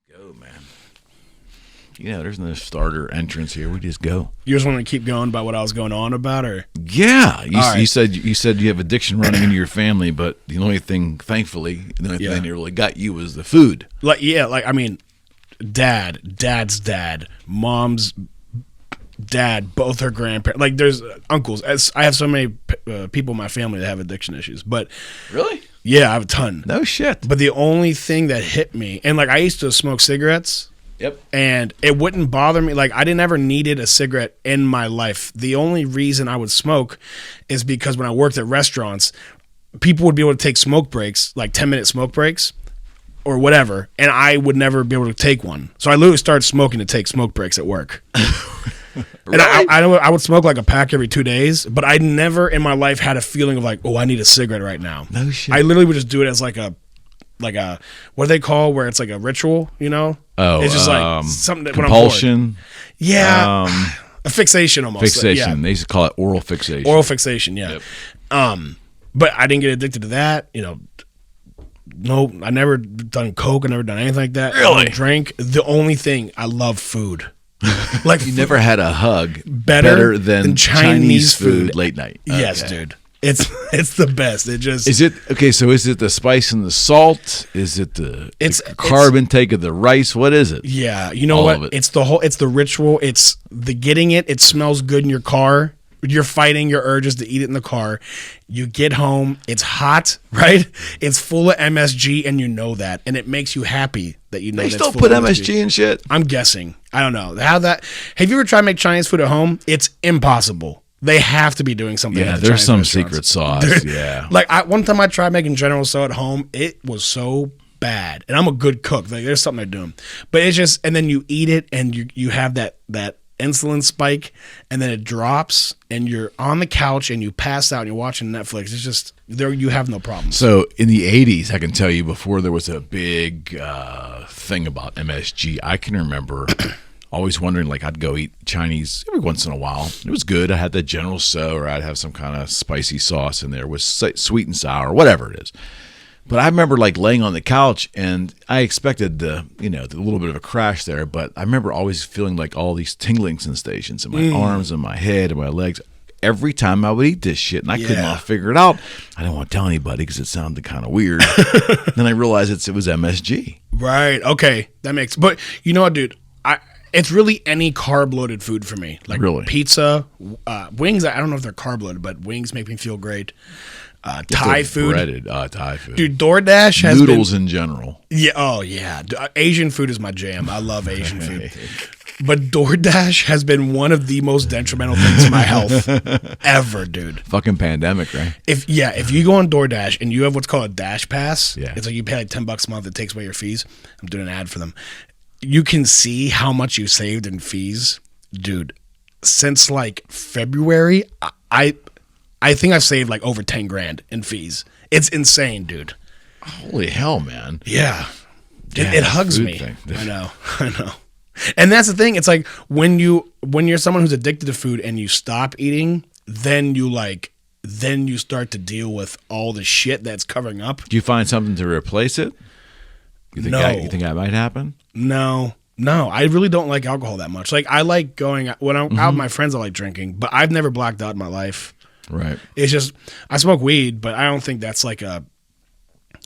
Go, man. There's no starter entrance here. We just go. You just want to keep going about what I was going on about, or? Yeah. You said you have addiction running into your family, but the only thing, thankfully, the only thing that really got you was the food. Dad's dad, mom's dad, both her grandparents. Like, there's uncles. I have so many people in my family that have addiction issues. But really? Yeah, I have a ton. No shit. But the only thing that hit me, and like I used to smoke cigarettes. Yep. And it wouldn't bother me. Like, I didn't ever needed a cigarette in my life. The only reason I would smoke is because when I worked at restaurants, people would be able to take smoke breaks, like 10-minute smoke breaks or whatever, and I would never be able to take one. So I literally started smoking to take smoke breaks at work. And I would smoke like a pack every 2 days, but I never in my life had a feeling of like, oh, I need a cigarette right now. No shit. I literally would just do it as like a what do they call where it's like a ritual, you know? Oh, it's just like something that compulsion. When I'm bored. Yeah, a fixation almost. Fixation. Yeah. They used to call it oral fixation. Oral fixation. Yeah. Yep. But I didn't get addicted to that. No, I never done coke. I never done anything like that. Really? I drank. The only thing I love food. Like you never had a hug better than Chinese food late night. Yes, Okay. dude. It's the best. It just is it okay. So is it the spice and the salt? Is it the carb intake of the rice? What is it? Yeah, you know what? It's the ritual. It's the getting it. It smells good in your car. You're fighting your urges to eat it in the car. You get home. It's hot, right? It's full of MSG, and you know that, and it makes you happy that you know. They still put MSG in shit. I'm guessing. I don't know how that. Have you ever tried to make Chinese food at home? It's impossible. They have to be doing something. Yeah, there's some secret sauce. Yeah. Like one time I tried making General Tso at home. It was so bad. And I'm a good cook. Like, there's something they're doing. But it's just, and then you eat it and you have that insulin spike and then it drops and you're on the couch and you pass out and you're watching Netflix. It's just, there you have no problem. So in the 80s, I can tell you before there was a big thing about MSG, I can remember always wondering, like, I'd go eat Chinese every once in a while. It was good. I had that General Tso, or I'd have some kind of spicy sauce in there with sweet and sour, whatever it is. But I remember, like, laying on the couch, and I expected a little bit of a crash there, but I remember always feeling like all these tingling sensations in my arms and my head and my legs every time I would eat this shit, and I could not figure it out. I didn't want to tell anybody because it sounded kind of weird. Then I realized it was MSG. Right. Okay. That makes. But you know what, dude? It's really any carb-loaded food for me. Like pizza, wings. I don't know if they're carb-loaded, but wings make me feel great. Thai food. Breaded, Thai food. Dude, DoorDash has noodles in general. Yeah. Oh, yeah. Asian food is my jam. I love Asian food. But DoorDash has been one of the most detrimental things to my health ever, dude. Fucking pandemic, right? If you go on DoorDash and you have what's called a Dash Pass, it's like you pay like $10 a month. It takes away your fees. I'm doing an ad for them. You can see how much you saved in fees, dude. Since like February, I think I've saved like over 10 grand in fees. It's insane, dude. Holy hell, man. Yeah. It hugs me. I know. And that's the thing. It's like when you're someone who's addicted to food and you stop eating, then you start to deal with all the shit that's covering up. Do you find something to replace it? You think that might happen? No, I really don't like alcohol that much. Like, I like going when I'm out with my friends. I like drinking, but I've never blacked out in my life. Right. It's just I smoke weed, but I don't think that's like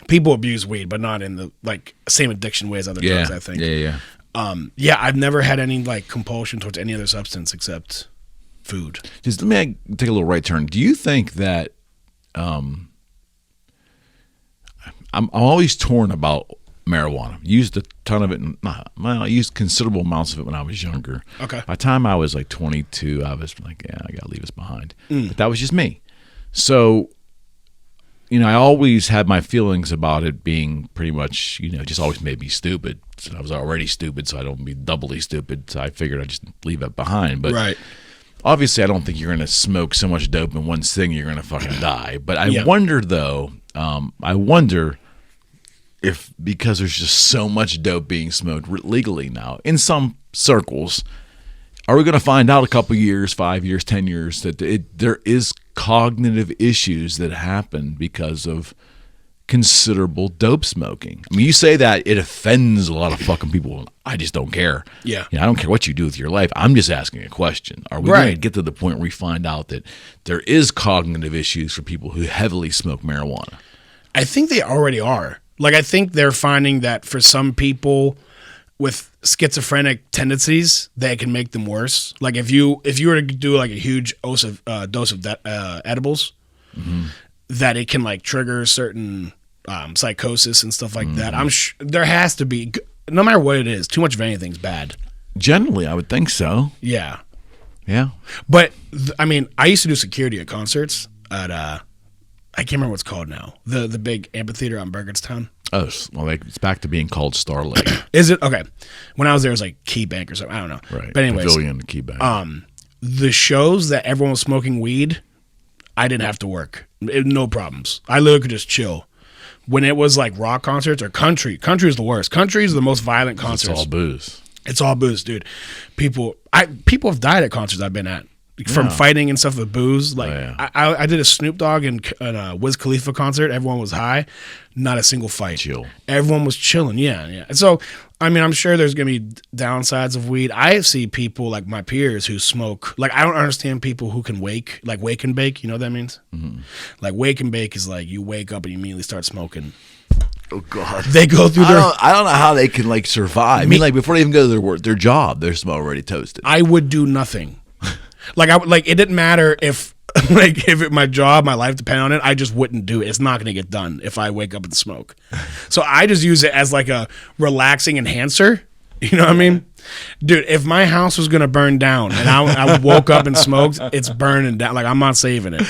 people abuse weed, but not in the like same addiction way as other drugs. I think. Yeah. I've never had any like compulsion towards any other substance except food. Just let me take a little right turn. Do you think that I'm always torn about marijuana? Used a ton of it. I used considerable amounts of it when I was younger. Okay. By the time I was like 22, I was like, yeah, I got to leave this behind. But that was just me. So, I always had my feelings about it being pretty much, just always made me stupid. So I was already stupid, so I don't be doubly stupid. So I figured I'd just leave it behind. But obviously, I don't think you're going to smoke so much dope in one sitting you're going to fucking die. But I wonder, though, if because there's just so much dope being smoked legally now in some circles, are we going to find out a couple years, 5 years, 10 years that there is cognitive issues that happen because of considerable dope smoking. I mean, you say that it offends a lot of fucking people. I just don't care. Yeah. I don't care what you do with your life. I'm just asking a question. Are we going to get to the point where we find out that there is cognitive issues for people who heavily smoke marijuana? I think they already are. Like, I think they're finding that for some people with schizophrenic tendencies, they can make them worse. Like, if you were to do like a huge dose of edibles, that it can like trigger certain psychosis and stuff like that. I'm sure there has to be, no matter what it is, too much of anything's bad. Generally, I would think so. Yeah. Yeah. But I mean, I used to do security at concerts at I can't remember what it's called now. The big amphitheater on Burgettstown. Oh, well, it's back to being called Star Lake. Is it? Okay. When I was there, it was like Key Bank or something. I don't know. Right. But anyways, Pavilion, Key Bank. The shows that everyone was smoking weed, I didn't have to work. No problems. I literally could just chill. When it was like rock concerts or country is the worst. Country is the most violent concerts. It's all booze. It's all booze, dude. People have died at concerts I've been at from fighting and stuff with booze. Like I did a Snoop Dogg and a Wiz Khalifa concert. Everyone was high. Not a single fight. Chill. Everyone was chilling. Yeah. So, I mean, I'm sure there's going to be downsides of weed. I see people like my peers who smoke. Like, I don't understand people who can wake and bake. You know what that means? Mm-hmm. Like, wake and bake is like you wake up and you immediately start smoking. Oh, God. They go through I don't know how they can, like, survive. I mean, like, before they even go to their job, they're already toasted. I would do nothing. It didn't matter if my job, my life depended on it, I just wouldn't do it. It's not going to get done if I wake up and smoke. So I just use it as like a relaxing enhancer. You know what I mean? Dude, if my house was going to burn down and I woke up and smoked, it's burning down. Like, I'm not saving it.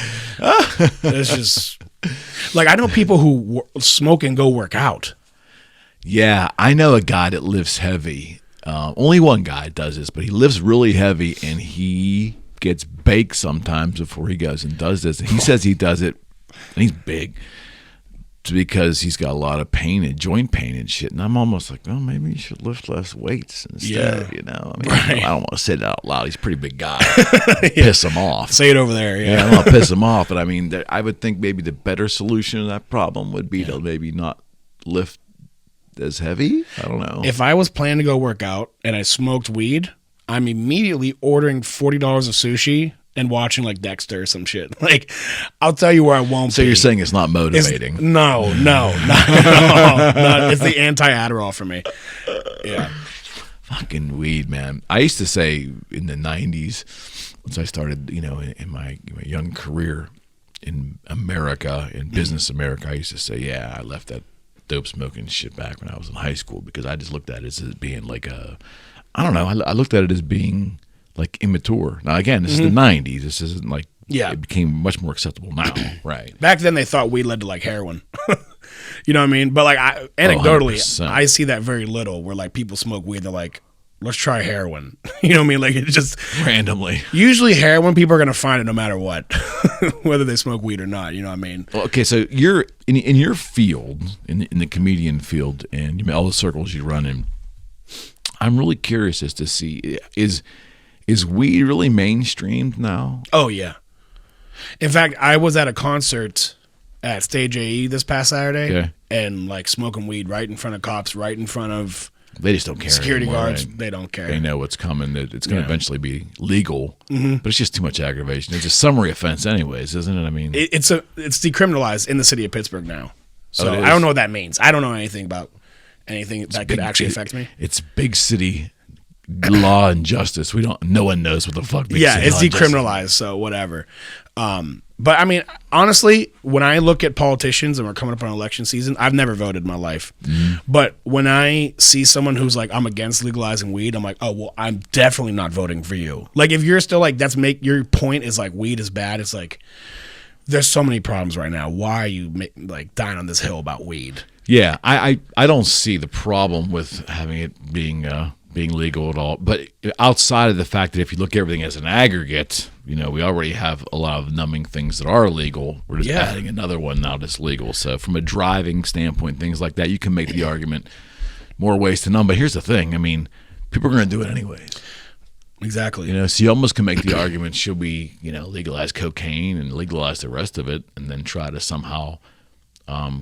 It's just, like, I know people who smoke and go work out. Yeah, I know a guy that lifts heavy. Only one guy does this, but he lifts really heavy, and he gets baked sometimes before he goes and does this. And he says he does it, and he's big, because he's got a lot of pain and joint pain and shit. And I'm almost like, well, maybe you should lift less weights instead. You know, I mean, I don't want to say that out loud. He's a pretty big guy. Piss him off. Say it over there. Yeah, I'm gonna piss him off. But I mean, I would think maybe the better solution to that problem would be to maybe not lift as heavy. I don't know. If I was planning to go work out and I smoked weed, I'm immediately ordering $40 of sushi and watching like Dexter or some shit. Like, I'll tell you where I won't. So you're saying it's not motivating? No, not at all. It's the anti-Adderall for me. Yeah. Fucking weed, man. I used to say in the 90s, once I started, in my young career in America, in business America, I used to say, yeah, I left that dope smoking shit back when I was in high school, because I just looked at it as being like I don't know. I looked at it as being like immature. Now, again, this is the 90s. This isn't like, it became much more acceptable now. Right. Back then, they thought weed led to like heroin. You know what I mean? But like, anecdotally, 100%. I see that very little where like people smoke weed. They're like, let's try heroin. You know what I mean? Like, it's just randomly. Usually heroin, people are going to find it no matter what, whether they smoke weed or not. You know what I mean? Well, okay, so you're in your field, in the comedian field, and all the circles you run in, I'm really curious as to see, is weed really mainstreamed now? Oh, yeah. In fact, I was at a concert at Stage AE this past Saturday, and like smoking weed right in front of cops, right in front of they just don't care. Security anymore, guards, right? They don't care. They know what's coming. It's going to eventually be legal, but it's just too much aggravation. It's a summary offense, anyways, isn't it? I mean, it's decriminalized in the city of Pittsburgh now. So I don't know what that means. I don't know anything about anything that could actually affect me. It's big city law and justice. No one knows what the fuck. It's decriminalized, so whatever. But I mean, honestly, when I look at politicians and we're coming up on election season, I've never voted in my life. But when I see someone who's like, I'm against legalizing weed, I'm like, oh, well, I'm definitely not voting for you. Like, if you're still like, your point is like weed is bad. It's like, there's so many problems right now. Why are you like dying on this hill about weed? Yeah, I don't see the problem with having it being legal at all. But outside of the fact that if you look at everything as an aggregate, we already have a lot of numbing things that are legal. We're just adding another one now that's legal. So from a driving standpoint, things like that, you can make the argument more ways to numb. But here's the thing. I mean, people are going to do it anyways. Exactly. So you almost can make the argument, should we, legalize cocaine and legalize the rest of it, and then try to somehow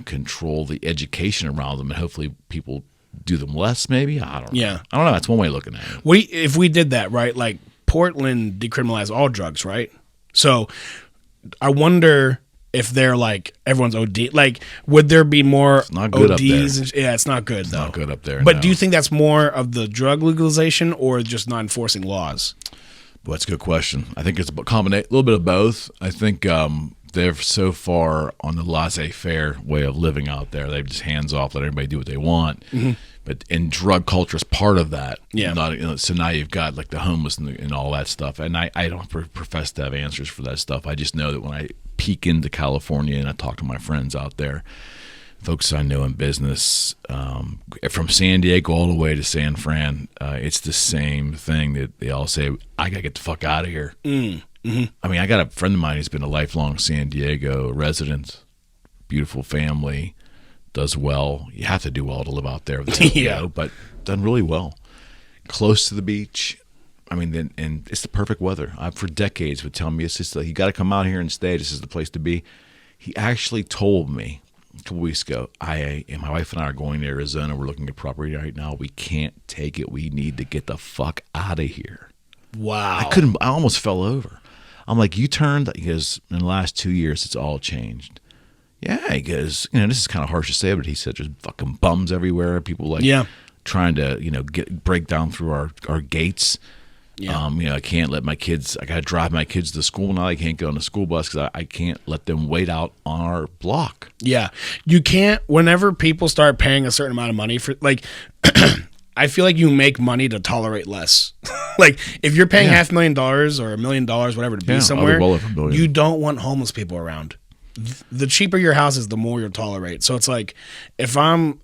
control the education around them, and hopefully people do them less. Maybe I don't know. Yeah. I don't know. That's one way of looking at it. If we did that, right? Like Portland decriminalized all drugs, right? So I wonder if they're like everyone's OD. Like, would there be more not good ODs? up there. Yeah, it's not good though. Not good up there. But no. do you think that's more of the drug legalization or just not enforcing laws? Well, that's a good question. I think it's a little bit of both. I think they're so far on the laissez-faire way of living out there. They're just hands off, let everybody do what they want. Mm-hmm. And drug culture is part of that. Yeah. So now you've got like the homeless and all that stuff. And I don't profess to have answers for that stuff. I just know that when I peek into California and I talk to my friends out there, folks I know in business, from San Diego all the way to San Fran, it's the same thing that they all say, I got to get the fuck out of here. Mm-hmm. I mean, I got a friend of mine who's been a lifelong San Diego resident, beautiful family, does well. You have to do well to live out there, yeah. But done really well. Close to the beach. I mean, and it's the perfect weather. I for decades would tell me, it's just like, you got to come out here and stay. This is the place to be. He actually told me a couple weeks ago, my wife and I are going to Arizona. We're looking at property right now. We can't take it. We need to get the fuck out of here. Wow. I almost fell over. I'm like, you turned? He goes, in the last 2 years, it's all changed. Yeah, he goes, this is kind of harsh to say, but he said there's fucking bums everywhere. People trying to, break down through our gates. Yeah. I can't let my kids, I got to drive my kids to school now. I can't get on the school bus because I can't let them wait out on our block. Yeah. You can't, whenever people start paying a certain amount of money for, like, I feel like you make money to tolerate less. Like, if you're paying $500,000 or $1 million, whatever, to be somewhere, you don't want homeless people around. The cheaper your house is, the more you'll tolerate. So it's like, that's why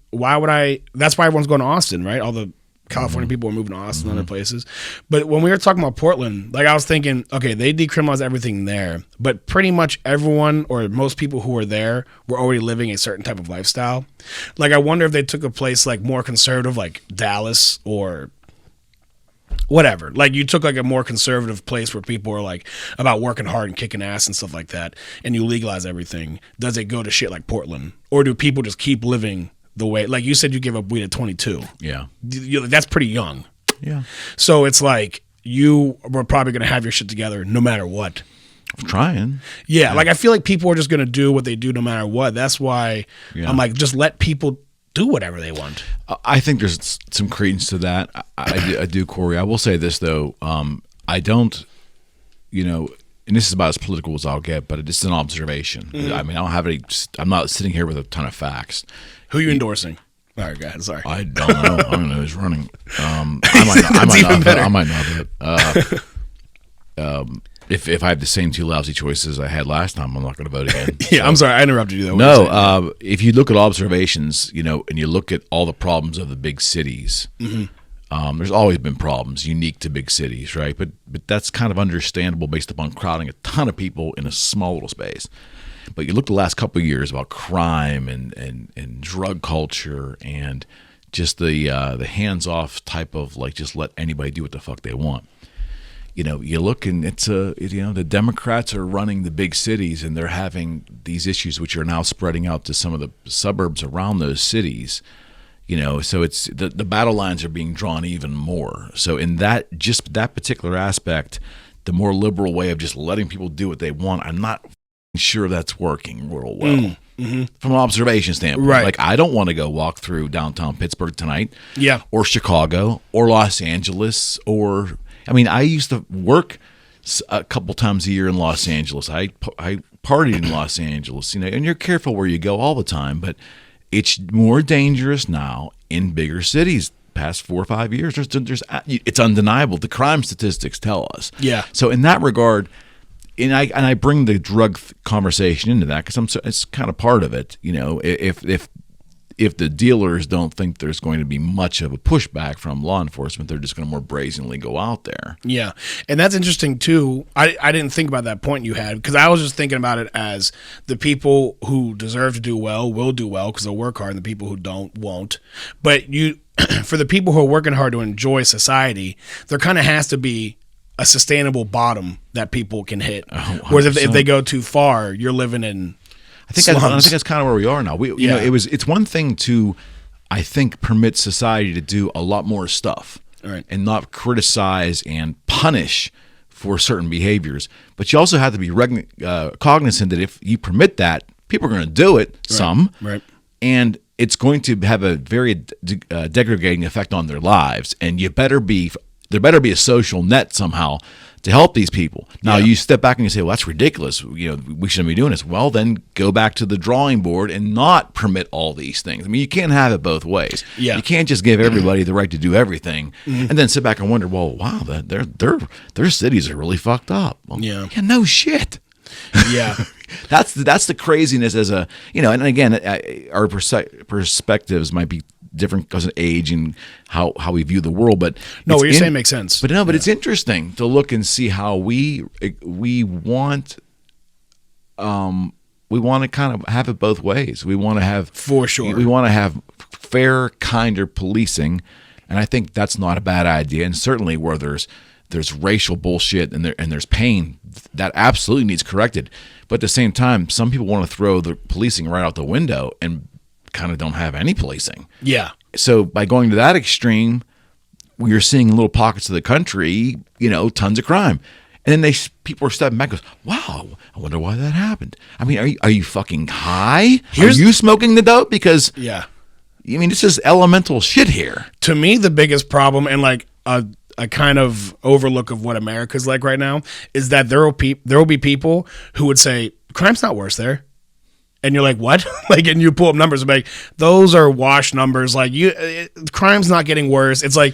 everyone's going to Austin, right? All the California people are moving to Austin and other places. But when we were talking about Portland, like I was thinking, okay, they decriminalized everything there, but pretty much everyone or most people who were there were already living a certain type of lifestyle. Like, I wonder if they took a place like more conservative, like Dallas or whatever. Like, you took like a more conservative place where people are like about working hard and kicking ass and stuff like that, and you legalize everything. Does it go to shit like Portland? Or do people just keep living the way, like you said, you gave up weed at 22. Yeah. That's pretty young. Yeah. So it's like, you were probably going to have your shit together no matter what. I'm trying. Yeah. Like, I feel like people are just going to do what they do no matter what. That's why I'm like, just let people do whatever they want. I think there's some credence to that. I do, Corey. I will say this, though. I don't, and this is about as political as I'll get, but it's an observation. Mm-hmm. I mean, I don't have any, I'm not sitting here with a ton of facts. Who are you endorsing? All right, go ahead. Sorry. I don't know. I don't know who's running. I might not. If I have the same two lousy choices I had last time, I'm not going to vote again. Yeah, so, I'm sorry. I interrupted you, though. No, if you look at observations, and you look at all the problems of the big cities, there's always been problems unique to big cities, right? But that's kind of understandable based upon crowding a ton of people in a small little space. But you look the last couple of years about crime and drug culture and just the hands-off type of, like, just let anybody do what the fuck they want. You look and it's the Democrats are running the big cities and they're having these issues which are now spreading out to some of the suburbs around those cities. So it's the battle lines are being drawn even more. So in that particular aspect, the more liberal way of just letting people do what they want, I'm not sure that's working real well. From an observation standpoint. Right. Like, I don't want to go walk through downtown Pittsburgh tonight. Yeah. Or Chicago or Los Angeles or, I used to work a couple times a year in Los Angeles. I partied in Los Angeles, and you're careful where you go all the time, but it's more dangerous now in bigger cities. Past 4 or 5 years, it's undeniable. The crime statistics tell us. Yeah. So in that regard, and I bring the drug conversation into that because it's kind of part of it. If the dealers don't think there's going to be much of a pushback from law enforcement, they're just going to more brazenly go out there. Yeah, and that's interesting too. I didn't think about that point you had because I was just thinking about it as the people who deserve to do well will do well because they'll work hard, and the people who don't won't. But for the people who are working hard to enjoy society, there kind of has to be a sustainable bottom that people can hit. Whereas if they go too far, you're living in I think that's kind of where we are now. You know, it's one thing to, I think, permit society to do a lot more stuff and not criticize and punish for certain behaviors. But you also have to be cognizant that if you permit that, people are going to do it, and it's going to have a very degrading effect on their lives. And there better be a social net somehow to help these people. Now, you step back and you say, well, that's ridiculous. You know, we shouldn't be doing this. Well, then go back to the drawing board and not permit all these things. I mean, you can't have it both ways. You can't just give everybody the right to do everything and then sit back and wonder, well, wow, their cities are really fucked up. Well, no shit. That's the craziness as a, you know, and again, our perspectives might be different because of age and how we view the world, but what you're saying makes sense. But it's interesting to look and see how we want to kind of have it both ways. We want to have, for sure, we want to have fair, kinder policing, and I think that's not a bad idea. And certainly where there's racial bullshit and there's pain, that absolutely needs corrected. But at the same time, some people want to throw the policing right out the window and kind of don't have any policing. So by going to that extreme, you're seeing in little pockets of the country, you know, tons of crime. And then people are stepping back and goes, wow, I wonder why that happened. I mean, are you fucking high? Are you smoking the dope? Because I mean, this is elemental shit here. To me, the biggest problem, and like a kind of overlook of what America's like right now, is that there will be people who would say crime's not worse there. And you're like, what? Like, and you pull up numbers and be like, those are wash numbers. Like, crime's not getting worse. It's like,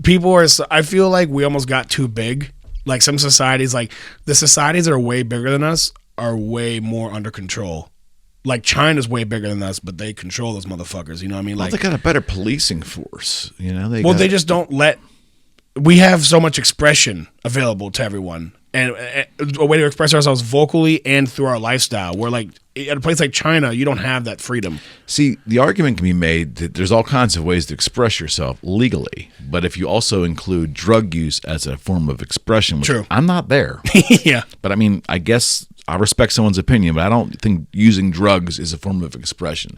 people are. I feel like we almost got too big. Like some societies, like the societies that are way bigger than us are way more under control. Like China's way bigger than us, but they control those motherfuckers. You know what I mean? Well, like, they got a better policing force. You know, they just don't let. We have so much expression available to everyone, and a way to express ourselves vocally and through our lifestyle. We're like, at a place like China, you don't have that freedom. See, the argument can be made that there's all kinds of ways to express yourself legally, but if you also include drug use as a form of expression, which I'm not there. But I mean, I guess I respect someone's opinion, but I don't think using drugs is a form of expression.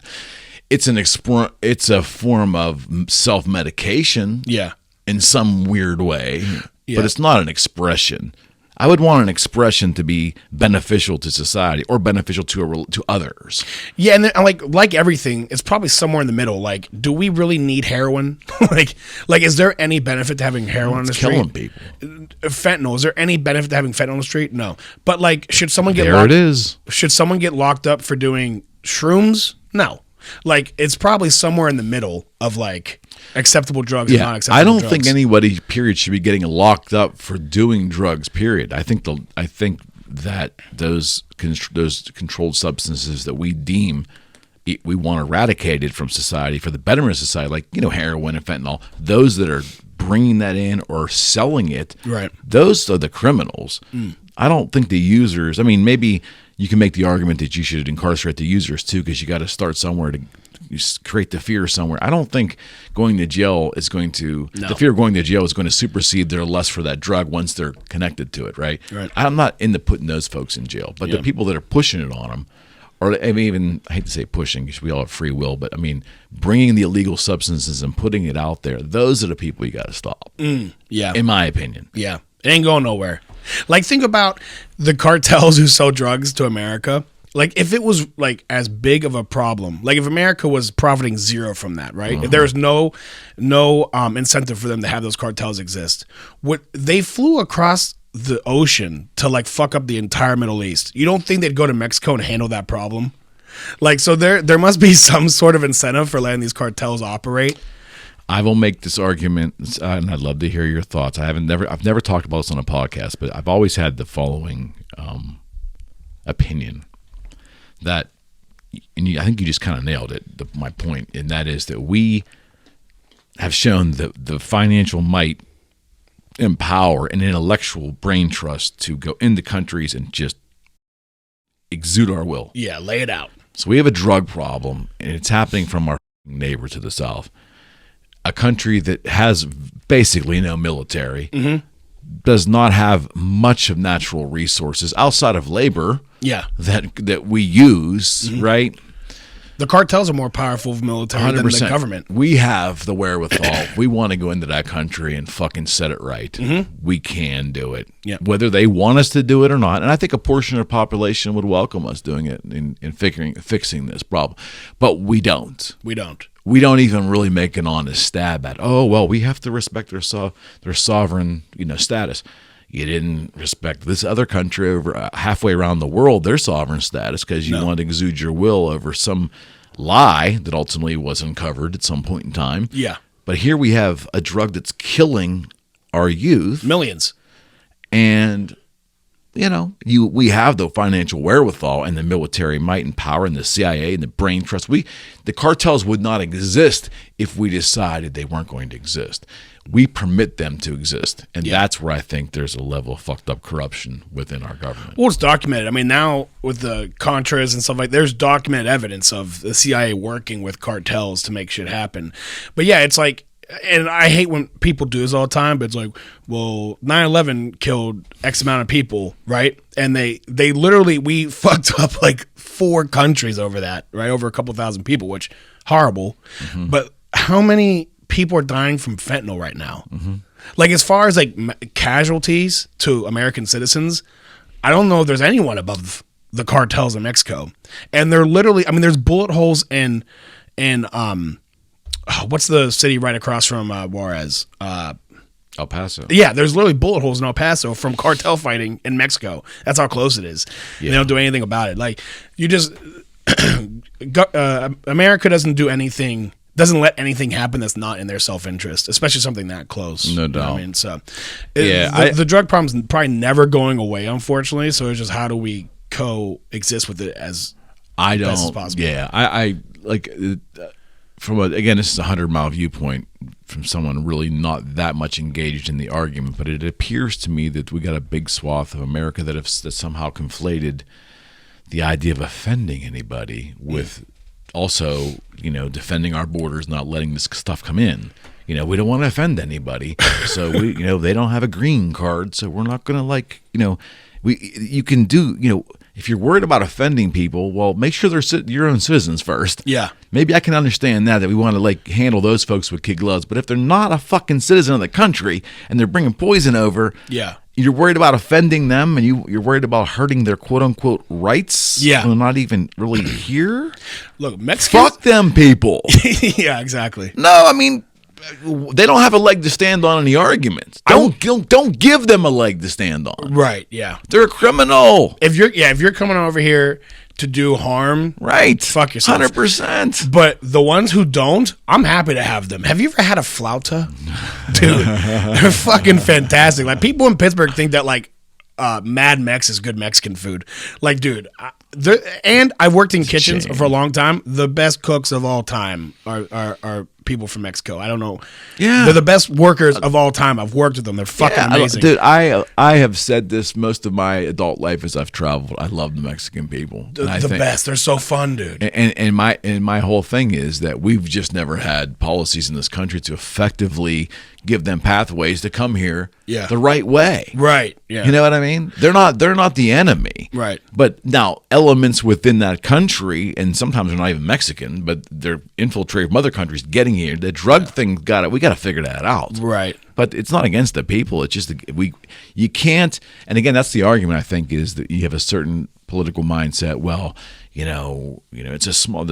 It's a form of self-medication. In some weird way, but it's not an expression. I would want an expression to be beneficial to society or beneficial to others. Yeah, and then, like everything, it's probably somewhere in the middle. Like, do we really need heroin? like, is there any benefit to having heroin on the street? Killing people. Fentanyl. Is there any benefit to having fentanyl on the street? No. But like, should someone get Should someone get locked up for doing shrooms? No. Like, it's probably somewhere in the middle of like acceptable drugs and not acceptable drugs. I don't think anybody, period, should be getting locked up for doing drugs, period. I think that those controlled substances that we deem we want eradicated from society for the betterment of society, like, you know, heroin and fentanyl, those that are bringing that in or selling it, those are the criminals. I don't think the users, I mean, maybe you can make the argument that you should incarcerate the users too, because you got to start somewhere to create the fear somewhere. I don't think going to jail is going to, the fear of going to jail is going to supersede their lust for that drug once they're connected to it, right? I'm not into putting those folks in jail, but the people that are pushing it on them, or I mean, even, I hate to say pushing because we all have free will, but I mean, bringing the illegal substances and putting it out there, those are the people you got to stop. In my opinion. It ain't going nowhere. Like, think about the cartels who sell drugs to America. Like, if it was like as big of a problem, like if America was profiting zero from that, right? If there was no incentive for them to have those cartels exist, they flew across the ocean to like fuck up the entire Middle East. You don't think they'd go to Mexico and handle that problem? Like, so there must be some sort of incentive for letting these cartels operate. I will make this argument, and I'd love to hear your thoughts. I've never talked about this on a podcast, but I've always had the following opinion that, and I think you just kind of nailed it. My point, and that is that we have shown the financial might and power and intellectual brain trust to go into countries and just exude our will. Lay it out. So we have a drug problem, and it's happening from our neighbor to the south. A country that has basically no military, does not have much of natural resources outside of labor. that we use, right? The cartels are more powerful military than the government. We have the wherewithal. We want to go into that country and fucking set it right. We can do it. Whether they want us to do it or not. And I think a portion of the population would welcome us doing it in fixing this problem. But we don't. We don't. We don't even really make an honest stab at, we have to respect their sovereign, status. You didn't respect this other country over halfway around the world, their sovereign status, because you wanted to exude your will over some lie that ultimately was uncovered at some point in time. Yeah. But here we have a drug that's killing our youth. Millions. And, we have the financial wherewithal and the military might and power and the CIA and the brain trust. The cartels would not exist if we decided they weren't going to exist. We permit them to exist. And that's where I think there's a level of fucked up corruption within our government. Well, it's documented. I mean, now with the Contras and stuff there's documented evidence of the CIA working with cartels to make shit happen. But yeah, it's like, and I hate when people do this all the time, but it's like, well, 9/11 killed X amount of people, right? And they literally, we fucked up like 4 countries over that, right? Over a couple thousand people, which horrible. But how many people are dying from fentanyl right now? Like as far as like casualties to American citizens, I don't know if there's anyone above the cartels in Mexico. And they're literally, I mean, there's bullet holes in what's the city right across from Juarez? El Paso. Yeah, there's literally bullet holes in El Paso from cartel fighting in Mexico. That's how close it is. They don't do anything about it. Like, you just America doesn't do anything, doesn't let anything happen that's not in their self-interest, especially something that close. No doubt. You know what I mean? So the drug problem's probably never going away, unfortunately. So it's just, how do we coexist with it as best as possible? Yeah, I like again, this is a 100-mile viewpoint from someone really not that much engaged in the argument, but it appears to me that we got a big swath of America that somehow conflated the idea of offending anybody with also, defending our borders, not letting this stuff come in. We don't want to offend anybody, so they don't have a green card, so we're not going to you can do, if you're worried about offending people, well, make sure they're your own citizens first. Yeah. Maybe I can understand that we want to handle those folks with kid gloves. But if they're not a fucking citizen of the country and they're bringing poison over, you're worried about offending them and you're worried about hurting their quote unquote rights. Yeah. They're not even really here. Look, Mexicans. Fuck them people. Yeah, exactly. No, I mean, they don't have a leg to stand on in the arguments. Don't give them a leg to stand on. Right, yeah. They're a criminal. If you're coming over here to do harm, right, fuck yourself. 100%. But the ones who don't, I'm happy to have them. Have you ever had a flauta? Dude, they're fucking fantastic. Like, people in Pittsburgh think that Mad Mex is good Mexican food. Like, dude, and I worked in kitchens for a long time. The best cooks of all time are people from Mexico. I don't know. Yeah, they're the best workers of all time. I've worked with them. They're fucking amazing. Dude, I have said this most of my adult life as I've traveled. I love the Mexican people. The best. They're so fun, dude. And my whole thing is that we've just never had policies in this country to effectively give them pathways to come here the right way. Right. Yeah. You know what I mean? They're not the enemy. Right. But now elements within that country, and sometimes they're not even Mexican, but they're infiltrated from other countries getting here. The drug thing we got to figure that out. Right. But it's not against the people. It's just you can't. And again, that's the argument I think is that you have a certain political mindset. Well, it's a small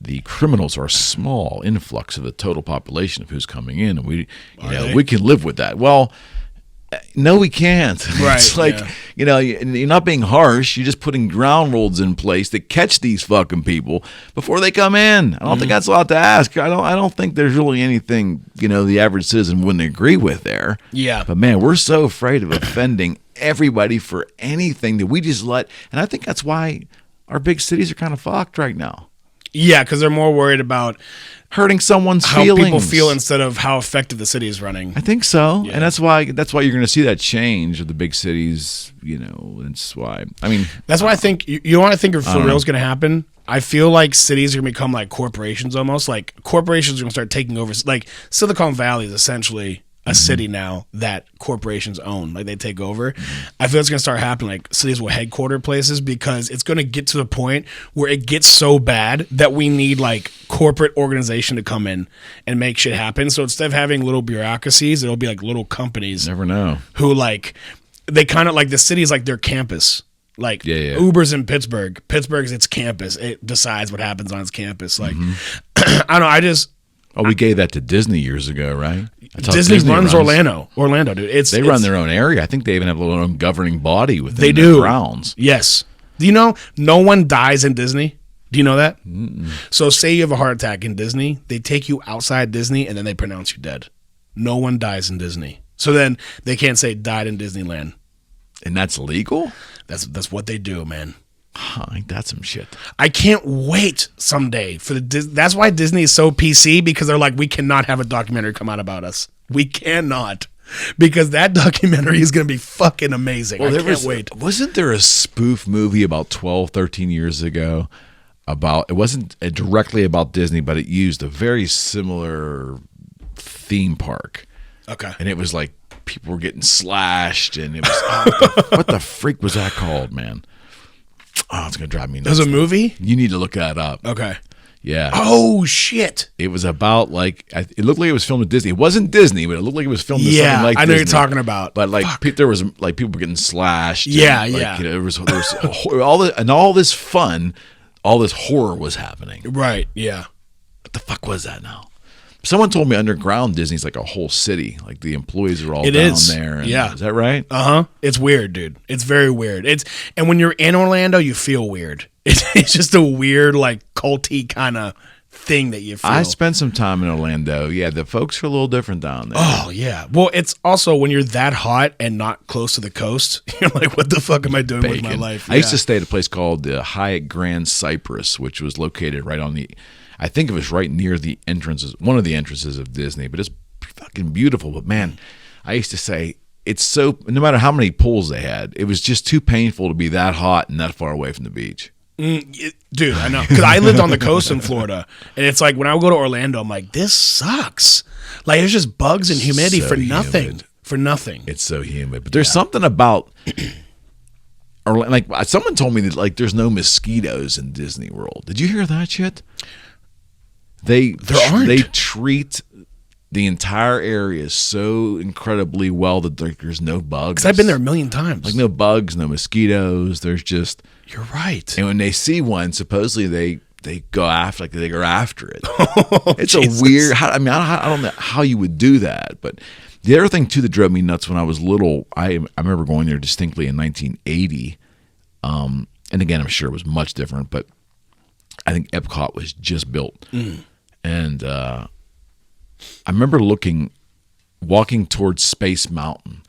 the criminals are a small influx of the total population of who's coming in, and we can live with that. Well, no, we can't. Right. It's like, you're not being harsh. You're just putting ground rules in place that catch these fucking people before they come in. I don't think that's a lot to ask. I don't think there's really anything, the average citizen wouldn't agree with there. Yeah. But man, we're so afraid of offending everybody for anything that we just let. And I think that's why our big cities are kind of fucked right now. Yeah, because they're more worried about hurting someone's how feelings. People feel instead of how effective the city is running. I think so, and that's why you're going to see that change of the big cities. That's why. I mean, that's why I think you want to think if for real is going to happen. I feel like cities are going to become like corporations almost. Like corporations are going to start taking over. Like Silicon Valley is essentially a city now that corporations own, like they take over. I feel it's going to start happening, like cities will headquarter places, because it's going to get to the point where it gets so bad that we need like corporate organization to come in and make shit happen. So instead of having little bureaucracies, it'll be like little companies. Never know. Who like, they kind of like, the city is like their campus. Like Uber's in Pittsburgh. Pittsburgh's its campus. It decides what happens on its campus. Like, I don't know. We gave that to Disney years ago, right? Disney runs Orlando, dude. They run their own area. I think they even have a little own governing body within their grounds. Yes. Do you know no one dies in Disney? Do you know that? Mm-mm. So say you have a heart attack in Disney, they take you outside Disney and then they pronounce you dead. No one dies in Disney. So then they can't say died in Disneyland. And that's legal? That's what they do, man. Ain't that some shit? I can't wait someday for that's why Disney is so PC, because they're like, we cannot have a documentary come out about us. We cannot, because that documentary is going to be fucking amazing. Well, I can't wait. Wasn't there a spoof movie about 12, 13 years ago about, it wasn't directly about Disney, but it used a very similar theme park. Okay. And it was like people were getting slashed, and it was, what the freak was that called, man? Oh, it's going to drive me nuts. There's a movie? You need to look that up. Okay. Yeah. Oh, shit. It was about, like, it looked like it was filmed at Disney. It wasn't Disney, but it looked like it was filmed at something like Disney. I know what you're talking about. But, like, there was, like, people were getting slashed. Yeah, and, like, yeah. You know, there was all this fun, all this horror was happening. Right, yeah. What the fuck was that now? Someone told me underground Disney's like a whole city. Like the employees are all down there. And, yeah. Is that right? Uh-huh. It's weird, dude. It's very weird. And when you're in Orlando, you feel weird. It's just a weird, like, culty kind of thing that you feel. I spent some time in Orlando. Yeah, the folks are a little different down there. Oh, yeah. Well, it's also when you're that hot and not close to the coast, you're like, what the fuck am I doing with my life? I used to stay at a place called the Hyatt Grand Cypress, which was located right on the... I think it was right near the entrances, one of the entrances of Disney, but it's fucking beautiful. But man, I used to say, it's so, no matter how many pools they had, it was just too painful to be that hot and that far away from the beach. Dude, I know. Because I lived on the coast in Florida, and it's like when I would go to Orlando, I'm like, this sucks. Like, there's just bugs and humidity for nothing. Humid. For nothing. It's so humid. But there's something about... Or like someone told me that like there's no mosquitoes in Disney World. Did you hear that shit? They treat the entire area so incredibly well that there's no bugs. Because I've been there a million times. Like no bugs, no mosquitoes. There's just... You're right. And when they see one, supposedly they go after, like they go after it. It's Jesus. A weird... I don't know how you would do that. But the other thing too that drove me nuts when I was little, I remember going there distinctly in 1980. And again, I'm sure it was much different, but I think Epcot was just built. And I remember walking towards Space Mountain.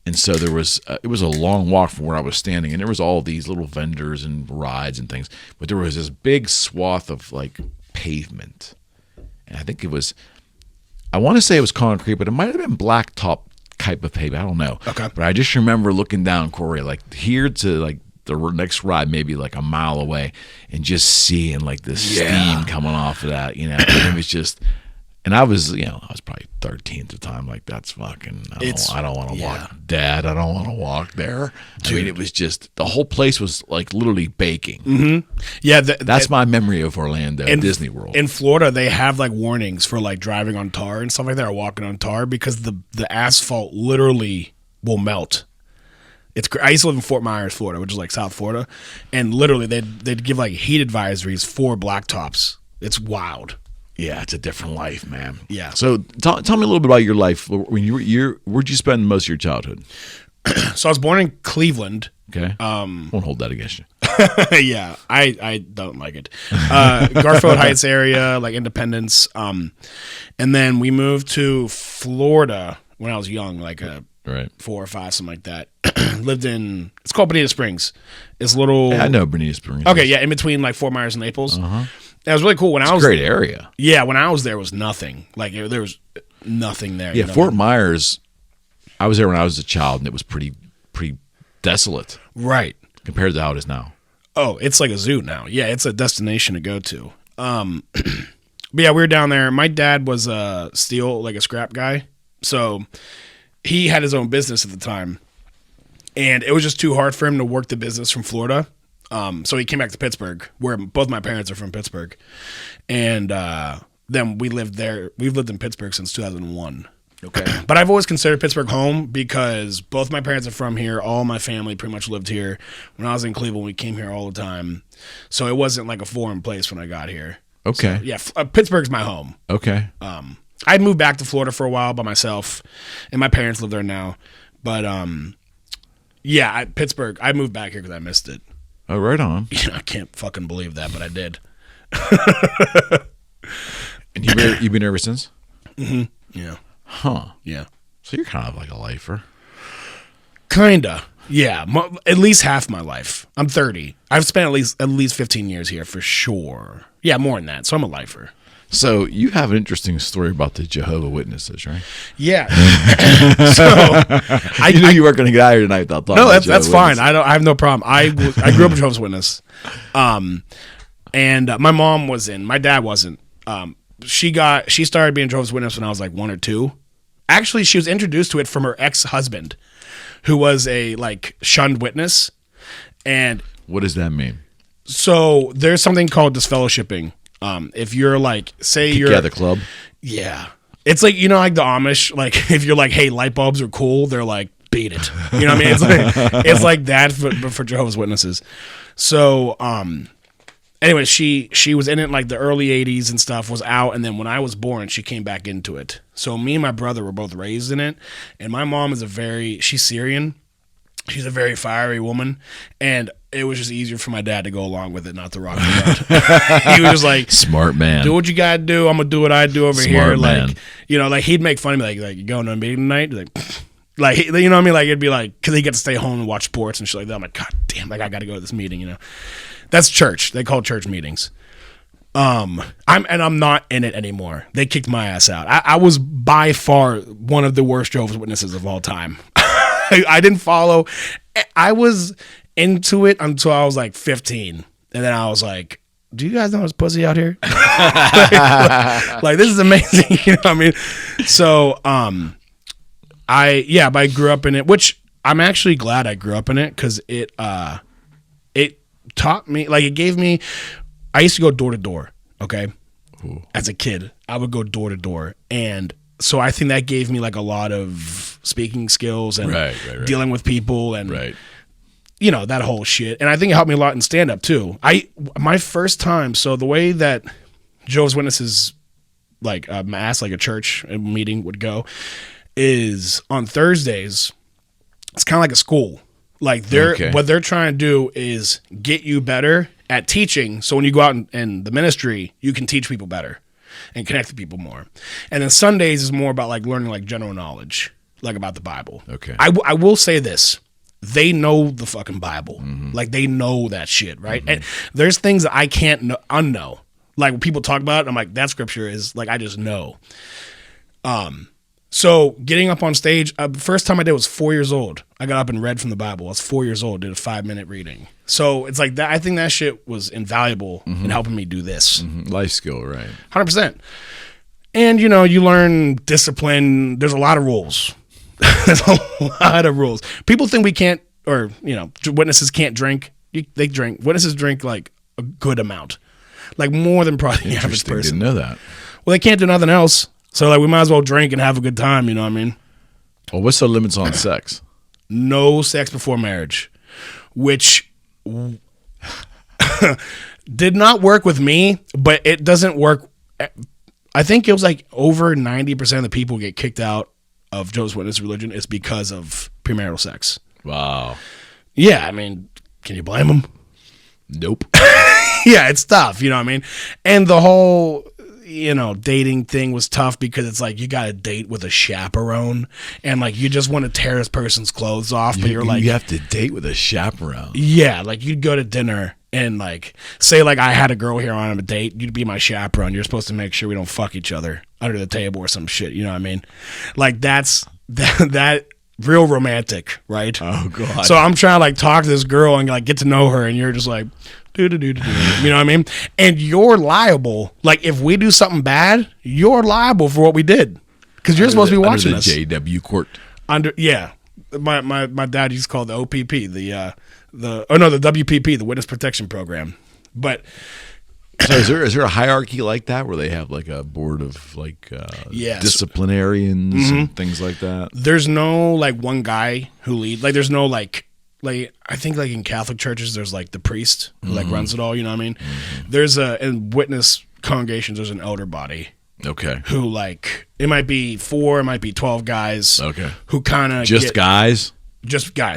And so there was, it was a long walk from where I was standing, and there was all these little vendors and rides and things, but there was this big swath of like pavement. And I think it was, I want to say it was concrete, but it might have been blacktop type of pavement. I don't know. Okay. But I just remember looking down, Corey, like here to like the next ride, maybe like a mile away, and just seeing like this steam coming off of that, you know, and it was just, and I was probably 13 at the time. Like that's fucking, I don't want to walk, Dad. I don't want to walk there. Dude. I mean, it was just, the whole place was like literally baking. Mm-hmm. Yeah. That's my memory of Orlando, Disney World. In Florida, they have like warnings for like driving on tar and stuff like that, or walking on tar, because the asphalt literally will melt. I used to live in Fort Myers, Florida, which is like South Florida, and literally they'd give like heat advisories for blacktops. It's wild. Yeah, it's a different life, man. Yeah. So tell me a little bit about your life. When where'd you spend most of your childhood? So I was born in Cleveland. Okay. Won't hold that against you. Yeah, I don't like it. Garfield Heights area, like Independence. And then we moved to Florida when I was young, like right. 4 or 5, something like that. Lived in, it's called Bonita Springs. It's little. Yeah, I know Bonita Springs. Okay, yeah, in between like Fort Myers and Naples. Uh-huh. That was really cool. When I was a great area. Yeah, when I was there was nothing. Like there was nothing there. Yeah, Fort Myers. I was there when I was a child, and it was pretty desolate. Right. Compared to how it is now. Oh, it's like a zoo now. Yeah, it's a destination to go to. But yeah, we were down there. My dad was a scrap guy. So he had his own business at the time, and it was just too hard for him to work the business from Florida. So he came back to Pittsburgh, where both my parents are from Pittsburgh, and then we lived there. We've lived in Pittsburgh since 2001. Okay. But I've always considered Pittsburgh home because both my parents are from here. All my family pretty much lived here. When I was in Cleveland, we came here all the time. So it wasn't like a foreign place when I got here. Okay. So, yeah, Pittsburgh's my home. Okay. I'd moved back to Florida for a while by myself, and my parents live there now. But yeah, Pittsburgh, I moved back here because I missed it. Oh, right on. I can't fucking believe that, but I did. And you've been there ever since? Mm-hmm. Yeah. Huh. Yeah. So you're kind of like a lifer. Kinda. Yeah. At least half my life. I'm 30. I've spent at least 15 years here for sure. Yeah, more than that. So I'm a lifer. So you have an interesting story about the Jehovah's Witnesses, right? Yeah. So I knew you weren't going to get out here tonight without talking. No, that's fine. I have no problem. I grew up a Jehovah's Witness, and my mom was in. My dad wasn't. She started being Jehovah's Witness when I was like 1 or 2. Actually, she was introduced to it from her ex-husband, who was a shunned witness. And what does that mean? So there's something called disfellowshipping. If you're you're the club. Yeah. It's like, like the Amish, like if you're like, hey, light bulbs are cool, they're like, beat it. You know what I mean? It's like that for Jehovah's Witnesses. So, anyway, she was in it like the early 80s and stuff, was out, and then when I was born, she came back into it. So me and my brother were both raised in it, and my mom is she's Syrian. She's a very fiery woman, and it was just easier for my dad to go along with it, not to rock the boat. He was just like, smart man. Do what you gotta do. I'm gonna do what I do over Smart here. Man. He'd make fun of me, like you going to a meeting tonight? Like, you know what I mean? Like it'd be like, because he get to stay home and watch sports and shit like that. I'm like, God damn, I gotta go to this meeting. That's church. They call church meetings. I'm not in it anymore. They kicked my ass out. I was by far one of the worst Jehovah's Witnesses of all time. I didn't follow. I was into it until I was like 15, and then I was like, "Do you guys know there's pussy out here? like this is amazing." You know what I mean? So, I grew up in it, which I'm actually glad I grew up in it because it taught me, it gave me. I used to go door to door. Okay, ooh. As a kid, I would go door to door, and so I think that gave me a lot of speaking skills and right. dealing with people and that whole shit. And I think it helped me a lot in stand up too. My first time, so the way that Jehovah's Witnesses mass, a church meeting would go is on Thursdays. It's kind of like a school. What they're trying to do is get you better at teaching. So when you go out in the ministry, you can teach people better and connect to people more. And then Sundays is more about learning general knowledge, about the Bible. Okay. I will say this. They know the fucking Bible. Mm-hmm. They know that shit, right? Mm-hmm. And there's things that I can't unknow. When people talk about it, I'm like, that scripture is I just know. So getting up on stage, first time I did was 4 years old. I got up and read from the Bible. I was 4 years old, did a 5-minute reading. So it's like that. I think that shit was invaluable in helping me do this. Mm-hmm. Life skill, right? 100%. And, you learn discipline. There's a lot of rules. There's a lot of rules. People think we can't, or, witnesses can't drink. They drink. Witnesses drink a good amount. More than probably the average person. Didn't know that. Well, they can't do nothing else. So we might as well drink and have a good time, you know what I mean? Well, what's the limits on sex? No sex before marriage, which did not work with me, but it doesn't work. I think it was over 90% of the people get kicked out of Jehovah's Witness religion is because of premarital sex. Wow. Yeah, I mean, can you blame them? Nope. Yeah, it's tough, you know what I mean? And the whole dating thing was tough because it's you got to date with a chaperone and you just want to tear this person's clothes off, but you're you have to date with a chaperone. Yeah, you'd go to dinner and say I had a girl here on a date, you'd be my chaperone. You're supposed to make sure we don't fuck each other under the table or some shit, you know what I mean? That's that real romantic, right? Oh god. So I'm trying to talk to this girl and get to know her, and you're just you know what I mean? And you're liable. If we do something bad, you're liable for what we did. because you're supposed to be watching under us. the JW court. My dad used to call it the OPP, the WPP, the Witness Protection Program. But so is there a hierarchy like that where they have like a board of like disciplinarians and things like that? There's no like one guy who leads. Like there's no like I think like in Catholic churches there's like the priest who like runs it all. You know what I mean? There's in Witness congregations there's an elder body. Okay. Who like it might be 4, it might be 12 guys. Okay. Who kind of just guys,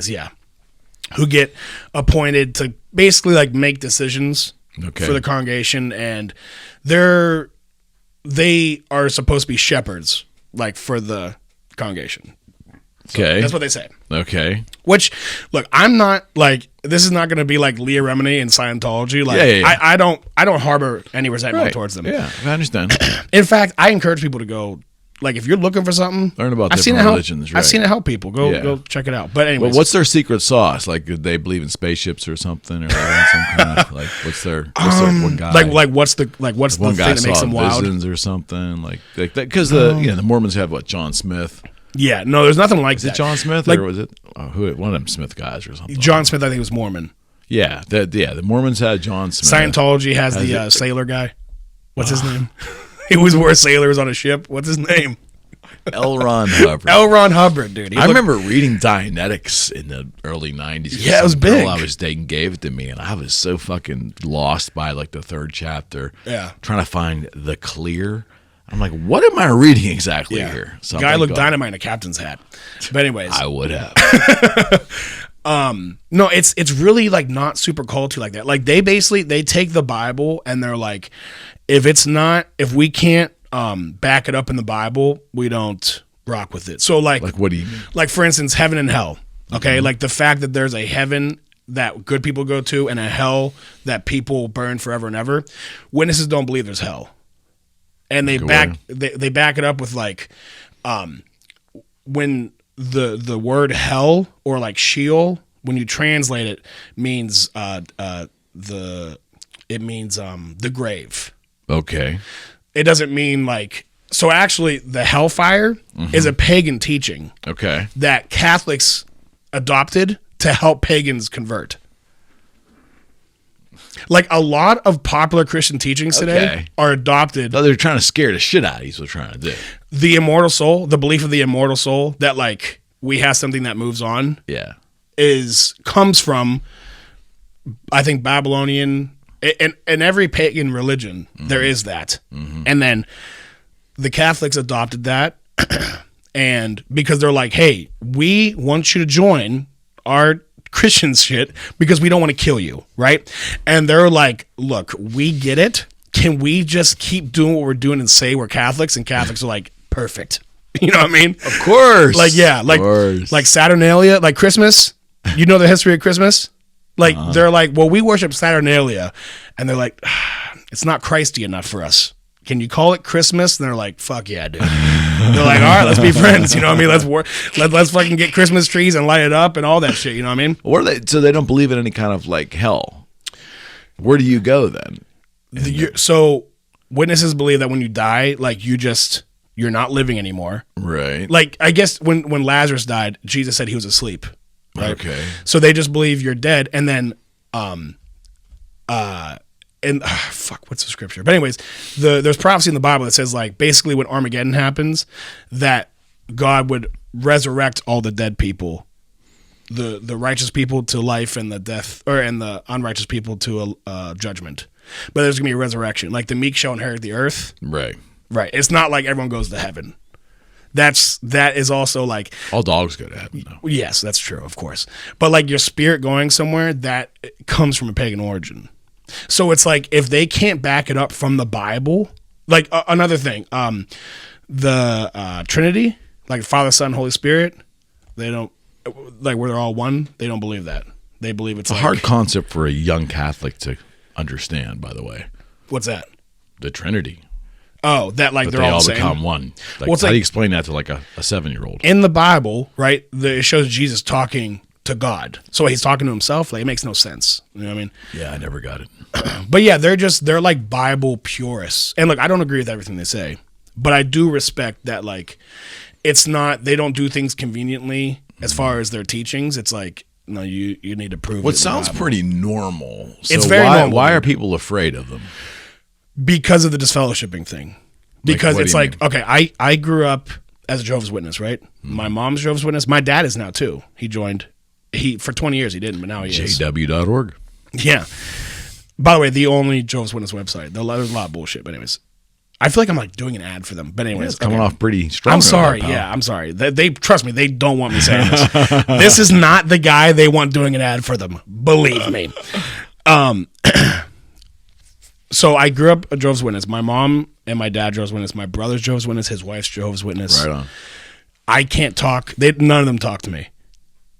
yeah. Who get appointed to basically like make decisions for the congregation, and they are supposed to be shepherds like for the congregation. So that's what they say. Okay. Which, look, I'm not like this is not going to be like Leah Remini in Scientology. Like, I don't harbor any resentment towards them. Yeah, I understand. In fact, I encourage people to go. Like, if you're looking for something, learn about different religions. I've seen it help people. Go check it out. But anyways, what's their secret sauce? Like, do they believe in spaceships or something, or some kind of like what's their one guy? Like what's the thing that makes them wild? Visions or something like that? Because the Mormons have John Smith. Yeah, no, there's nothing like that. Is it John Smith or was it one of them Smith guys or something? John Smith, I think, was Mormon. Yeah, the Mormons had John Smith. Scientology has the sailor guy. What's his name? He was wore sailors on a ship. What's his name? L. Ron Hubbard. L. Ron Hubbard, dude. I remember reading Dianetics in the early 90s. Yeah, it was big. Girl I was dating gave it to me, and I was so fucking lost by like the 3rd chapter. Yeah. Trying to find the clear. I'm like, what am I reading exactly here? So guy looked dynamite in a captain's hat. But anyways. I would have. No, it's really like not super culty like that. Like they take the Bible and they're like, if we can't back it up in the Bible, we don't rock with it. So like what do you mean? Like for instance, heaven and hell. Okay, like the fact that there's a heaven that good people go to and a hell that people burn forever and ever. Witnesses don't believe there's hell. And they back it up with like when the word hell or like Sheol, when you translate it, means the grave. Okay. It doesn't mean like so actually the hellfire is a pagan teaching. Okay. That Catholics adopted to help pagans convert. Like a lot of popular Christian teachings today are adopted. No, they're trying to scare the shit out of you. Is what they're trying to do. The immortal soul, the belief of the immortal soul, that like we have something that moves on. Yeah, comes from, I think, Babylonian and every pagan religion. There is that, and then the Catholics adopted that, and because they're like, hey, we want you to join our Christian shit because we don't want to kill you, right? And they're like, look, we get it. Can we just keep doing what we're doing and say we're Catholics? And Catholics are like, perfect. You know what I mean? Of course. Like, yeah, like Saturnalia, like Christmas. You know the history of Christmas? Like, they're like, well, we worship Saturnalia. And they're like, it's not Christy enough for us. Can you call it Christmas? And they're like, fuck yeah, dude. They're like, all right, let's be friends. You know what I mean? Let's fucking get Christmas trees and light it up and all that shit. You know what I mean? Or so they don't believe in any kind of like hell. Where do you go then? So witnesses believe that when you die, like you're not living anymore. Right. Like I guess when Lazarus died, Jesus said he was asleep. Right? Okay. So they just believe you're dead, and then what's the scripture? But anyways, there's prophecy in the Bible that says like basically when Armageddon happens, that God would resurrect all the dead people, the righteous people to life and the unrighteous people to a judgment. But there's gonna be a resurrection. Like the meek shall inherit the earth. Right. Right. It's not like everyone goes to heaven. That is also like all dogs go to heaven though. Yes, that's true, of course. But like your spirit going somewhere, that comes from a pagan origin. So it's like if they can't back it up from the Bible, like another thing, the Trinity, like Father, Son, Holy Spirit, they don't like where they're all one. They don't believe that. They believe it's a hard concept for a young Catholic to understand. By the way, what's that? The Trinity. Oh, that like they all all the same? become one. Like, how do you explain that to like a 7-year-old? In the Bible, right? It shows Jesus talking to God. So he's talking to himself. Like it makes no sense. You know what I mean? Yeah, I never got it. But yeah, they're like Bible purists. And look, I don't agree with everything they say, But I do respect that, like, it's not, they don't do things conveniently as far as their teachings. It's like, no, you need to prove it. What sounds pretty normal. So It's very normal. Why are people afraid of them? Because of the disfellowshipping thing. Because what it's do you like, okay, I grew up as a Jehovah's Witness, right? My mom's Jehovah's Witness. My dad is now too. He joined. For 20 years he didn't, but now he is. JW.org. Yeah. By the way, the only Jehovah's Witness website. There's a lot of bullshit, but anyways. I feel like I'm like doing an ad for them. But anyways. It's coming off pretty strong. I'm sorry. Yeah, I'm sorry. They trust me, they don't want me saying this. This is not the guy they want doing an ad for them. Believe me. So I grew up a Jehovah's Witness. My mom and my dad Jehovah's Witness. My brother's Jehovah's Witness. His wife's Jehovah's Witness. Right on. I can't talk. None of them talk to me.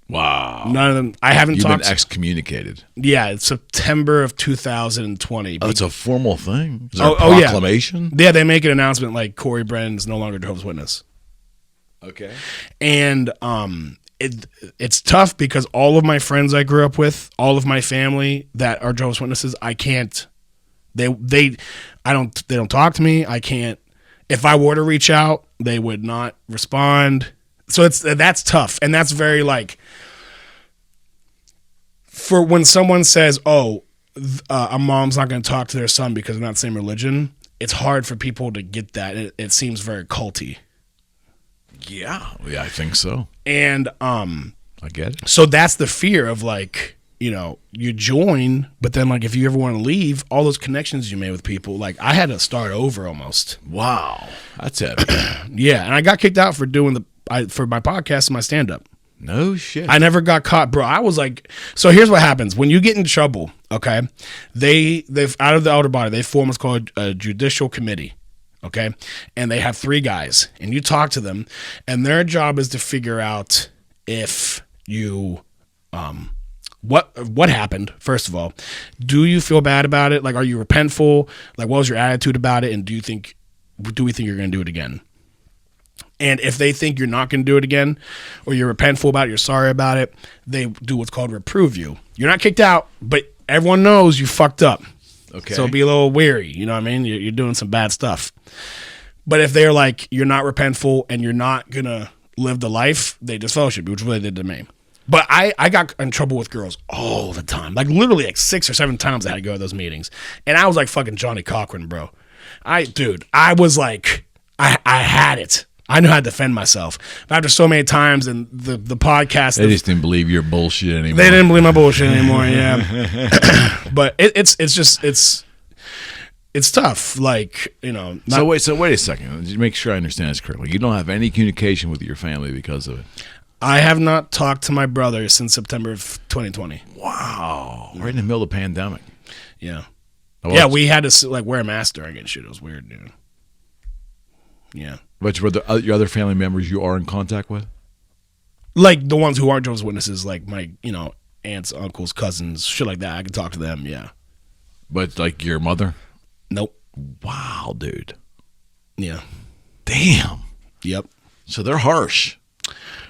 Wow. None of them. I haven't You've talked. been excommunicated. Yeah, it's September of 2020. Oh, it's a formal thing? Is there a yeah. proclamation? Yeah, they make an announcement like Cory Brennan is no longer Jehovah's Witness. Okay. And it's tough because all of my friends I grew up with, all of my family that are Jehovah's Witnesses, I can't. They don't talk to me. I can't. If I were to reach out, they would not respond. So that's tough, and that's very like for when someone says, "Oh, a mom's not going to talk to their son because they're not the same religion." It's hard for people to get that. It seems very culty. Yeah, I think so. And I get it. So that's the fear of like, you know, you join, but then like if you ever want to leave, all those connections you made with people, like I had to start over almost. Wow, that's it. Yeah, and I got kicked out for doing for my podcast and my stand up. No shit. I never got caught, bro. I was like, so here's what happens when you get in trouble. Okay, they've out of the outer body, they form what's called a judicial committee. Okay, and they have 3 guys, and you talk to them, and their job is to figure out if you what happened. First of all, do you feel bad about it? Like, are you repentful? Like, what was your attitude about it? And do we think you're going to do it again? And if they think you're not going to do it again, or you're repentful about it, you're sorry about it, they do what's called reprove you. You're not kicked out, but everyone knows you fucked up. Okay. So be a little wary. You know what I mean? You're doing some bad stuff. But if they're like, you're not repentful and you're not going to live the life, they disfellowship you, which is what they did to me. But I got in trouble with girls all the time. Like literally like 6 or 7 times I had to go to those meetings. And I was like fucking Johnny Cochran, bro. I was like, I had it. I knew how to defend myself. But after so many times and the podcast. They just didn't believe your bullshit anymore. They didn't believe my bullshit anymore, yeah. But it's tough. Like, you know. So wait a second. Just make sure I understand this correctly. You don't have any communication with your family because of it. I have not talked to my brother since September of 2020. Wow. Right in the middle of the pandemic. Yeah. Well, we had to like wear a mask during it. Shit, it was weird, dude. Yeah. But your other family members you are in contact with? Like the ones who aren't Jehovah's Witnesses, like my, you know, aunts, uncles, cousins, shit like that. I can talk to them, yeah. But like your mother? Nope. Wow, dude. Yeah. Damn. Yep. So they're harsh.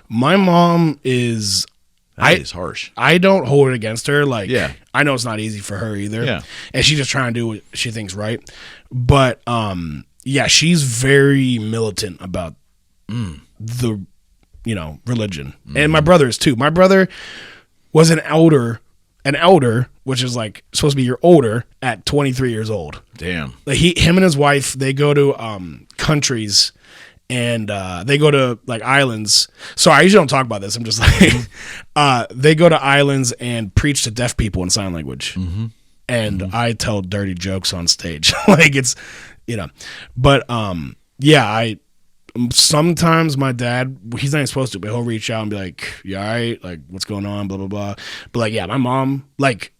My mom is... That is harsh. I don't hold it against her. Like, yeah. I know it's not easy for her either. Yeah. And she's just trying to do what she thinks right. But, yeah, she's very militant about the, you know, religion. Mm-hmm. And my brother is too. My brother was an elder, which is like supposed to be your older at 23 years old. Damn. Like him and his wife, they go to countries and they go to like islands. So I usually don't talk about this. I'm just like, they go to islands and preach to deaf people in sign language. Mm-hmm. And I tell dirty jokes on stage. Like it's, you know, but yeah, sometimes my dad, he's not even supposed to, but he'll reach out and be like, you all right? Like, what's going on? Blah, blah, blah. But like, yeah, my mom, like,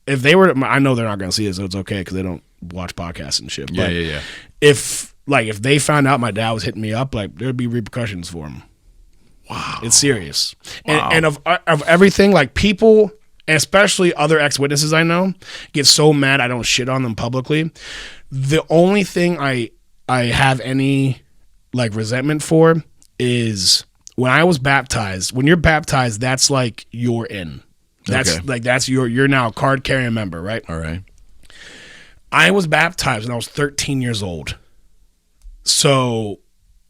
if they were, I know they're not going to see it, so it's okay because they don't watch podcasts and shit. But yeah. If they found out my dad was hitting me up, like, there'd be repercussions for him. Wow. It's serious. Wow. And of everything, like, people, and especially other ex-witnesses I know, get so mad I don't shit on them publicly. The only thing I have any like resentment for is when I was baptized. When you're baptized, that's like you're in. That's okay. like that's you're now a card carrying member, right? All right. I was baptized when I was 13 years old. So,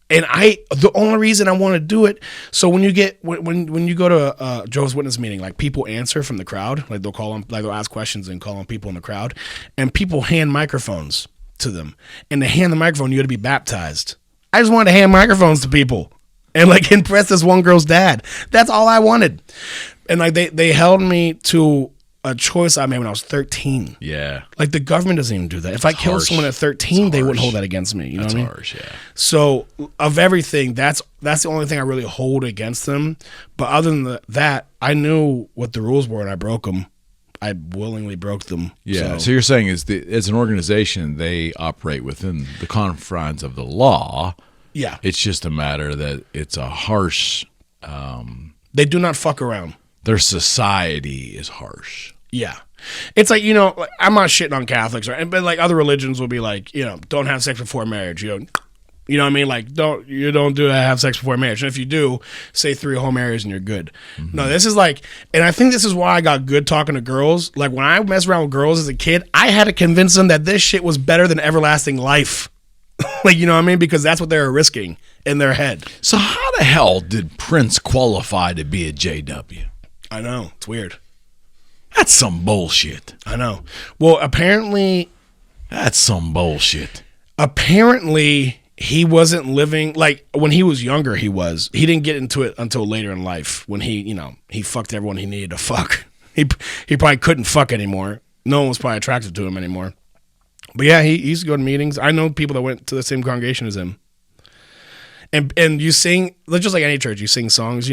and the only reason I want to do it, so when you go to a Jehovah's Witness meeting, like people answer from the crowd, like they'll call them, like they'll ask questions and call on people in the crowd, and people hand microphones to them, and they hand the microphone, you got to be baptized. I just wanted to hand microphones to people and like impress this one girl's dad. That's all I wanted. And like they held me to a choice I made when I was 13. Yeah. Like the government doesn't even do that. If I killed someone at 13, they wouldn't hold that against me. You know what I mean? Harsh, yeah. So of everything, that's the only thing I really hold against them. But other than that, I knew what the rules were and I broke them. I willingly broke them. Yeah. So you're saying as an organization, they operate within the confines of the law. Yeah. It's just a matter that it's a harsh. They do not fuck around. Their society is harsh. Yeah. It's like, like, I'm not shitting on Catholics, but like other religions will be like, don't have sex before marriage. You know what I mean? Like, don't have sex before marriage. And if you do, say 3 Hail Marys and you're good. Mm-hmm. No, this is like, and I think this is why I got good talking to girls. Like when I messed around with girls as a kid, I had to convince them that this shit was better than everlasting life. Like, you know what I mean? Because that's what they were risking in their head. So how the hell did Prince qualify to be a JW? I know. It's weird. That's some bullshit. I know. Well, apparently... That's some bullshit. Apparently, he wasn't living... Like, when he was younger, he was. He didn't get into it until later in life when he fucked everyone he needed to fuck. He probably couldn't fuck anymore. No one was probably attracted to him anymore. But yeah, he used to go to meetings. I know people that went to the same congregation as him. And you sing, just like any church, you sing songs,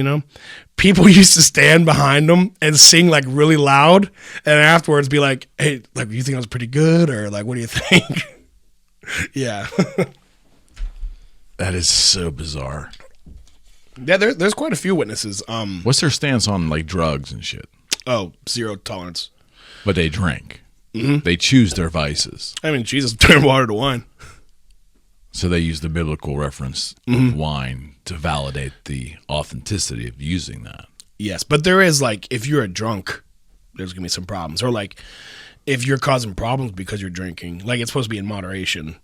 People used to stand behind them and sing like really loud, and afterwards be like, "Hey, like, you think that was pretty good, or like, what do you think?" Yeah. That is so bizarre. Yeah, there's quite a few witnesses. What's their stance on like drugs and shit? Oh, zero tolerance. But they drink. Mm-hmm. They choose their vices. I mean, Jesus turned water to wine. So they use the biblical reference of wine to validate the authenticity of using that. Yes, but there is like, if you're a drunk, there's going to be some problems. Or like, if you're causing problems because you're drinking, like it's supposed to be in moderation.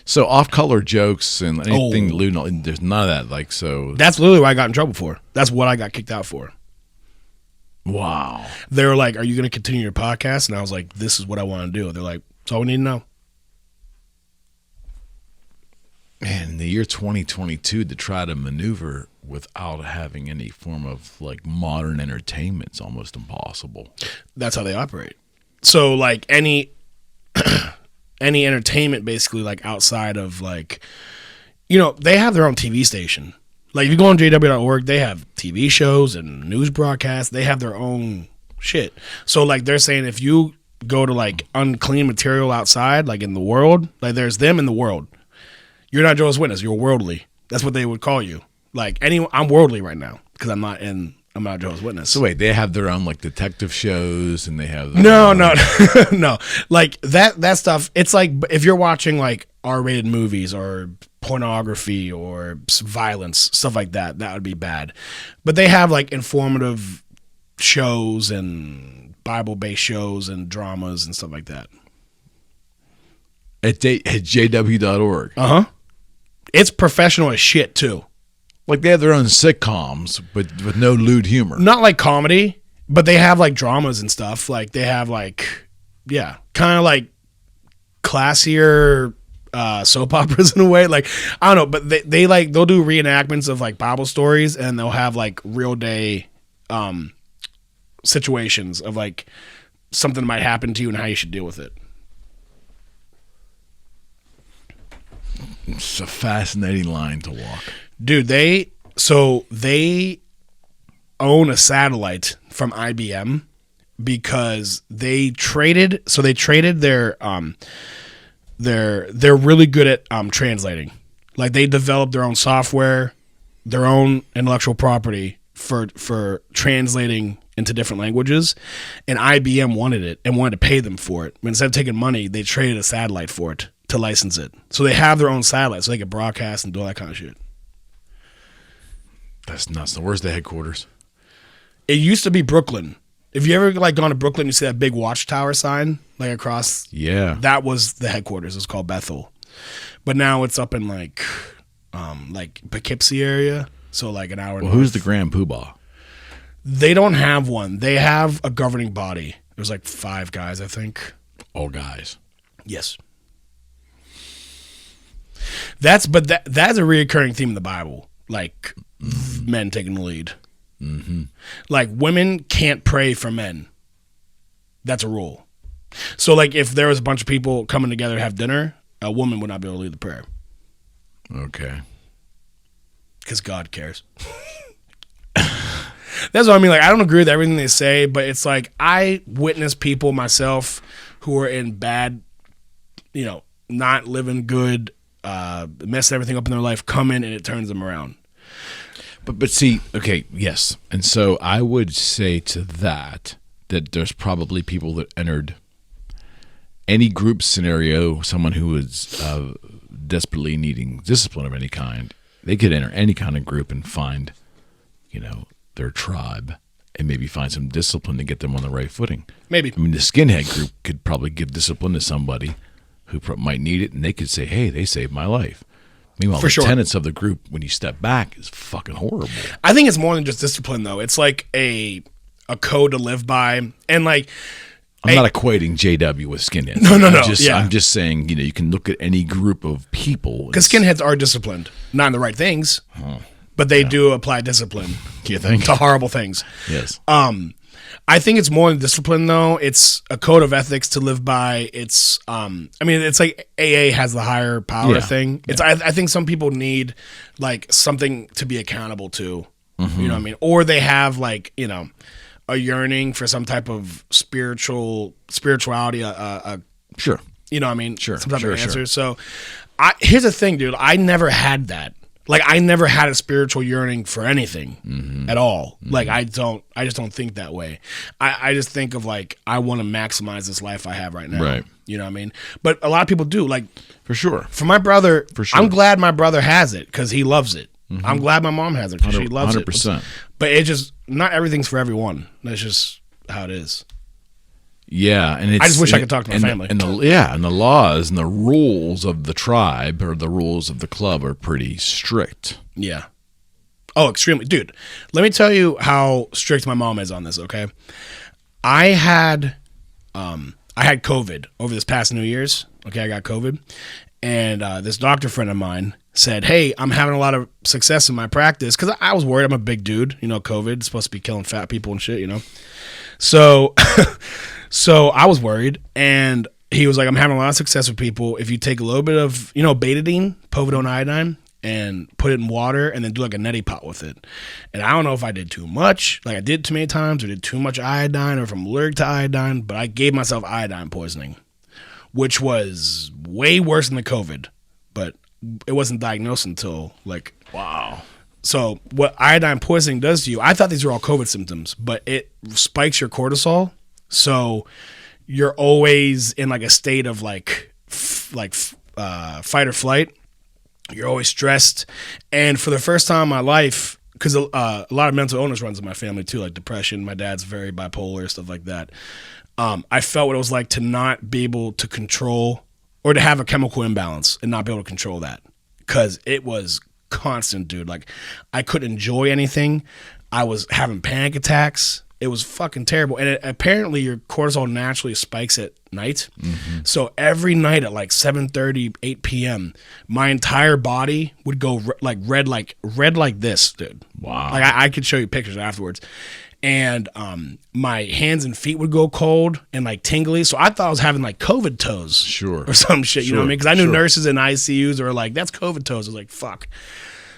So off-color jokes and anything lewd, there's none of that. Like, so that's literally what I got in trouble for. That's what I got kicked out for. Wow. They were like, "Are you going to continue your podcast?" And I was like, "This is what I want to do." They're like, "That's all we need to know." Man, in the year 2022, to try to maneuver without having any form of like modern entertainment is almost impossible. That's how they operate. So like any entertainment, basically, like outside of like, they have their own TV station. Like if you go on jw.org, they have TV shows and news broadcasts. They have their own shit. So like they're saying if you go to like unclean material outside, like in the world, like there's them in the world. You're not Jehovah's Witness. You're worldly. That's what they would call you. Like I'm worldly right now because I'm not Jehovah's Witness. So wait, they have their own like detective shows and they have no. Like that stuff. It's like if you're watching like R-rated movies or pornography or violence, stuff like that, that would be bad. But they have like informative shows and Bible-based shows and dramas and stuff like that. At jw.org. Uh-huh. It's professional as shit too. Like they have their own sitcoms, but with no lewd humor. Not like comedy, but they have like dramas and stuff. Like they have like, yeah, kind of like classier soap operas in a way. Like I don't know, but they'll do reenactments of like Bible stories, and they'll have like real day situations of like something might happen to you and how you should deal with it. It's a fascinating line to walk. Dude, they own a satellite from IBM because they traded their they're really good at translating. Like they developed their own software, their own intellectual property for translating into different languages, and IBM wanted it and wanted to pay them for it. But instead of taking money, they traded a satellite for it to license it. So they have their own satellite so they can broadcast and do all that kind of shit. That's nuts. Where's the headquarters? It used to be Brooklyn. If you ever like gone to Brooklyn, you see that big watchtower sign like across. Yeah. That was the headquarters. It's called Bethel. but now it's up in like Poughkeepsie area, so like an hour. Well, who's the Grand Poobah? They don't have one. They have a governing body. There's like 5 guys, I think. All guys. Yes. That's a reoccurring theme in the Bible. Like men taking the lead. Mm-hmm. Like women can't pray for men. That's a rule. So like if there was a bunch of people coming together to have dinner, a woman would not be able to lead the prayer. Okay. Because God cares. That's what I mean. Like I don't agree with everything they say, but it's like I witness people myself who are in bad, not living good, messing everything up in their life, come in and it turns them around. But see, okay, yes. And so I would say to that there's probably people that entered any group scenario, someone who is desperately needing discipline of any kind, they could enter any kind of group and find, their tribe and maybe find some discipline to get them on the right footing. Maybe. I mean, the skinhead group could probably give discipline to somebody who might need it, and they could say, hey, they saved my life. Meanwhile, the tenets of the group, when you step back, is fucking horrible. I think it's more than just discipline, though. It's like a code to live by. And like, I'm not equating JW with skinheads. No. I'm just saying, you can look at any group of people. Because skinheads are disciplined. Not in the right things, but they do apply discipline. You think? To horrible things. Yes. I think it's more than discipline, though. It's a code of ethics to live by. It's, it's like AA has the higher power thing. It's, I think some people need like something to be accountable to. Mm-hmm. You know what I mean? Or they have like, a yearning for some type of spirituality. Sure. You know what I mean? Sure. Some type of answer. Sure. So, here's the thing, dude. I never had that. Like I never had a spiritual yearning for anything at all. Mm-hmm. Like I just don't think that way. I just think of like, I want to maximize this life I have right now. Right. You know what I mean? But a lot of people do. Like for sure. For my brother, for sure. I'm glad my brother has it because he loves it. Mm-hmm. I'm glad my mom has it because she loves 100%. it. But it just, not everything's for everyone. That's just how it is. Yeah, and I just wish I could talk to my family. And the laws and the rules of the tribe or the rules of the club are pretty strict. Yeah. Oh, extremely. Dude, let me tell you how strict my mom is on this, okay? I had COVID over this past New Year's. Okay, I got COVID. And this doctor friend of mine said, hey, I'm having a lot of success in my practice because I was worried. I'm a big dude. COVID is supposed to be killing fat people and shit, So... So I was worried, and he was like, I'm having a lot of success with people. If you take a little bit of, betadine, povidone iodine, and put it in water, and then do like a neti pot with it. And I don't know if I did too much, like I did too many times, or did too much iodine, or if I'm allergic to iodine, but I gave myself iodine poisoning, which was way worse than the COVID, but it wasn't diagnosed until like... Wow. So what iodine poisoning does to you, I thought these were all COVID symptoms, but it spikes your cortisol. So you're always in like a state of like fight or flight. You're always stressed. And for the first time in my life, because a lot of mental illness runs in my family too, like depression. My dad's very bipolar, stuff like that. I felt what it was like to not be able to control or to have a chemical imbalance and not be able to control that. Because it was constant, dude. Like I couldn't enjoy anything. I was having panic attacks. It was fucking terrible. And apparently your cortisol naturally spikes at night. Mm-hmm. So every night at like 7:30, 8 p.m., my entire body would go red like this, dude. Wow. Like I could show you pictures afterwards. And my hands and feet would go cold and like tingly. So I thought I was having like COVID toes. Sure. Or some shit, you know what I mean? Because I knew nurses in ICUs were like, that's COVID toes. I was like, fuck.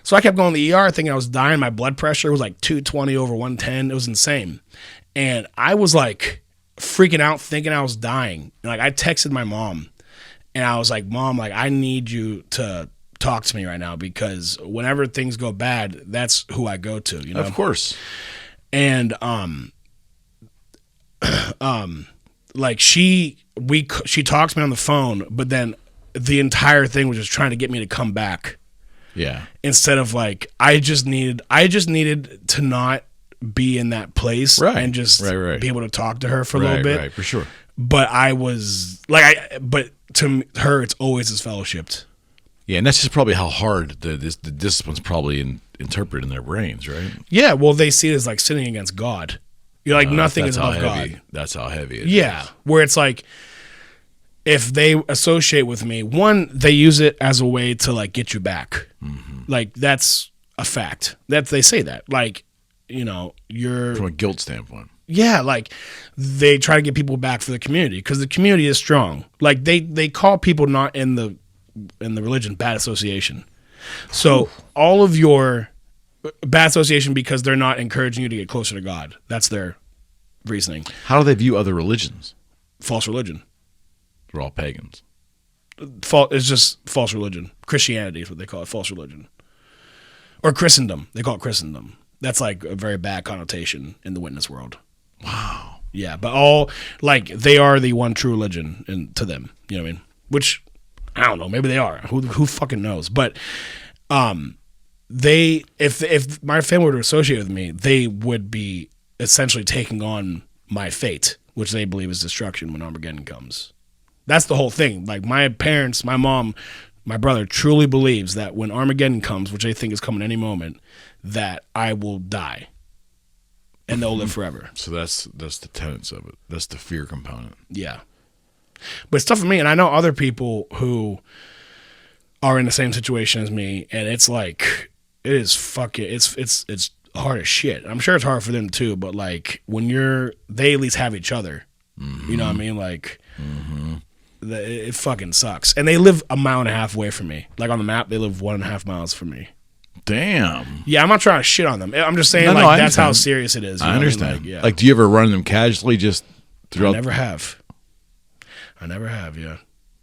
So I kept going to the ER thinking I was dying. My blood pressure was like 220 over 110. It was insane. And I was like freaking out thinking I was dying. And like I texted my mom and I was like, Mom, like I need you to talk to me right now because whenever things go bad, that's who I go to, Of course. And like she talked to me on the phone, but then the entire thing was just trying to get me to come back. Yeah. Instead of like, I just needed to not be in that place and just be able to talk to her for a little bit. Right, for sure. But I was like, but her, it's always as fellowshipped. Yeah, and that's just probably how hard the discipline's probably interpreted in their brains, right? Yeah, well, they see it as like sinning against God. You're like, nothing is above God. That's how heavy it is. Yeah, where it's like, if they associate with me, one, they use it as a way to like get you back. Mm-hmm. Like, that's a fact. That they say that. Like, you're from a guilt standpoint. Yeah, like they try to get people back for the community because the community is strong. Like they call people not in the religion bad association. So all of your bad association because they're not encouraging you to get closer to God. That's their reasoning. How do they view other religions? False religion. They're all pagans. It's just false religion. Christianity is what they call it, false religion. Or Christendom. They call it Christendom. That's like a very bad connotation in the witness world. Wow. Yeah, but all like they are the one true religion to them. You know what I mean? Which I don't know. Maybe they are. Who fucking knows? But they if my family were to associate with me, they would be essentially taking on my fate, which they believe is destruction when Armageddon comes. That's the whole thing. Like my parents, my mom, my brother truly believes that when Armageddon comes, which they think is coming any moment, that I will die. And they'll live forever. So that's the tenets of it. That's the fear component. Yeah. But it's tough for me, and I know other people who are in the same situation as me, and it's like it is fucking it's hard as shit. I'm sure it's hard for them too, but like when they at least have each other. Mm-hmm. You know what I mean? Like it fucking sucks. And they live 1.5 miles away from me. Like on the map, they live 1.5 miles from me. Damn. Yeah, I'm not trying to shit on them. I'm just saying, that's how serious it is. I understand. Like, yeah. Like, do you ever run them casually just throughout? I never have, yeah.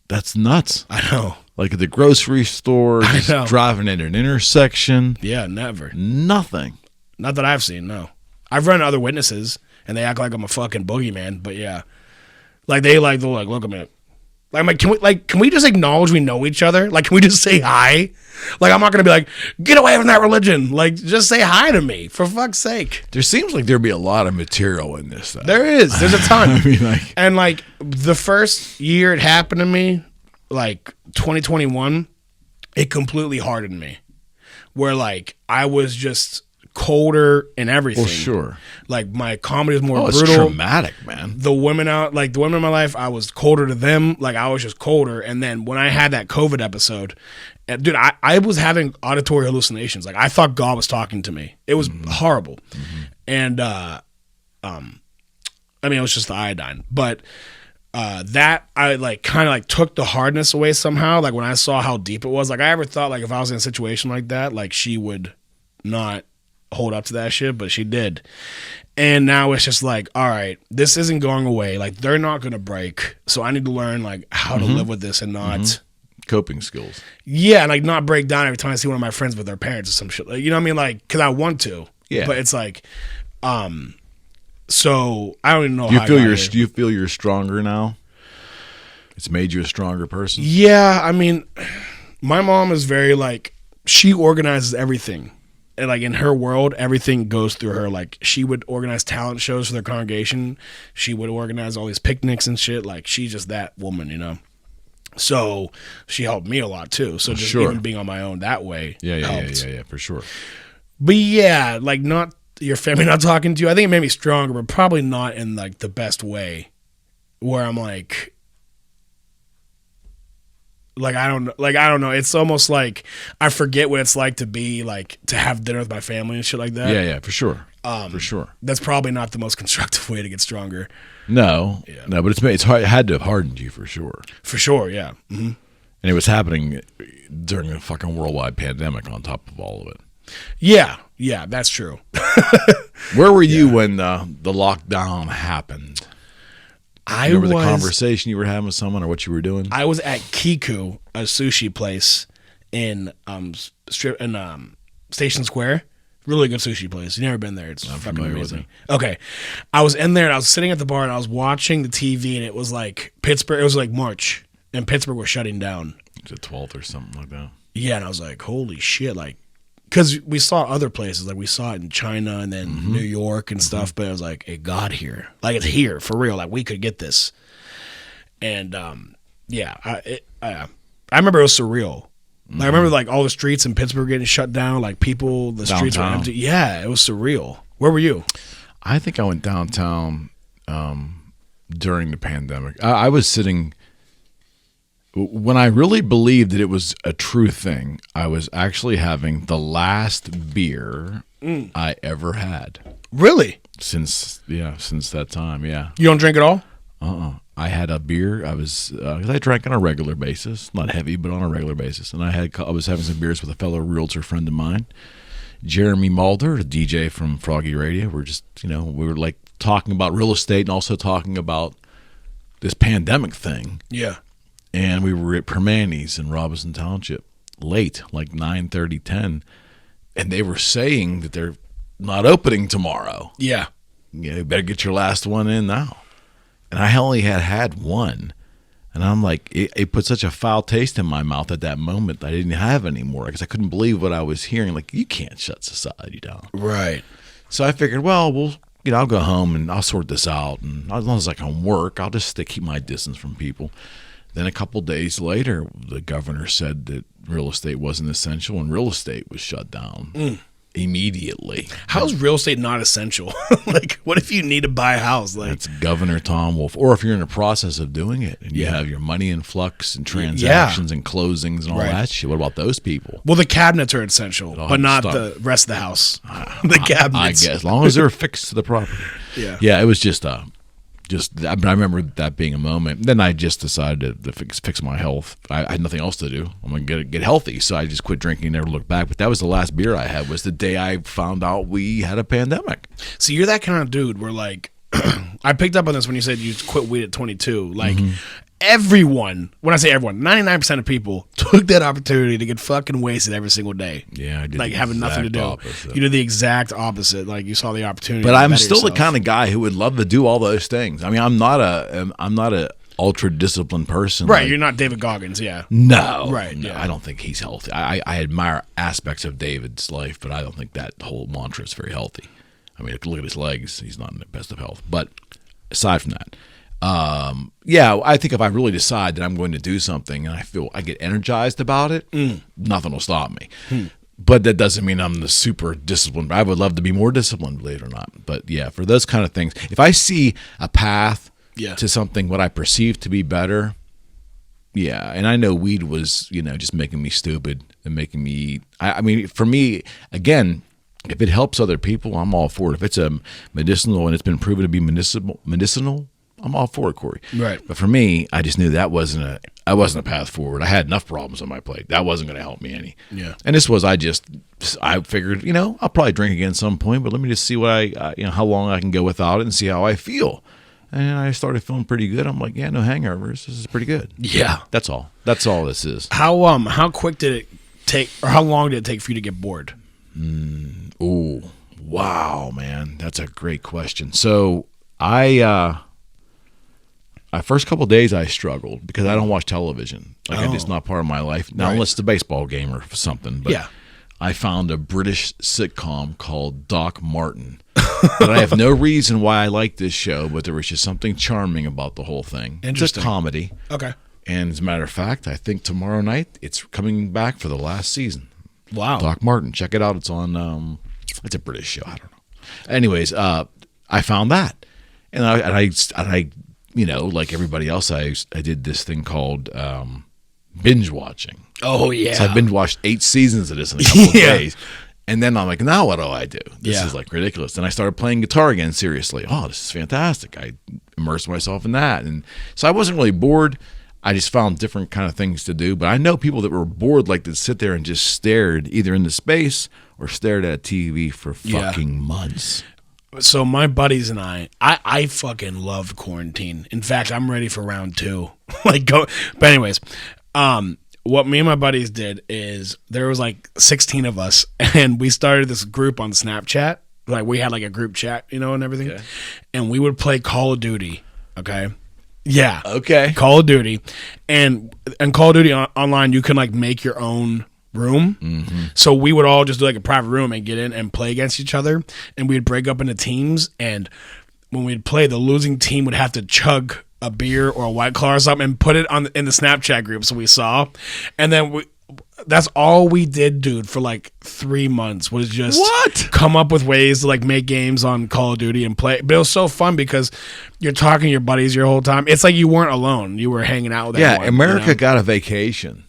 That's nuts. I know. Like at the grocery store, just driving at an intersection. Yeah, never. Nothing. Not that I've seen, no. I've run other witnesses, and they act like I'm a fucking boogeyman, but yeah. Like, they'll look at me. Like, can we just acknowledge we know each other? Like, can we just say hi? Like, I'm not gonna be like, get away from that religion. Like, just say hi to me, for fuck's sake. There seems like there'd be a lot of material in this, though. There is. There's a ton. I mean, like, and like the first year it happened to me, like 2021, it completely hardened me. Where like I was just colder and everything. Well, sure. Like my comedy was more brutal. It's traumatic, man. The women in my life, I was colder to them. Like I was just colder. And then when I had that COVID episode, dude, I was having auditory hallucinations. Like I thought God was talking to me. It was horrible. Mm-hmm. And I mean, it was just the iodine, but that I like kind of like took the hardness away somehow. Like when I saw how deep it was, like I ever thought like if I was in a situation like that, like she would not hold up to that shit, but she did. And now it's just like, all right, this isn't going away. Like they're not going to break. So I need to learn like how to live with this and not coping skills. Yeah. And like not break down every time I see one of my friends with their parents or some shit. Like, you know what I mean? Like, cause I want to, but it's like, so I don't even know. Do you feel you're stronger now? It's made you a stronger person? Yeah. I mean, my mom is very like, she organizes everything. And like in her world, everything goes through her. Like she would organize talent shows for their congregation. She would organize all these picnics and shit. Like she's just that woman, you know? So she helped me a lot too. So just even being on my own that way helped. Yeah, for sure. But yeah, like not your family not talking to you. I think it made me stronger, but probably not in like the best way where I'm like I don't know. It's almost like I forget what it's like to be like to have dinner with my family and shit like that. Yeah, for sure. For sure. That's probably not the most constructive way to get stronger. No, but it's hard, it had to have hardened you for sure. For sure, yeah. Mm-hmm. And it was happening during a fucking worldwide pandemic on top of all of it. Yeah, that's true. Where were you when the lockdown happened? Remember the conversation you were having with someone or what you were doing? I was at Kiku, a sushi place in Station Square. Really good sushi place. You've never been there. It's fucking amazing. Okay. I was in there and I was sitting at the bar and I was watching the TV and it was like Pittsburgh. It was like March and Pittsburgh was shutting down. The 12th or something like that. Yeah. And I was like, holy shit. Like, because we saw other places. Like we saw it in China and then New York and stuff. But I was like, it got here. Like it's here for real. Like we could get this. And Yeah, I remember it was surreal. Like, I remember like all the streets in Pittsburgh getting shut down. Like people, the streets were empty. Yeah, it was surreal. Where were you? I think I went downtown during the pandemic. I was sitting when I really believed that it was a true thing. I was actually having the last beer I ever had. Really? Since that time. Yeah. You don't drink at all? I had a beer. I was because I drank on a regular basis, not heavy, but on a regular basis. And I was having some beers with a fellow realtor friend of mine, Jeremy Mulder, a DJ from Froggy Radio. We're just we were like talking about real estate and also talking about this pandemic thing. Yeah. And we were at Permanis in Robinson Township late, like 9:30, 10, and they were saying that they're not opening tomorrow. Yeah. You better get your last one in now. And I only had one. And I'm like, it put such a foul taste in my mouth at that moment that I didn't have anymore because I couldn't believe what I was hearing. Like, you can't shut society down. Right. So I figured, well, I'll go home and I'll sort this out. And as long as I can work, I'll just keep my distance from people. Then a couple days later, the governor said that real estate wasn't essential and real estate was shut down. Immediately. How's real estate not essential? Like, what if you need to buy a house? Like, it's Governor Tom Wolf. Or if you're in the process of doing it and you have your money in flux and transactions and closings and all that shit, what about those people? Well, the cabinets are essential, but not the rest of the house. The cabinets. I guess, as long as they're fixed to the property. Yeah, it was just I remember that being a moment. Then I just decided to fix my health. I had nothing else to do. I'm going to get healthy. So I just quit drinking and never looked back. But that was the last beer I had, was the day I found out we had a pandemic. So you're that kind of dude where, like, I picked up on this when you said you quit weed at 22. Like, everyone, when I say everyone, 99% of people took that opportunity to get fucking wasted every single day. Yeah, I did. Like, having nothing to do. Opposite. You did the exact opposite. Like, you saw the opportunity. But I'm still the kind of guy who would love to do all those things. I mean, I'm not a ultra disciplined person. Right, you're not David Goggins, yeah. No. Right, no, yeah. I don't think he's healthy. I admire aspects of David's life, but I don't think that whole mantra is very healthy. I mean, look at his legs. He's not in the best of health. But aside from that, I think if I really decide that I'm going to do something and I feel I get energized about it, nothing will stop me. But that doesn't mean I'm the super disciplined. I would love to be more disciplined, believe it or not. But yeah, for those kind of things, if I see a path to something what I perceive to be better, and I know weed was, just making me stupid and making me eat. I mean, for me, again, if it helps other people, I'm all for it. If it's a medicinal and it's been proven to be medicinal, I'm all for it, Corey. Right. But for me, I just knew that wasn't a path forward. I had enough problems on my plate. That wasn't going to help me any. Yeah. And this was, I figured, I'll probably drink again at some point, but let me just see what how long I can go without it and see how I feel. And I started feeling pretty good. I'm like, no hangovers. This is pretty good. Yeah. That's all. That's all this is. How quick did it take, or how long did it take for you to get bored? Oh, wow, man. That's a great question. So first couple of days I struggled because I don't watch television. Like, it's not part of my life. Now, unless it's a baseball game or something. But I found a British sitcom called Doc Martin. But I have no reason why I like this show, but there was just something charming about the whole thing. It's a comedy. Okay. And as a matter of fact, I think tomorrow night it's coming back for the last season. Wow. Doc Martin. Check it out. It's on, it's a British show. I don't know. Anyways, I found that. And I like everybody else, I did this thing called binge watching. Oh, yeah. So I binge watched 8 seasons of this in a couple of days. And then I'm like, now what do I do? This is like ridiculous. And I started playing guitar again seriously. Oh, this is fantastic. I immersed myself in that. And so I wasn't really bored. I just found different kind of things to do. But I know people that were bored, like to sit there and just stared either into space or stared at TV for fucking months. So my buddies and I fucking loved quarantine. In fact, I'm ready for round 2. But anyways, what me and my buddies did is there was like 16 of us, and we started this group on Snapchat. Like, we had like a group chat, and everything. Okay. And we would play Call of Duty. Okay. Yeah. Okay. Call of Duty, and Call of Duty online, you can like make your own room. Mm-hmm. So we would all just do like a private room and get in and play against each other, and we'd break up into teams, and when we'd play, the losing team would have to chug a beer or a White Claw or something and put it in the Snapchat group so we saw. And then that's all we did, dude, for like 3 months was just come up with ways to like make games on Call of Duty and play. But it was so fun because you're talking to your buddies your whole time. It's like you weren't alone. You were hanging out with everyone. Yeah, America got a vacation.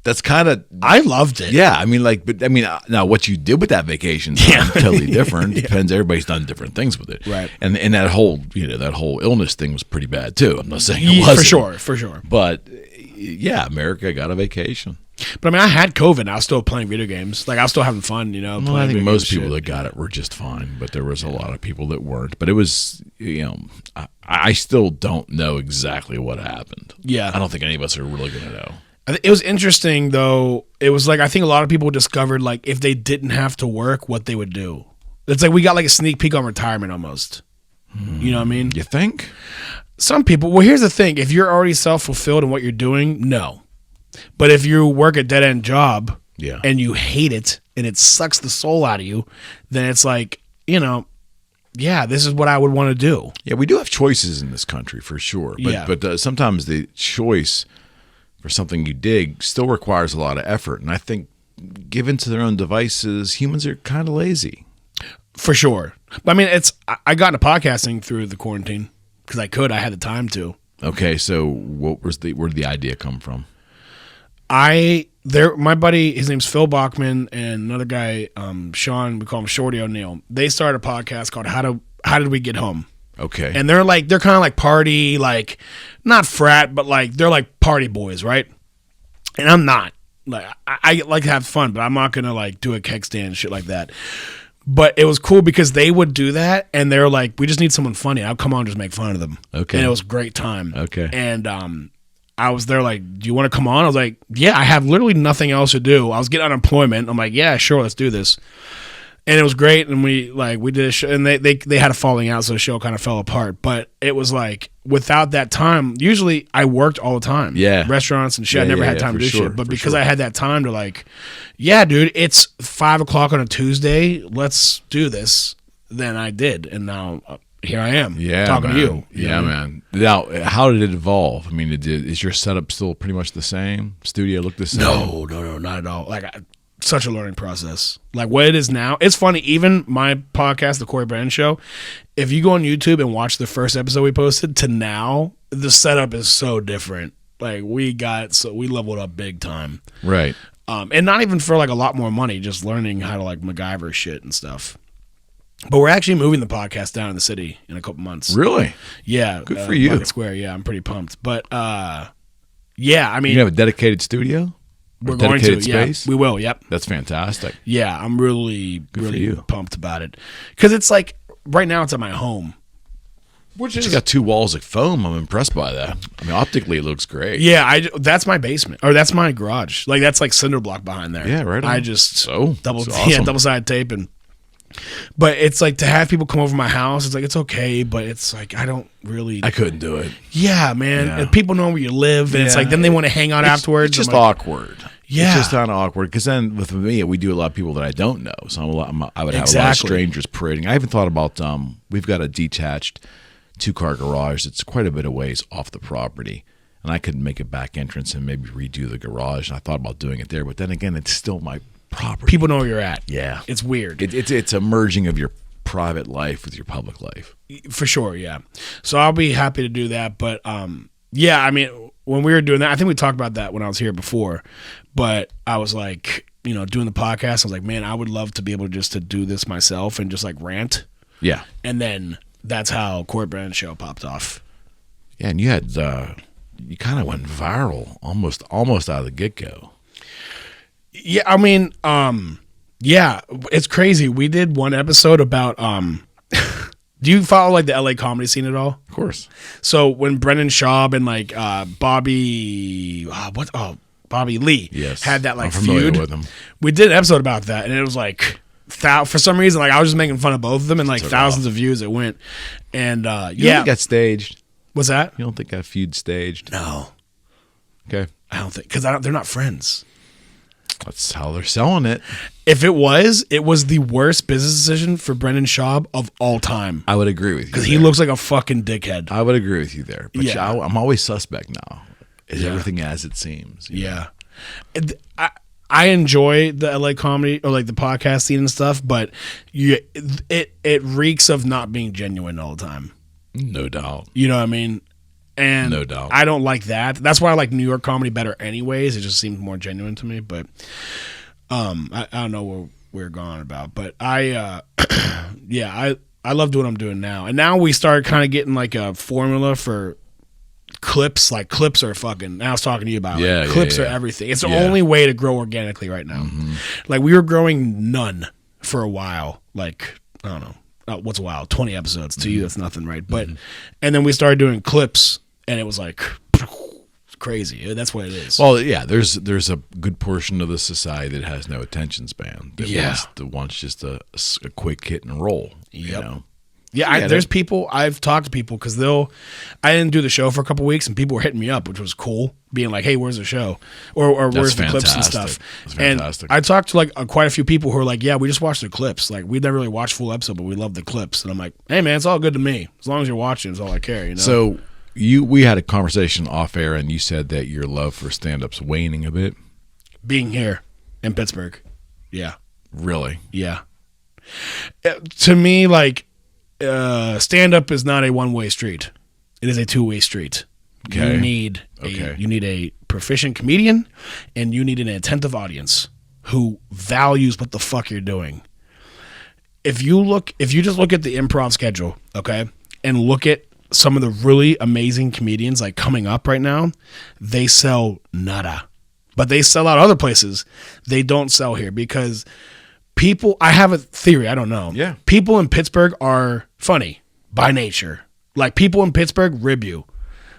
That's kind of... I loved it. Yeah, I mean, now what you did with that vacation is totally different. Depends. Everybody's done different things with it. Right. And that whole, that whole illness thing was pretty bad, too. I'm not saying it wasn't. For sure. But, yeah, America got a vacation. But, I mean, I had COVID and I was still playing video games. Like, I was still having fun, Well, I think most people that got it were just fine. But there was a lot of people that weren't. But it was, I still don't know exactly what happened. Yeah. I don't think any of us are really going to know. It was interesting, though. It was like I think a lot of people discovered, like, if they didn't have to work, what they would do. It's like we got, like, a sneak peek on retirement almost. You know what I mean? You think? Some people. Well, here's the thing. If you're already self-fulfilled in what you're doing, no. But if you work a dead-end job and you hate it and it sucks the soul out of you, then it's like, this is what I would want to do. Yeah, we do have choices in this country for sure. But sometimes the choice for something you dig still requires a lot of effort. And I think given to their own devices, humans are kind of lazy. For sure. But I mean, I got into podcasting through the quarantine because I had the time to. Okay, so where did the idea come from? My buddy, his name's Phil Bachman, and another guy, Sean, we call him Shorty O'Neill. They started a podcast called How Did We Get Home? Okay. And they're kind of like party, like not frat, but like they're like party boys, right? And I'm not. Like I like to have fun, but I'm not gonna like do a keg stand and shit like that. But it was cool because they would do that, and they're like, we just need someone funny. I'll come on and just make fun of them. Okay. And it was a great time. Okay. And I was there like, do you want to come on? I was like, yeah, I have literally nothing else to do. I was getting unemployment. I'm like, yeah, sure, let's do this. And it was great, and we did a show, and they had a falling out, so the show kind of fell apart. But it was like, without that time, usually I worked all the time. Yeah. Restaurants and shit. I never had time to do shit. But because I had that time to like, yeah, dude, it's 5:00 on a Tuesday, let's do this, then I did. And now here I am talking to you. Yeah, man. Now, how did it evolve? I mean, is your setup still pretty much the same? Studio look the same? No, not at all. Like, such a learning process. Like what it is now, it's funny. Even my podcast, the Cory Brennan Show, if you go on YouTube and watch the first episode we posted to now, the setup is so different. Like we leveled up big time, right? And not even for like a lot more money, just learning how to like MacGyver shit and stuff. But we're actually moving the podcast down in the city in a couple months. Really? Yeah. Good for you. Market Square. Yeah, I'm pretty pumped. But yeah, I mean, you have a dedicated studio. We're going to, space? Yeah, we will, yep. That's fantastic. Yeah, I'm really pumped about it. Because it's like, right now it's at my home. It's got 2 walls of foam. I'm impressed by that. I mean, optically it looks great. Yeah, that's my basement. Or that's my garage. Like, that's like cinder block behind there. Yeah, right on. I just awesome. double-sided tape. But it's like, to have people come over my house, it's like, it's okay, but it's like, I couldn't do it. Yeah, man. Yeah. And people know where you live, and it's like, then they want to hang out afterwards. It's just awkward. Yeah. It's just kind of awkward, because then with me, we do a lot of people that I don't know, so I would have a lot of strangers parading. I even thought about, we've got a detached 2-car garage that's quite a bit of ways off the property, and I could make a back entrance and maybe redo the garage, and I thought about doing it there, but then again, it's still my property. People know where you're at. Yeah. It's weird. It's a merging of your private life with your public life. For sure, yeah. So I'll be happy to do that, but yeah, I mean, when we were doing that, I think we talked about that when I was here before, but I was like, doing the podcast, I was like, man, I would love to be able to do this myself and just like rant. Yeah. And then that's how Cory Brennan Show popped off. Yeah, and you had you kind of went viral almost out of the get-go. Yeah, I mean, yeah, it's crazy. We did one episode about do you follow like the LA comedy scene at all? Of course. So when Brendan Schaub and like Bobby Lee had that like feud with him. We did an episode about that, and it was like for some reason, like I was just making fun of both of them, and like thousands of views it went. And you don't think got staged? What's that? You don't think that feud staged? No. Okay. I don't think, because they're not friends. That's how they're selling it. If it was the worst business decision for Brendan Schaub of all time. I would agree with you. Because he looks like a fucking dickhead. I would agree with you there. But Yeah. I'm always suspect now. Is Yeah. everything as it seems? Yeah. I enjoy the LA comedy or like the podcast scene and stuff, but it reeks of not being genuine all the time. No doubt. You know what I mean? And No doubt. I don't like that. That's why I like New York comedy better anyways. It just seems more genuine to me. But I don't know where we're going about. But I love doing what I'm doing now. And now we start kind of getting like a formula for clips. Like clips are fucking, now I was talking to you about it. Clips are everything. It's the only way to grow organically right now. Like we were growing none for a while. Like, I don't know. What's a while? 20 episodes. To you, that's nothing, right? But and then we started doing clips, and it was like crazy. That's what it is. Well, yeah, there's a good portion of the society that has no attention span. That wants just a quick hit and roll. You know? Yeah, there's people, I've talked to people because I didn't do the show for a couple weeks and people were hitting me up, which was cool, being like, hey, where's the show? Or where's the clips and stuff? That's fantastic. And I talked to like quite a few people who are like, yeah, we just watched the clips. Like, we never really watched full episode, but we love the clips. And I'm like, hey, man, it's all good to me. As long as you're watching, it's all I care, you know? So we had a conversation off air and you said that your love for stand-up's waning a bit. Being here in Pittsburgh. Yeah. Really? Yeah. To me, like, stand-up is not a one-way street. It is a two-way street. Okay. You need a proficient comedian, and you need an attentive audience who values what the fuck you're doing. If you just look at the improv schedule, okay, and look at some of the really amazing comedians like coming up right now, they sell nada, but they sell out other places. They don't sell here because people, I have a theory, I don't know. Yeah. People in Pittsburgh are funny by nature. Like, people in Pittsburgh rib you.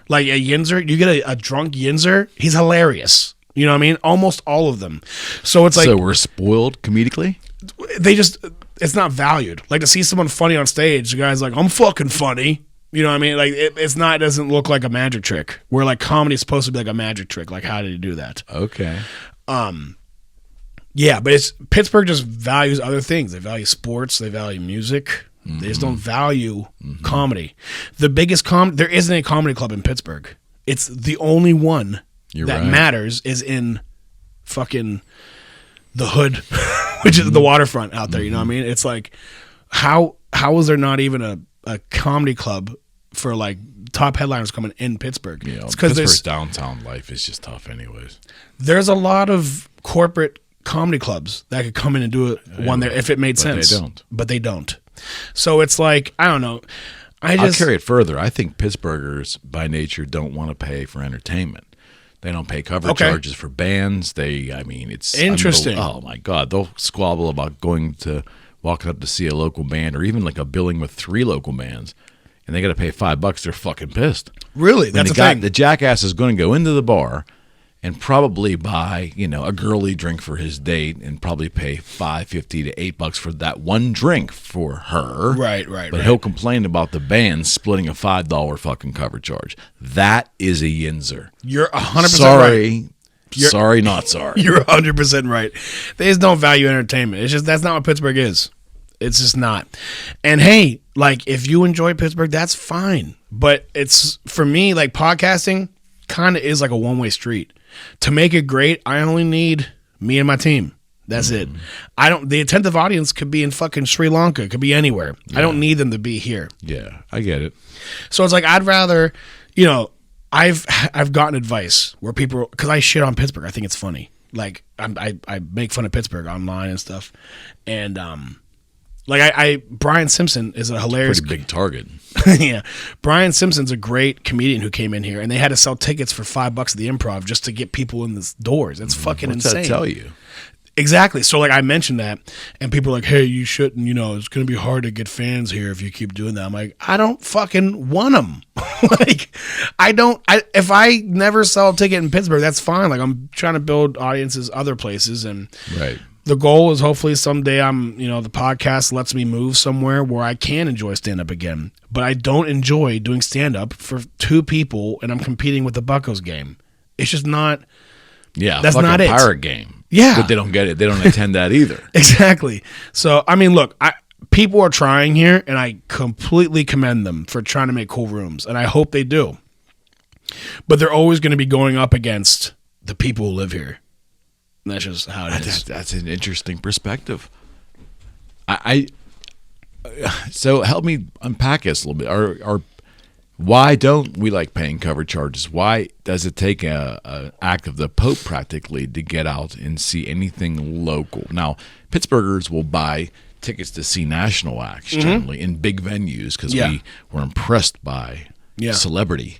Like a yinzer, you get a drunk yinzer, he's hilarious. You know what I mean? Almost all of them. So it's like, so we're spoiled comedically? It's not valued. Like, to see someone funny on stage, the guy's like, I'm fucking funny. You know what I mean? Like, it doesn't look like a magic trick. Where like comedy is supposed to be like a magic trick. Like, how did he do that? Okay. Yeah, but Pittsburgh just values other things. They value sports. They value music. They just don't value comedy. The biggest there isn't a comedy club in Pittsburgh. It's the only one that matters is in fucking the hood, which is the waterfront out there. You know what I mean? It's like, how is there not even a comedy club for like top headliners coming in Pittsburgh? You know, it's because Pittsburgh's downtown life is just tough anyways. There's a lot of corporate comedy clubs that could come in and do one there if it made sense. But they don't. So it's like, I don't know. I'll carry it further. I think Pittsburghers by nature don't want to pay for entertainment. They don't pay cover charges for bands. It's interesting. Oh my God. They'll squabble about walking up to see a local band or even like a billing with 3 local bands and they got to pay $5. They're fucking pissed. Really? That's the thing. The jackass is going to go into the bar and probably buy, a girly drink for his date and probably pay $5.50 to $8 for that one drink for her. Right. But he'll complain about the band splitting a $5 fucking cover charge. That is a yinzer. You're 100% sorry. right. Sorry, not sorry. You're 100% right. They just don't value entertainment. It's just, that's not what Pittsburgh is. It's just not. And hey, like, if you enjoy Pittsburgh, that's fine. But it's, for me, like, podcasting kind of is like a one-way street. To make it great, I only need me and my team. That's it. The attentive audience could be in fucking Sri Lanka. It could be anywhere. Yeah. I don't need them to be here. Yeah, I get it. So it's like, I'd rather, I've gotten advice where people, because I shit on Pittsburgh. I think it's funny. Like, I make fun of Pittsburgh online and stuff. And, Brian Simpson is a hilarious. Pretty big target. Yeah. Brian Simpson's a great comedian who came in here, and they had to sell tickets for $5 at the Improv just to get people in the doors. It's fucking insane. What's that tell you? Exactly. So, like, I mentioned that, and people are like, hey, you shouldn't, it's going to be hard to get fans here if you keep doing that. I'm like, I don't fucking want them. If I never sell a ticket in Pittsburgh, that's fine. Like, I'm trying to build audiences other places, and right. The goal is hopefully someday the podcast lets me move somewhere where I can enjoy stand-up again. But I don't enjoy doing stand-up for 2 people and I'm competing with the Buccos game. It's just not. Yeah, that's not it. Pirate game. Yeah. But they don't get it. They don't attend that either. Exactly. So, I mean, look, people are trying here, and I completely commend them for trying to make cool rooms, and I hope they do. But they're always going to be going up against the people who live here. And that's just how it is. That's an interesting perspective. So help me unpack this a little bit. Why don't we like paying cover charges? Why does it take an act of the Pope practically to get out and see anything local? Now, Pittsburghers will buy tickets to see national acts generally in big venues because we're impressed by celebrity.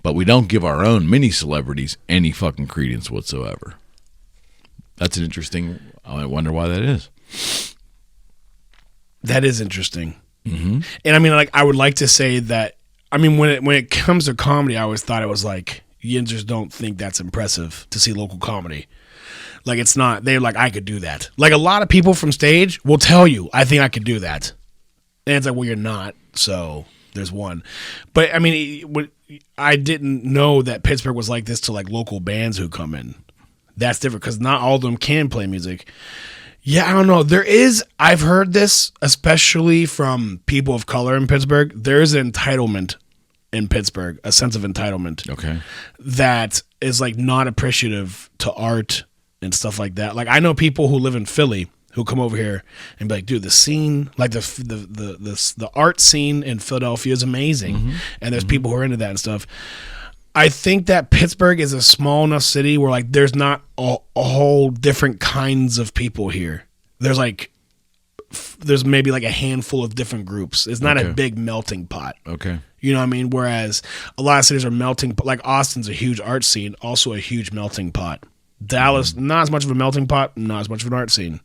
But we don't give our own mini celebrities any fucking credence whatsoever. That's an interesting. I wonder why that is. That is interesting. Mm-hmm. And I mean, like, I would like to say that. I mean, when it comes to comedy, I always thought it was like yinzers don't think that's impressive to see local comedy. Like, it's not. They're like, I could do that. Like, a lot of people from stage will tell you, I think I could do that. And it's like, well, you're not. So there's one. But I mean, I didn't know that Pittsburgh was like this to like local bands who come in. That's different because not all of them can play music. Yeah, I don't know. I've heard this, especially from people of color in Pittsburgh. There is an entitlement in Pittsburgh, a sense of entitlement. Okay. That is like not appreciative to art and stuff like that. Like, I know people who live in Philly who come over here and be like, dude, the scene, like the art scene in Philadelphia is amazing. Mm-hmm. And there's people who are into that and stuff. I think that Pittsburgh is a small enough city where like there's not a whole different kinds of people here. There's maybe like a handful of different groups. It's not a big melting pot. Okay. You know what I mean? Whereas a lot of cities are melting, like Austin's a huge art scene, also a huge melting pot. Dallas, not as much of a melting pot, not as much of an art scene.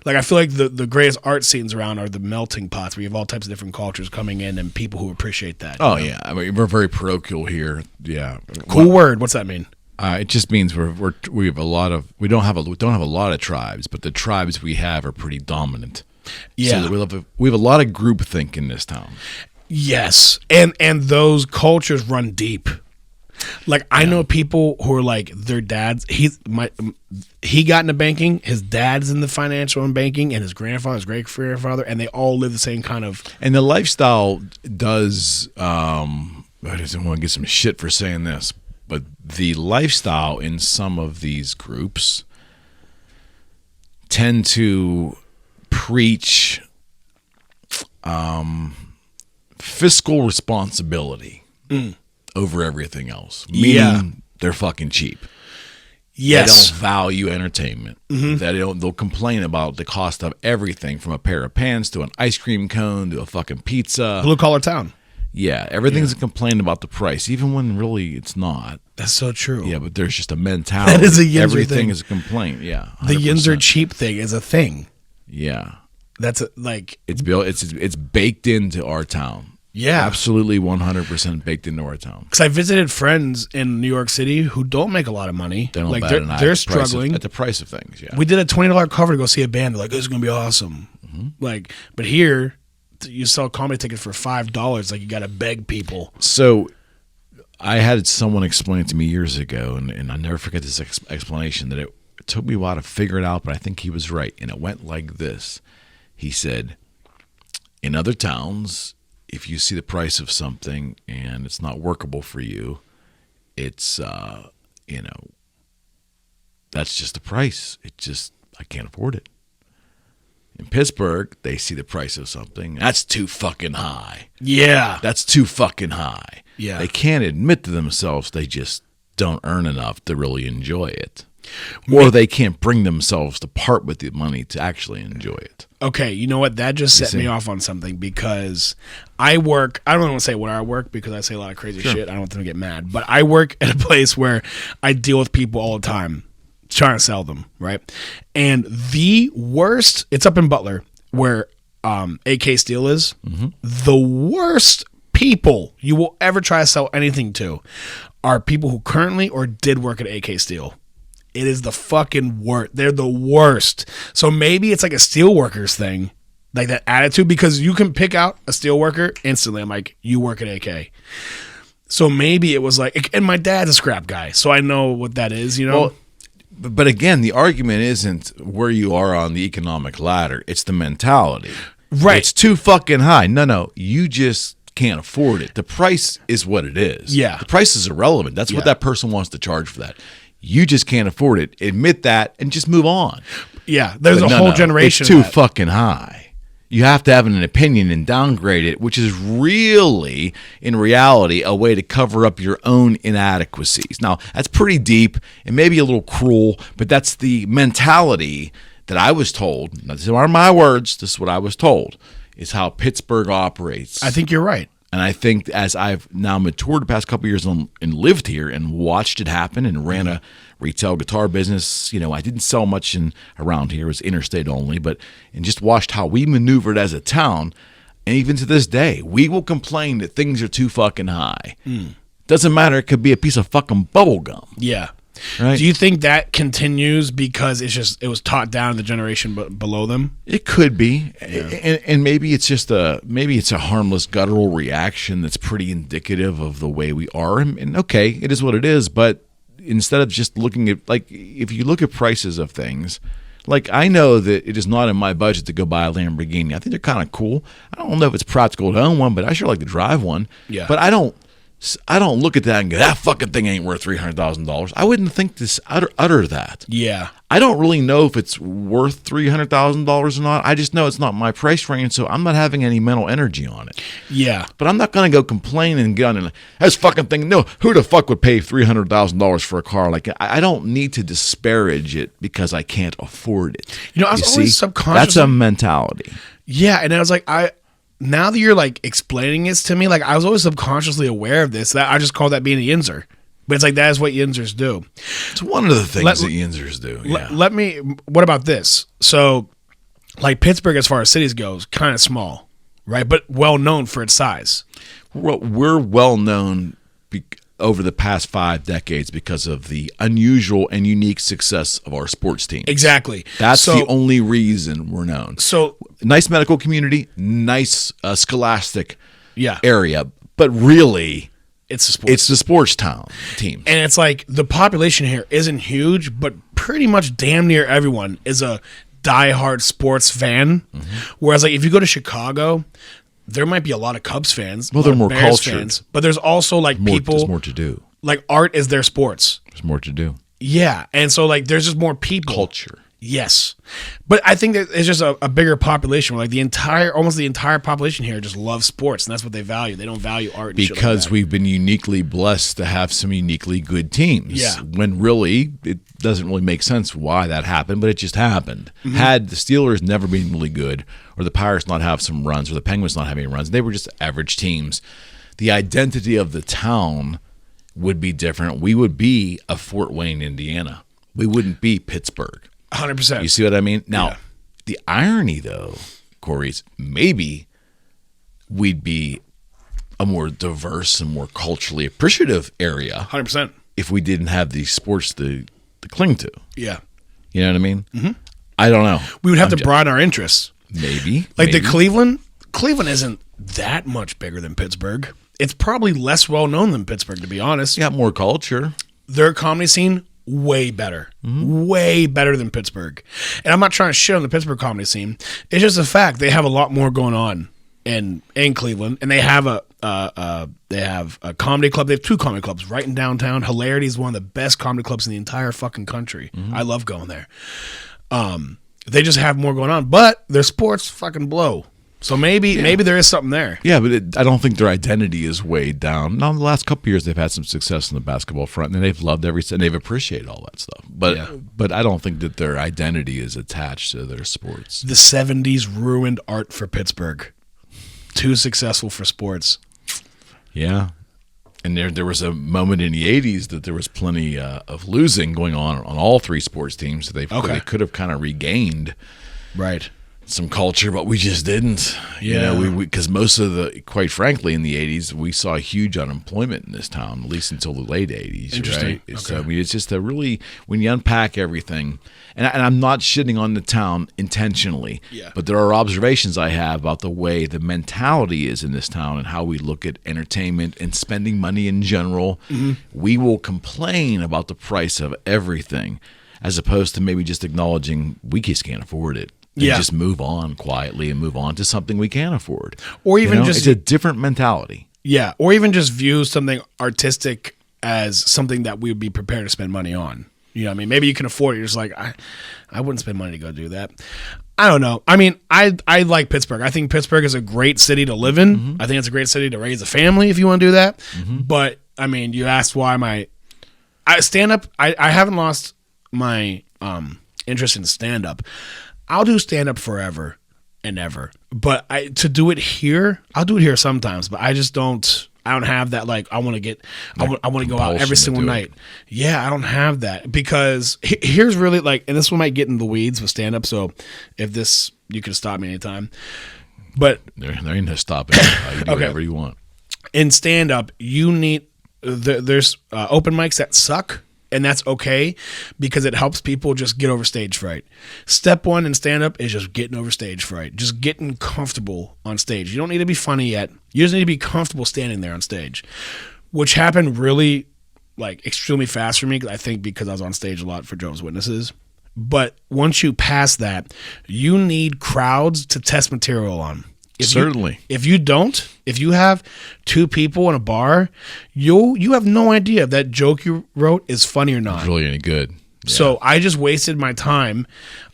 Like, I feel like the greatest art scenes around are the melting pots where you have all types of different cultures coming in and people who appreciate that. Oh, yeah. I mean, we're very parochial here. Yeah. Cool word. What's that mean? It just means we have a lot of we don't have a lot of tribes, but the tribes we have are pretty dominant. Yeah. So we have a lot of groupthink in this town. Yes. And those cultures run deep. Like, I know people who are like, their dads, he got into banking, his dad's in the financial and banking, and his grandfather, his great-grandfather, and they all live the same kind of... And the lifestyle does, I just want to get some shit for saying this, but the lifestyle in some of these groups tend to preach fiscal responsibility. Over everything else. Meaning they're fucking cheap. Yes. They don't value entertainment. Mm-hmm. They'll complain about the cost of everything from a pair of pants to an ice cream cone to a fucking pizza. Blue collar town. Yeah, everything's a complaint about the price, even when really it's not. That's so true. Yeah, but there's just a mentality. That is a yinzer Everything thing. is a complaint. Yeah, 100%. The yinzer cheap thing is a thing. Yeah, that's like it's built. It's baked into our town. Yeah. Absolutely 100% baked into our town. Because I visited friends in New York City who don't make a lot of money. They don't like they're struggling. At the price of things, yeah. We did a $20 cover to go see a band. They're like, this is going to be awesome. Mm-hmm. Like, but here, you sell comedy tickets for $5. Like, you got to beg people. So I had someone explain it to me years ago, and I never forget this explanation, that it took me a while to figure it out, but I think he was right. And it went like this. He said, in other towns, if you see the price of something and it's not workable for you, it's, that's just the price. I can't afford it. In Pittsburgh, they see the price of something. That's too fucking high. Yeah. That's too fucking high. Yeah. They can't admit to themselves they just don't earn enough to really enjoy it. Or they can't bring themselves to part with the money to actually enjoy it. Okay, you know what? That just set me off on something because I don't want to say where I work because I say a lot of crazy shit. I don't want them to get mad. But I work at a place where I deal with people all the time trying to sell them, right? And the worst, it's up in Butler where AK Steel is. Mm-hmm. The worst people you will ever try to sell anything to are people who currently or did work at AK Steel. It is the fucking worst. They're the worst. So maybe it's like a steelworkers thing, like that attitude, because you can pick out a steelworker instantly. I'm like, you work at AK. So maybe it was like, and my dad's a scrap guy, so I know what that is, you know? Well, But again, the argument isn't where you are on the economic ladder. It's the mentality. Right. It's too fucking high. No. You just can't afford it. The price is what it is. Yeah. The price is irrelevant. That's what that person wants to charge for that. You just can't afford it. Admit that and just move on. Yeah. There's a whole generation. It's too fucking high. You have to have an opinion and downgrade it, which is really, in reality, a way to cover up your own inadequacies. Now, that's pretty deep and maybe a little cruel, but that's the mentality that I was told. Now, these aren't my words. This is what I was told, is how Pittsburgh operates. I think you're right. And I think as I've now matured the past couple of years and lived here and watched it happen and ran a retail guitar business, I didn't sell much around here. It was interstate only, and just watched how we maneuvered as a town. And even to this day, we will complain that things are too fucking high. Doesn't matter. It could be a piece of fucking bubble gum. Yeah. Right? Do you think that continues because it was taught down in the generation below them? It could be, and maybe it's just a harmless guttural reaction that's pretty indicative of the way we are. And okay, it is what it is. But instead of just looking at, like, if you look at prices of things, like, I know that it is not in my budget to go buy a Lamborghini. I think they're kind of cool. I don't know if it's practical to own one, but I sure like to drive one. Yeah. But I don't look at that and go, that fucking thing ain't worth $300,000. I wouldn't think to utter that. Yeah. I don't really know if it's worth $300,000 or not. I just know it's not my price range, so I'm not having any mental energy on it. Yeah. But I'm not going to go complain and get on and this fucking thing. No, who the fuck would pay $300,000 for a car? Like, I don't need to disparage it because I can't afford it. I was always subconscious. That's a mentality. Yeah, and I was like, now that you're like explaining this to me, like, I was always subconsciously aware of this. That I just call that being a yinzer. But it's like, that is what yinzers do. It's one of the things that yinzers do. Yeah. What about this? So, like, Pittsburgh, as far as cities goes, kind of small, right? But well known for its size. We're well known over the past 5 decades because of the unusual and unique success of our sports teams. Exactly. That's the only reason we're known. So, nice medical community, nice scholastic yeah, area, but really, it's the sports town teams. And it's like, the population here isn't huge, but pretty much damn near everyone is a diehard sports fan. Mm-hmm. Whereas, like, if you go to Chicago, there might be a lot of Cubs fans. Well, they're more cultured. Fans, but there's also, like, people. There's more to do. Like, art is their sports. There's more to do. Yeah. And so, like, there's just more people. Culture. Yes. But I think that it's just a bigger population where, like, almost the entire population here just loves sports, and that's what they value. They don't value art. And because shit like we've been uniquely blessed to have some uniquely good teams. Yeah. When really, it doesn't really make sense why that happened, but it just happened. Mm-hmm. Had the Steelers never been really good, or the Pirates not have some runs, or the Penguins not having runs, they were just average teams, the identity of the town would be different. We would be a Fort Wayne, Indiana. We wouldn't be Pittsburgh. 100%. You see what I mean? Now, yeah. The irony, though, Cory, is maybe we'd be a more diverse and more culturally appreciative area 100%. if we didn't have these sports to cling to. Yeah. You know what I mean? Mm-hmm. I don't know. We would have to broaden our interests. Maybe. Like, the Cleveland isn't that much bigger than Pittsburgh. It's probably less well known than Pittsburgh, to be honest. You got more culture. Their comedy scene, way better. Mm-hmm. Way better than Pittsburgh. And I'm not trying to shit on the Pittsburgh comedy scene. It's just a fact. They have a lot more going on in Cleveland, and they have a comedy club. They have 2 comedy clubs right in downtown. Hilarity is one of the best comedy clubs in the entire fucking country. Mm-hmm. I love going there. They just have more going on, but their sports fucking blow. So maybe there is something there. Yeah, but I don't think their identity is weighed down. Now, in the last couple of years, they've had some success in the basketball front, and they've loved and they've appreciated all that stuff. But I don't think that their identity is attached to their sports. The 70s ruined art for Pittsburgh. Too successful for sports. Yeah. And there was a moment in the 80s that there was plenty of losing going on all 3 sports teams. So they could have kind of regained some culture, but we just didn't. Yeah. You know, because most of quite frankly, in the 80s, we saw huge unemployment in this town, at least until the late 80s. Interesting. Right? So, I mean, it's just when you unpack everything, and I'm not shitting on the town intentionally, but there are observations I have about the way the mentality is in this town and how we look at entertainment and spending money in general. Mm-hmm. We will complain about the price of everything. as opposed to maybe just acknowledging we just can't afford it. And just move on quietly and move on to something we can afford. Or even just it's a different mentality. Yeah, or even just view something artistic as something that we would be prepared to spend money on. You know what I mean? Maybe you can afford it. You're just like, I wouldn't spend money to go do that. I don't know. I mean, I like Pittsburgh. I think Pittsburgh is a great city to live in. Mm-hmm. I think it's a great city to raise a family if you want to do that. Mm-hmm. But, I mean, you asked why stand-up, I haven't lost my interest in stand-up. I'll do stand-up forever and ever. But to do it here, I'll do it here sometimes. But I just don't have that, like, I want to go out every single night. Yeah, I don't have that because here's really, like, and this one might get in the weeds with stand-up, so if this, you can stop me anytime. But there ain't no stopping. You do whatever you want. In stand-up, you need, there's open mics that suck, and that's okay because it helps people just get over stage fright. Step one in stand-up is just getting over stage fright. Just getting comfortable on stage. You don't need to be funny yet. You just need to be comfortable standing there on stage, which happened really, like, extremely fast for me, I think because I was on stage a lot for Jehovah's Witnesses. But once you pass that, you need crowds to test material on. Certainly. If you have two people in a bar, you have no idea if that joke you wrote is funny or not. It's really any good. Yeah. So I just wasted my time.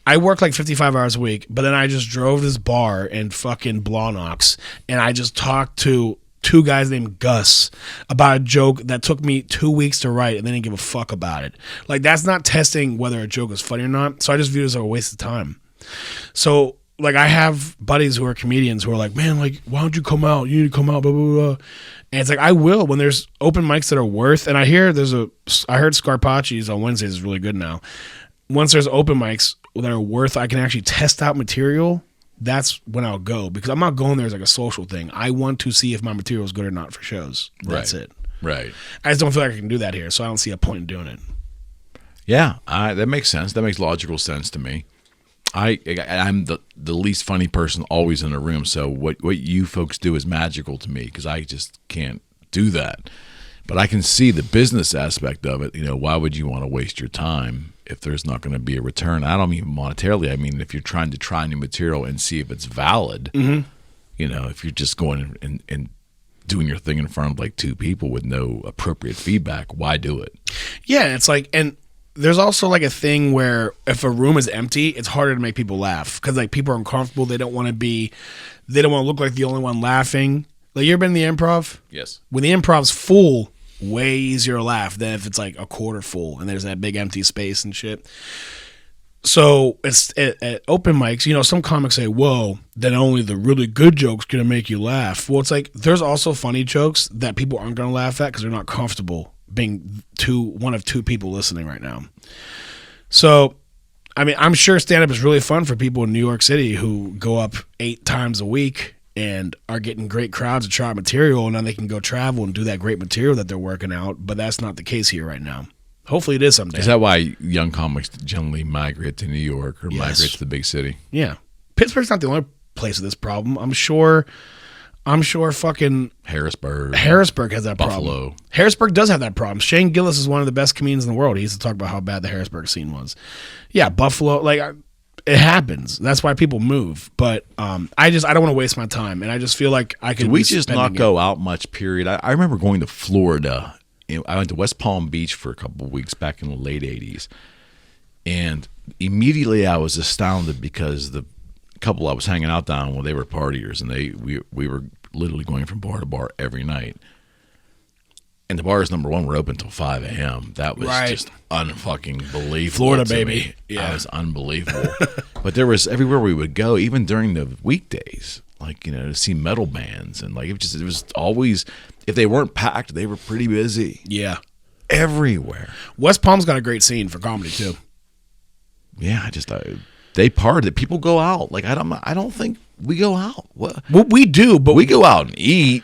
I work like 55 hours a week, but then I just drove this bar in fucking Blawnox, and I just talked to two guys named Gus about a joke that took me 2 weeks to write, and they didn't give a fuck about it. Like, that's not testing whether a joke is funny or not. So I just view it as a waste of time. So, like, I have buddies who are comedians who are like, man, like, why don't you come out? You need to come out, blah, blah, blah. And it's like, I will when there's open mics that are worth, and I heard Scarpacci's on Wednesdays is really good now. Once there's open mics that are worth, I can actually test out material, that's when I'll go. Because I'm not going there as like a social thing. I want to see if my material is good or not for shows. That's it. Right. I just don't feel like I can do that here, so I don't see a point in doing it. Yeah, that makes sense. That makes logical sense to me. I'm the least funny person always in the room, so what you folks do is magical to me because I just can't do that. But I can see the business aspect of it. You know, why would you want to waste your time if there's not going to be a return? I don't mean monetarily. I mean if you're trying to try new material and see if it's valid. Mm-hmm. You know, if you're just going and doing your thing in front of like two people with no appropriate feedback, why do it? Yeah, it's like, and there's also like a thing where if a room is empty, it's harder to make people laugh because like people are uncomfortable. They don't want to look like the only one laughing. Like, you ever been in the improv? Yes. When the improv's full, way easier to laugh than if it's like a quarter full and there's that big empty space and shit. So it's at open mics, you know, some comics say, whoa, then only the really good joke's going to make you laugh. Well, it's like there's also funny jokes that people aren't going to laugh at because they're not comfortable being one of two people listening right now. So, I mean, I'm sure stand-up is really fun for people in New York City who go up 8 times a week and are getting great crowds to try material, and then they can go travel and do that great material that they're working out, but that's not the case here right now. Hopefully it is someday. Is that why young comics generally migrate to New York or migrate to the big city? Yeah. Pittsburgh's not the only place with this problem. I'm sure fucking Harrisburg has that Buffalo. problem. Harrisburg does have that problem. Shane Gillis is one of the best comedians in the world. He used to talk about how bad the Harrisburg scene was. Yeah, Buffalo, like, it happens. That's why people move. But I don't want to waste my time, and I just feel like I could. Do we just not go out much? Period. I remember going to Florida. I went to West Palm Beach for a couple of weeks back in the late '80s, and immediately I was astounded because the couple I was hanging out down, well, they were partiers, and we were literally going from bar to bar every night. And the bars, number one, were open till 5 a.m. That was just unfucking believable. Florida, baby. Yeah. That was unbelievable. But there was, everywhere we would go, even during the weekdays, like, you know, to see metal bands. And like, it was always, if they weren't packed, they were pretty busy. Yeah. Everywhere. West Palm's got a great scene for comedy, too. Yeah, they party. People go out. Like, I don't think we go out. What? Well, we do, but we go out and eat.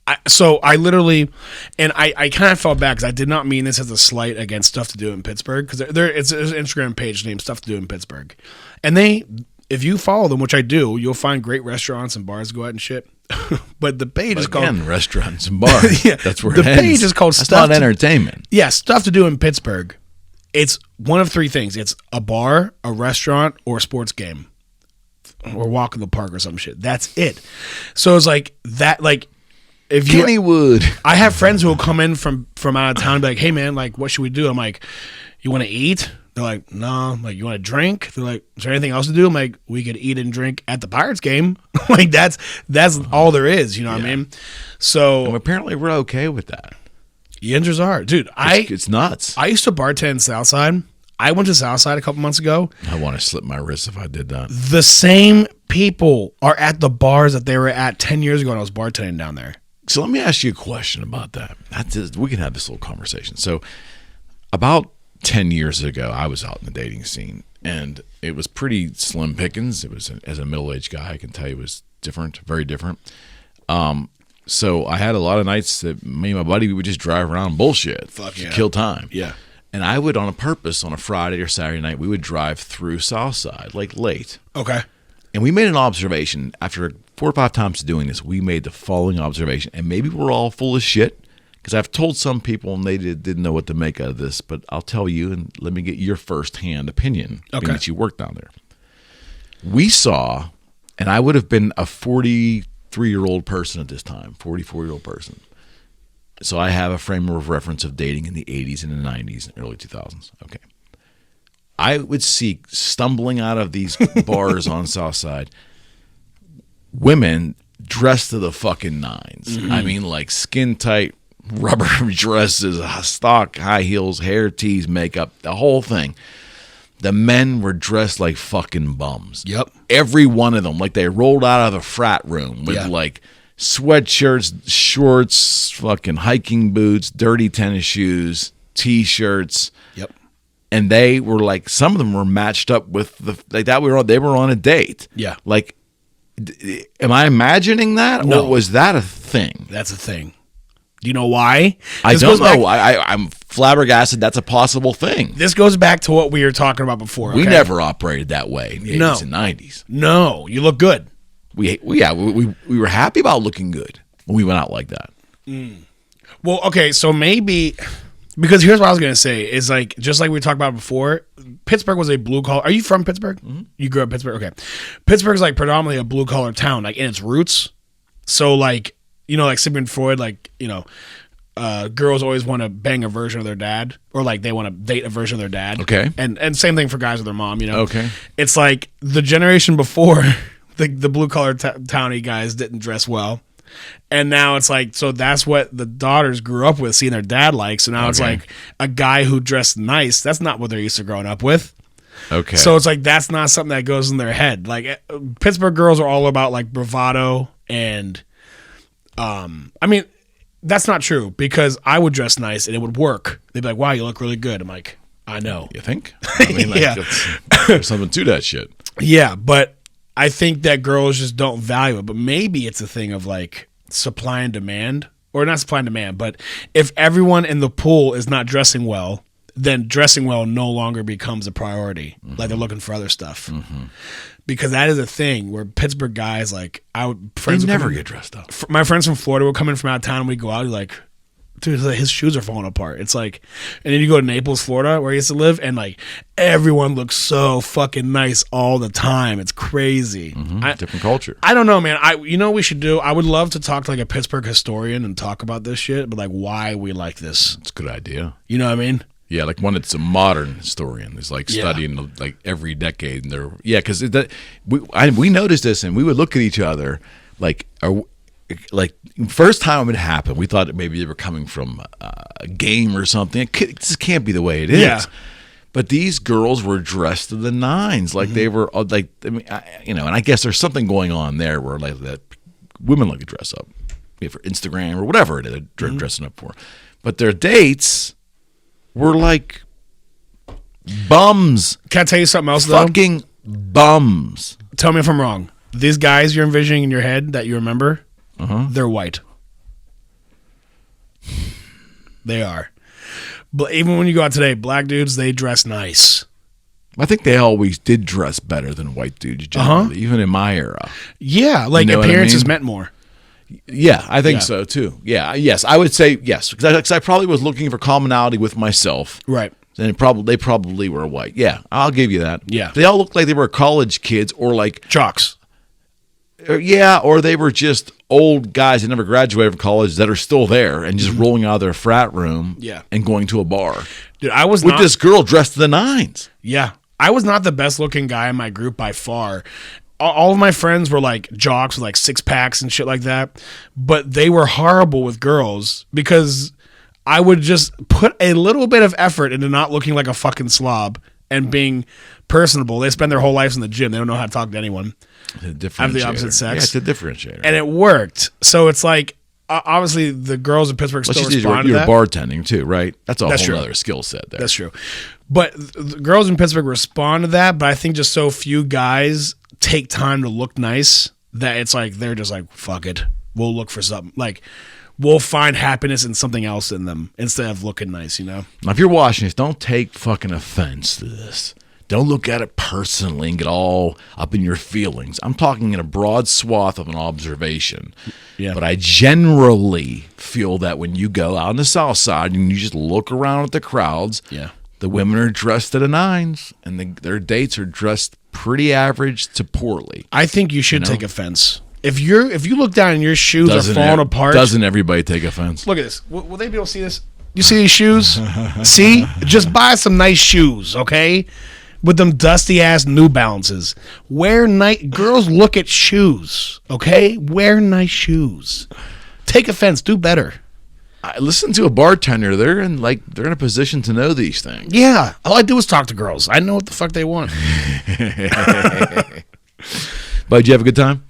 I literally, and I kind of felt bad because I did not mean this as a slight against Stuff to Do in Pittsburgh, because it's an Instagram page named Stuff to Do in Pittsburgh, and if you follow them, which I do, you'll find great restaurants and bars to go out and shit. But the page is called restaurants and bars. Yeah, that's where the it ends. page is called That's not entertainment. Yeah, Stuff to Do in Pittsburgh. it's one of three things. It's a bar, a restaurant, or a sports game, or walk in the park or some shit. That's it. So it's like that. Like if you, Kennywood. I have friends who will come in from out of town and be like, "Hey man, like what should we do?" I'm like, "You want to eat?" They're like, "No." I'm like, "You want to drink?" They're like, "Is there anything else to do?" I'm like, "We could eat and drink at the Pirates game." Like that's all there is. You know what I mean? So And apparently we're okay with that. yinzers are, dude. It's nuts. I used to bartend Southside. I went to Southside a couple months ago. I want to slip my wrist if I did that. The same people are at the bars that they were at 10 years ago when I was bartending down there. So let me ask you a question about that. We can have this little conversation. So about 10 years ago, I was out in the dating scene, and it was pretty slim pickings. It was, as a middle-aged guy, I can tell you it was different, very different. So I had a lot of nights that me and my buddy, we would just drive around and bullshit. Fuck yeah. Kill time. Yeah. And I would, on a purpose, on a Friday or Saturday night, we would drive through Southside, like late. Okay. And we made an observation. After 4 or 5 times doing this, we made the following observation. And maybe we're all full of shit, because I've told some people and they didn't know what to make out of this. But I'll tell you, and let me get your firsthand opinion, being that you work down there. We saw, and I would have been a 43-year-old person at this time, 44-year-old person. So I have a frame of reference of dating in the 80s and the 90s and early 2000s. Okay. I would see stumbling out of these bars on Southside women dressed to the fucking nines. I mean, like skin tight rubber dresses, stock high heels, hair tees, makeup, the whole thing. The men were dressed like fucking bums. Yep. Every one of them, like they rolled out of the frat room with like sweatshirts, shorts, fucking hiking boots, dirty tennis shoes, t-shirts. Yep. And they were like, some of them were matched up with they were on a date. Yeah. Like, am I imagining that? No. Or was that a thing? That's a thing. Do you know why? I don't know. I'm flabbergasted that's a possible thing. This goes back to what we were talking about before. We okay? never operated that way in the 80s and 90s. No, you look good. We were happy about looking good when we went out like that. Well, okay, so maybe because here's what I was gonna say is like just like we talked about before, Pittsburgh was a blue collar. Are you from Pittsburgh? Mm-hmm. You grew up in Pittsburgh. Okay, Pittsburgh's like predominantly a blue collar town, like in its roots. So like like Sigmund Freud, like girls always want to bang a version of their dad, or like they want to date a version of their dad. Okay, and same thing for guys with their mom. Okay, it's like the generation before. The blue collar towny guys didn't dress well, and now it's like so that's what the daughters grew up with, seeing their dad like. So now it's like a guy who dressed nice. That's not what they're used to growing up with. Okay, so it's like that's not something that goes in their head. Like Pittsburgh girls are all about like bravado, and I mean that's not true because I would dress nice and it would work. They'd be like, "Wow, you look really good." I'm like, "I know." You think? I mean, like, there's something to that shit. Yeah, but I think that girls just don't value it, but maybe it's a thing of like supply and demand, or not supply and demand, but if everyone in the pool is not dressing well, then dressing well no longer becomes a priority. Mm-hmm. Like they're looking for other stuff. Mm-hmm. Because that is a thing where Pittsburgh guys, like friends never get dressed up. My friends from Florida would come in from out of town and we'd go out and like, dude, his shoes are falling apart. It's like, and then you go to Naples, Florida, where he used to live, and like everyone looks so fucking nice all the time. It's crazy. Mm-hmm. Different culture. I don't know, man. You know what we should do? I would love to talk to like a Pittsburgh historian and talk about this shit, but like why we like this. It's a good idea. You know what I mean? Yeah, like one that's a modern historian is like studying like every decade, and because we noticed this, and we would look at each other like first time it happened, we thought that maybe they were coming from a game or something. This can't be the way it is. Yeah. But these girls were dressed to the nines, like they were like. I mean, and I guess there's something going on there where like that women like to dress up for Instagram or whatever it is they're dressing up for, but their dates were like bums. Can I tell you something else though? Fucking bums. Tell me if I'm wrong. These guys you're envisioning in your head that you remember. They're white. They are. But even when you go out today, black dudes, they dress nice. I think they always did dress better than white dudes generally, even in my era. Yeah, like appearances meant more. Yeah, I think so too. Yeah, yes, I would say yes, because I probably was looking for commonality with myself. Right. And they probably were white. Yeah, I'll give you that. Yeah. They all looked like they were college kids or like jocks. Yeah, or they were just old guys that never graduated from college that are still there and just rolling out of their frat room and going to a bar. Dude, I was with this girl dressed to the nines. Yeah. I was not the best looking guy in my group by far. All of my friends were like jocks with like six packs and shit like that. But they were horrible with girls because I would just put a little bit of effort into not looking like a fucking slob and being personable. They spend their whole lives in the gym. They don't know how to talk to anyone. Have the opposite sex. Yeah, it's a differentiator. And it worked. So it's like, obviously the girls in Pittsburgh still respond to that. You're bartending too, right? That's a whole other skill set there. That's true. But the girls in Pittsburgh respond to that, but I think just so few guys take time to look nice that it's like they're just like, fuck it. We'll look for something. Like, we'll find happiness in something else in them instead of looking nice, you know? Now, if you're watching this, don't take fucking offense to this. Don't look at it personally and get all up in your feelings. I'm talking in a broad swath of an observation. Yeah. But I generally feel that when you go out on the south side and you just look around at the crowds, the women are dressed to the nines and their dates are dressed pretty average to poorly. I think you should take offense. If you look down and your shoes are falling apart. Doesn't everybody take offense? Look at this. Will they be able to see this? You see these shoes? See? Just buy some nice shoes, okay? With them dusty ass New Balances. Girls look at shoes, okay? Wear nice shoes. Take offense. Do better. I listen to a bartender. They're in a position to know these things. Yeah. All I do is talk to girls. I know what the fuck they want. But did you have a good time?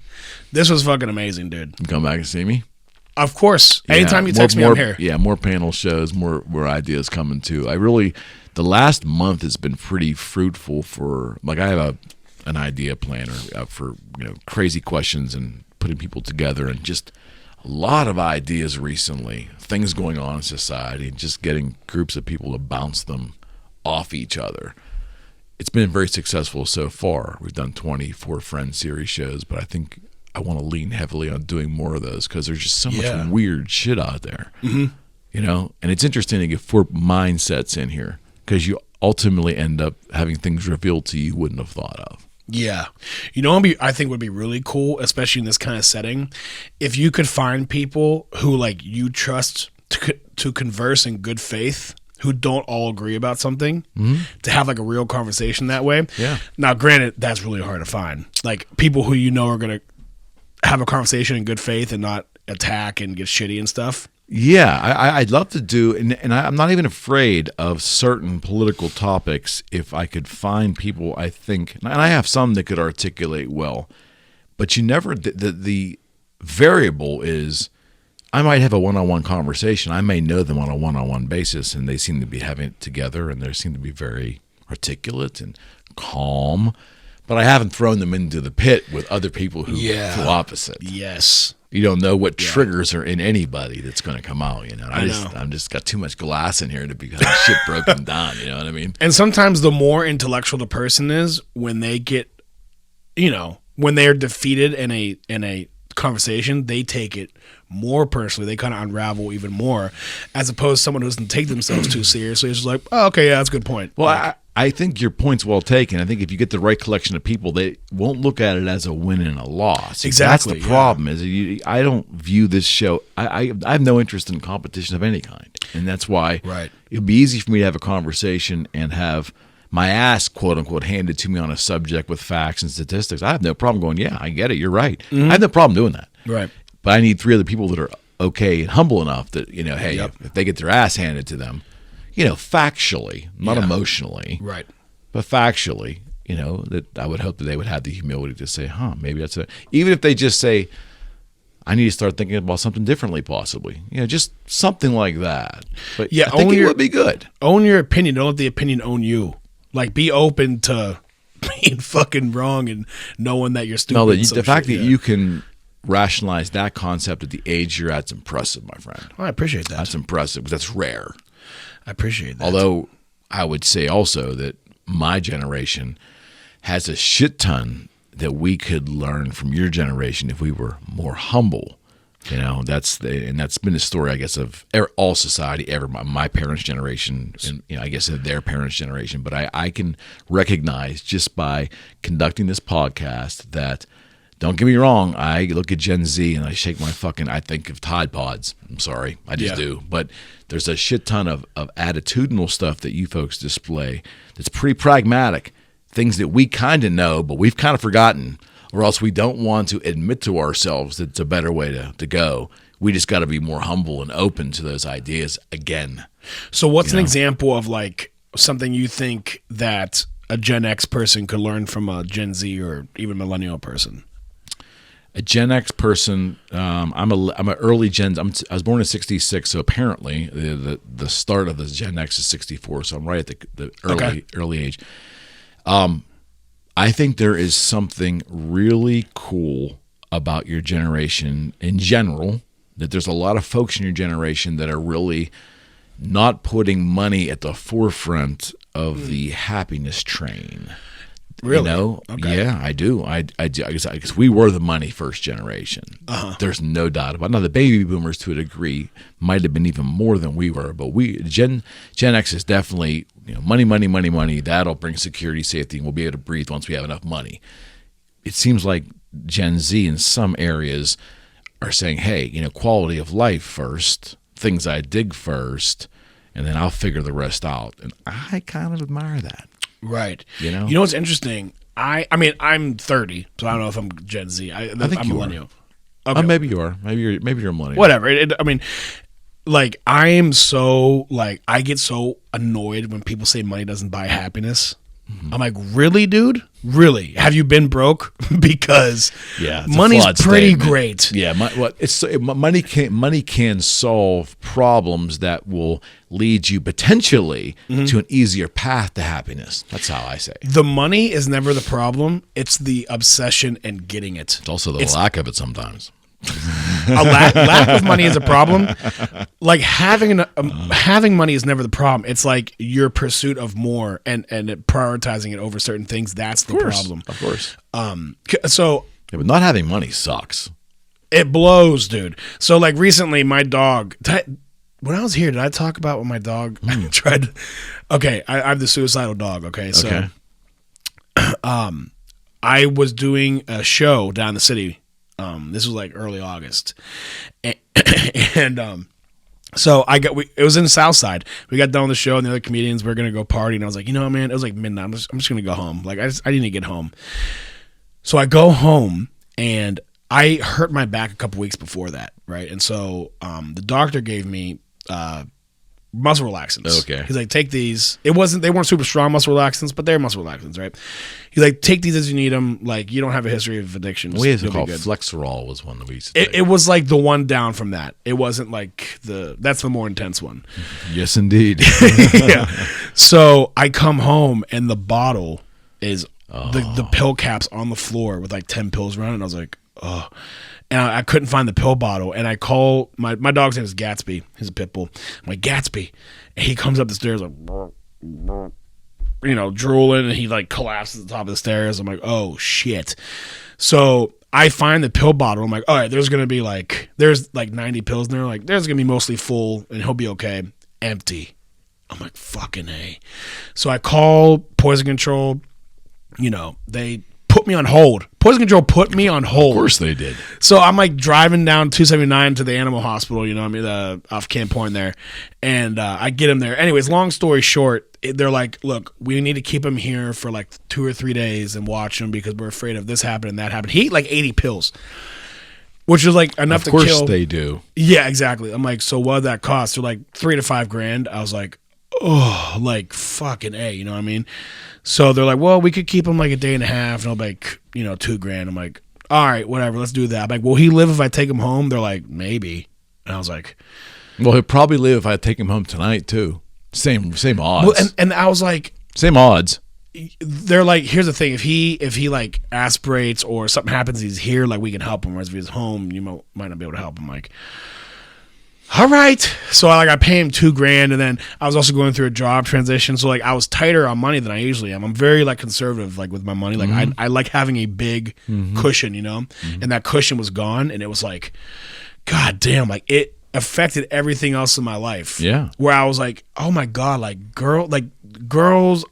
This was fucking amazing, dude. You come back and see me? Of course. Anytime you text me, I'm here. Yeah, more panel shows, more ideas coming too. The last month has been pretty fruitful for, like, I have an idea planner for, crazy questions and putting people together, and just a lot of ideas recently, things going on in society, and just getting groups of people to bounce them off each other. It's been very successful so far. We've done 24 Friend series shows, but I think I want to lean heavily on doing more of those because there's just so much weird shit out there. Mm-hmm. And it's interesting to get 4 mindsets in here because you ultimately end up having things revealed to you wouldn't have thought of. Yeah. You know what I think would be really cool, especially in this kind of setting, if you could find people who like you trust to converse in good faith, who don't all agree about something, to have like a real conversation that way. Yeah. Now, granted, that's really hard to find. Like people who you know are going to have a conversation in good faith and not attack and get shitty and stuff. Yeah, I'd love to do, and I'm not even afraid of certain political topics if I could find people, I think, and I have some that could articulate well, but you never, the variable is, I might have a one-on-one conversation. I may know them on a one-on-one basis, and they seem to be having it together, and they seem to be very articulate and calm, but I haven't thrown them into the pit with other people who feel opposite. Yes. You don't know what triggers are in anybody that's going to come out. I'm just got too much glass in here to be shit broken down. You know what I mean? And sometimes the more intellectual the person is, when they get, when they are defeated in a conversation, they take it more personally. They kind of unravel even more, as opposed to someone who doesn't take themselves too seriously. It's just like, oh, okay, yeah, that's a good point. Well, I think your point's well taken. I think if you get the right collection of people, they won't look at it as a win and a loss. Exactly. That's the problem. Is I don't view this show. I have no interest in competition of any kind, and that's why it'd be easy for me to have a conversation and have my ass, quote unquote, handed to me on a subject with facts and statistics. I have no problem going, yeah, I get it. You're right. Mm-hmm. I have no problem doing that. Right. But I need 3 other people that are okay and humble enough that hey, if they get their ass handed to them, factually, not emotionally, right, but factually, that I would hope that they would have the humility to say, maybe that's it. Even if they just say, I need to start thinking about something differently, possibly, just something like that. But I think it would be good. Own your opinion. Don't let the opinion own you. Like, be open to being fucking wrong and knowing that you're stupid. No, the fact that you can rationalize that concept at the age you're at is impressive, my friend. Oh, I appreciate that. That's impressive because that's rare. I appreciate that. Although I would say also that my generation has a shit ton that we could learn from your generation if we were more humble You know, that's been the story, I guess, of all society ever. My parents' generation, and I guess their parents' generation. But I can recognize just by conducting this podcast that, don't get me wrong, I look at Gen Z and I shake my I think of Tide Pods. I'm sorry, I just do. But there's a shit ton of attitudinal stuff that you folks display that's pretty pragmatic. Things that we kind of know, but we've kind of forgotten. Or else we don't want to admit to ourselves that it's a better way to go. We just got to be more humble and open to those ideas again. So what's an example of like something you think that a Gen X person could learn from a Gen Z or even millennial person? A Gen X person, I'm an early Gen. I was born in '66, so apparently the start of the Gen X is '64. So I'm right at the early age. I think there is something really cool about your generation in general, that there's a lot of folks in your generation that are really not putting money at the forefront of the happiness train. Really? You know? Okay. Yeah, I do. I guess we were the money first generation. There's no doubt about it. Now, the baby boomers, to a degree, might have been even more than we were, but Gen X is definitely, money. That'll bring security, safety, and we'll be able to breathe once we have enough money. It seems like Gen Z in some areas are saying, hey, quality of life first, things I dig first, and then I'll figure the rest out. And I kind of admire that. Right. You know what's interesting? I mean, I'm 30, so I don't know if I'm Gen Z. I think I'm millennial. Okay. Maybe you are. Maybe you're a millennial. Whatever. I mean, like, I am so, like, I get so annoyed when people say money doesn't buy happiness. Mm-hmm. I'm like, really, dude? Really? Have you been broke? Because money's pretty great. Yeah, money can solve problems that will lead you potentially to an easier path to happiness. That's how I say. The money is never the problem. It's the obsession and getting it. It's also the lack of it sometimes. A lack of money is a problem. Like having money is never the problem. It's like your pursuit of more and prioritizing it over certain things. That's the problem. Of course. So, but not having money sucks. It blows, dude. So like recently, my dog. When I was here, did I talk about when my dog tried? Okay, I have the suicidal dog. Okay, so I was doing a show down the city. This was like early August, and so it was in the South Side. We got done with the show, and the other comedians were gonna go party, and I was like, man, it was like midnight. I'm just gonna go home. Like I need to get home. So I go home, and I hurt my back a couple weeks before that, right? And so the doctor gave me muscle relaxants. Okay. He's like, take these. They weren't super strong muscle relaxants, but they're muscle relaxants, right? He's like, take these as you need them. Like, you don't have a history of addiction. We used to call Flexerol was one that we used to take. It was like the one down from that. It wasn't like that's the more intense one. Yes, indeed. Yeah. So I come home and the bottle is the pill cap's on the floor with like 10 pills around it. And I was like, oh. And I couldn't find the pill bottle. And I call my dog's name is Gatsby. He's a pit bull. I'm like, Gatsby. And he comes up the stairs like, drooling, and he like collapses at the top of the stairs. I'm like, oh shit. So I find the pill bottle. I'm like, all right, there's 90 pills in there. Like, there's gonna be mostly full, and he'll be okay. Empty. I'm like, fucking A. So I call Poison Control. They put me on hold. Poison Control put me on hold. Of course they did. So I'm like driving down 279 to the animal hospital, off Camp Point there. And I get him there. Anyways, long story short, they're like, look, we need to keep him here for like 2 or 3 days and watch him because we're afraid of this happening and that happened. He ate like 80 pills, which is like enough to kill. Of course they do. Yeah, exactly. I'm like, so what did that cost? They're like $3,000 to $5,000. I was like, oh, like fucking A, you know what I mean? So they're like, well, we could keep him like a day and a half, and I'll be like, $2,000. I'm like, all right, whatever, let's do that. I'm like, will he live if I take him home? They're like, maybe. And I was like, well, he'll probably live if I take him home tonight too. Same odds. Well, and I was like, same odds. They're like, here's the thing: if he like aspirates or something happens, he's here, like we can help him. Whereas if he's home, you might not be able to help him. Like, all right. So I pay him $2,000, and then I was also going through a job transition, so like I was tighter on money than I usually am. I'm very like conservative like with my money. Like I like having a big cushion, and that cushion was gone, and it was like God damn, like it affected everything else in my life. Yeah. Where I was like, oh my God, girls,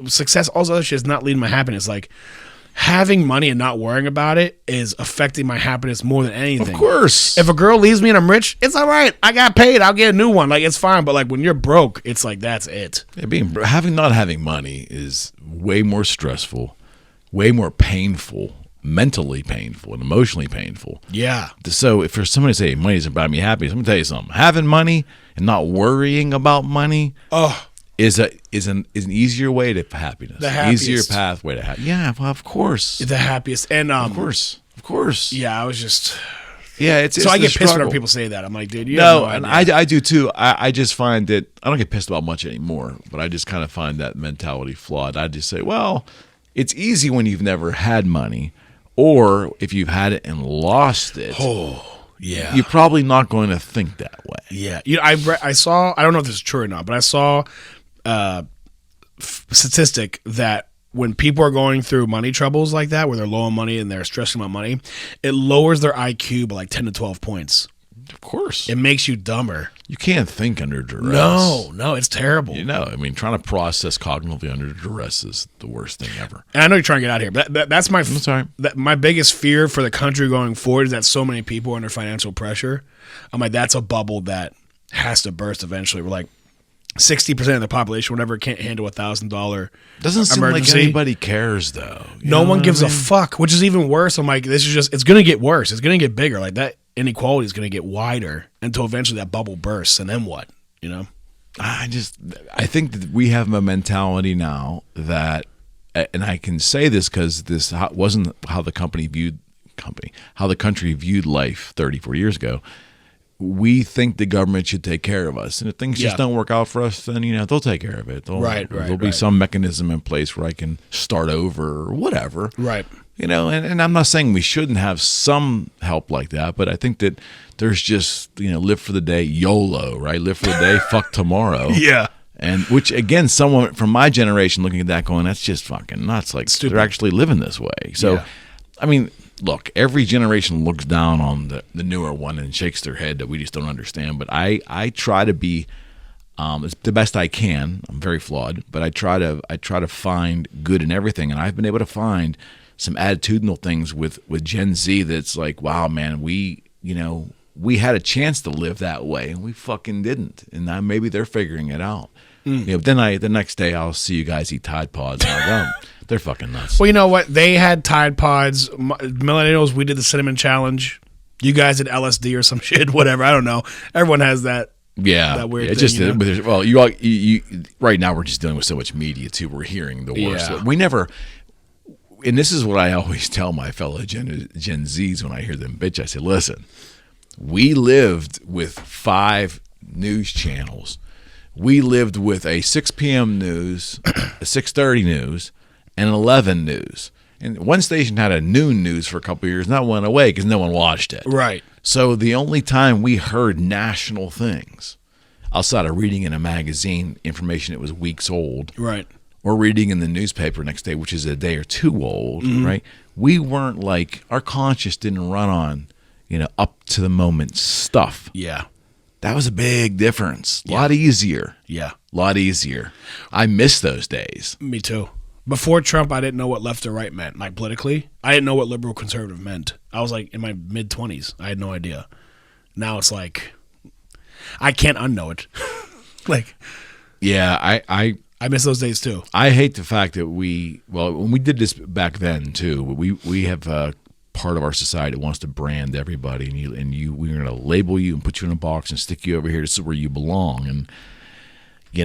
success, all this other shit is not leading my happiness. Like having money and not worrying about it is affecting my happiness more than anything. Of course. If a girl leaves me and I'm rich, it's all right. I got paid. I'll get a new one. Like it's fine. But like when you're broke, it's like that's it. Yeah, not having money is way more stressful, way more painful, mentally painful, and emotionally painful. Yeah. So if for somebody to say money doesn't buy me happiness, I'm gonna tell you something. Having money and not worrying about money. Is an easier way to happiness. The happiest. Easier pathway to happiness. Yeah, well, of course. The happiest. And of course. Yeah, I was just. Yeah, it's so I get pissed struggle. when people say that. I'm like, dude, and I do too. I just find that I don't get pissed about much anymore, but I just kind of find that mentality flawed. I just say, well, it's easy when you've never had money, or if you've had it and lost it. Oh, yeah. You're probably not going to think that way. Yeah. I saw. I don't know if this is true or not, but I saw. Statistic that when people are going through money troubles like that, where they're low on money and they're stressing about money, it lowers their IQ by like 10 to 12 points. Of course. It makes you dumber. You can't think under duress. No, it's terrible. Trying to process cognitively under duress is the worst thing ever. And I know you're trying to get out of here, but that's my. I'm sorry. My biggest fear for the country going forward is that so many people are under financial pressure. I'm like, that's a bubble that has to burst eventually. We're like 60% of the population, whatever, can't handle $1,000. Doesn't seem emergency. like anybody cares though. No one gives a fuck, which is even worse. I'm like, it's going to get worse. It's going to get bigger. Like that inequality is going to get wider until eventually that bubble bursts. And then what? I think that we have a mentality now that, and I can say this because this wasn't how the country viewed life 30, 40 years ago. We think the government should take care of us. And if things just don't work out for us, then, they'll take care of it. There'll be some mechanism in place where I can start over or whatever. Right. And I'm not saying we shouldn't have some help like that, but I think that there's just, live for the day, YOLO, right? Live for the day, fuck tomorrow. Yeah. And which, again, someone from my generation looking at that going, that's just fucking nuts. Like, stupid. They're actually living this way. So, I mean, look, every generation looks down on the newer one and shakes their head that we just don't understand. But I try to be the best I can. I'm very flawed, but I try to find good in everything. And I've been able to find some attitudinal things with Gen Z that's like, wow, man, we had a chance to live that way and we fucking didn't. And now maybe they're figuring it out. But then the next day I'll see you guys eat Tide Pods. And I'll go, they're fucking nuts. Well, you know what? They had Tide Pods. Millennials, we did the cinnamon challenge. You guys did LSD or some shit, whatever. I don't know. Everyone has that. Yeah, that weird thing. Just you right now we're just dealing with so much media too. We're hearing the worst. Yeah. We never. And this is what I always tell my fellow Gen Zs when I hear them bitch. I say, listen, we lived with 5 news channels. We lived with a 6 p.m. news, a 6:30 news, and 11 news. And one station had a noon news for a couple of years, and that went away because no one watched it. Right. So the only time we heard national things, outside of reading in a magazine information that was weeks old, right, or reading in the newspaper next day, which is a day or two old, right? We weren't like, our conscience didn't run on, up to the moment stuff. Yeah. That was a big difference. A lot easier. Yeah. A lot easier. I miss those days. Me too. Before Trump, I didn't know what left or right meant. Like politically, I didn't know what liberal conservative meant. I was like in my mid-20s. I had no idea. Now it's like, I can't unknow it. Like, yeah, I miss those days too. I hate the fact that when we did this back then too, we have part of our society that wants to brand everybody, and we're going to label you and put you in a box and stick you over here. This is where you belong. And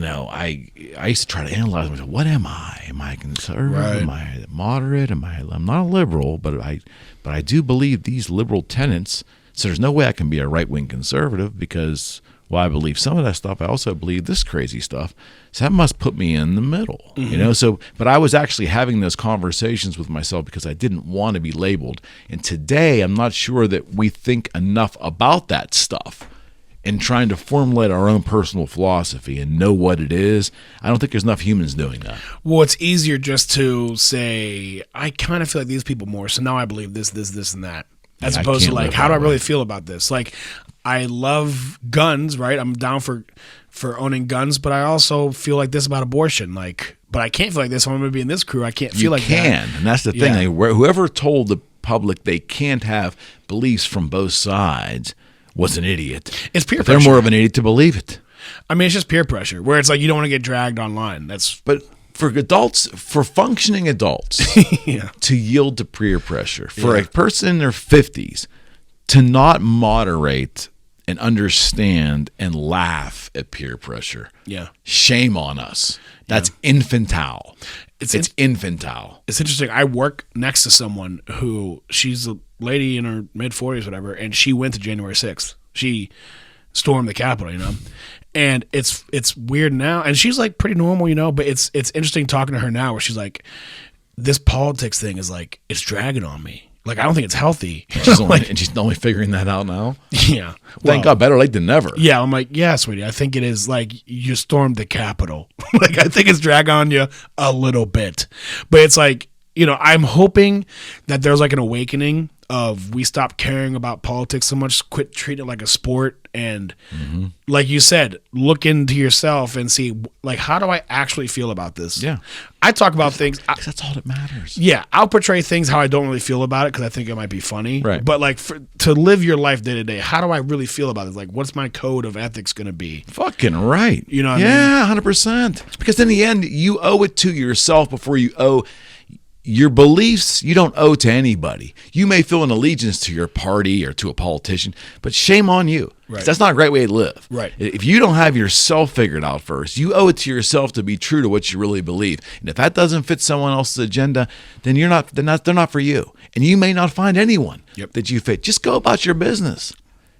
I used to try to analyze myself. What am I? Am I conservative? Right. Am I moderate? I'm not a liberal, but I do believe these liberal tenets. So there's no way I can be a right-wing conservative because I believe some of that stuff. I also believe this crazy stuff. So that must put me in the middle, So, but I was actually having those conversations with myself because I didn't want to be labeled. And today, I'm not sure that we think enough about that stuff and trying to formulate our own personal philosophy and know what it is. I don't think there's enough humans doing that. Well, it's easier just to say, I kind of feel like these people more, so now I believe this, and that. as Yeah, I opposed to can't like, live how do I that really way. feel about this? Like, I love guns, right? I'm down for owning guns, but I also feel like this about abortion. Like, but I can't feel like this. I'm going to be in this crew. I can't feel You like can, that. and that's the thing. Yeah. Whoever told the public they can't have beliefs from both sides was an idiot. It's peer But they're pressure. more of an idiot to believe it. I mean, it's just peer pressure where it's like you don't want to get dragged online. That's But for adults, for functioning adults, yeah. to yield to peer pressure, for a person in their 50s to not moderate and understand and laugh at peer pressure, Yeah. shame on us. That's infantile. It's infantile. It's interesting. I work next to someone who she's a lady in her mid 40s, whatever, and she went to January 6th. She stormed the Capitol, you know, and it's weird now. And she's like pretty normal, you know, but it's interesting talking to her now where she's like, this politics thing is like, it's dragging on me. Like, I don't think it's healthy. And she's only figuring that out now. Yeah. Thank God, better late than never. Yeah, I'm like, yeah, sweetie, I think it is like you stormed the Capitol. Like, I think it's drag on you a little bit. But it's like, you know, I'm hoping that there's like an awakening of we stop caring about politics so much, quit treating it like a sport, and like you said, look into yourself and see, like, how do I actually feel about this? Yeah. I talk about things. 'Cause that's all that matters. Yeah, I'll portray things how I don't really feel about it because I think it might be funny. Right. But like to live your life day to day, how do I really feel about it? Like, what's my code of ethics going to be? Fucking right. You know what I yeah, 100%. Because in the end, you owe it to yourself before you owe your beliefs. You don't owe to anybody. You may feel an allegiance to your party or to a politician, but shame on you. 'Cause Right. that's not a great way to live. Right. If you don't have yourself figured out first, you owe it to yourself to be true to what you really believe. And if that doesn't fit someone else's agenda, then they're not for you. And you may not find anyone that you fit. Just go about your business.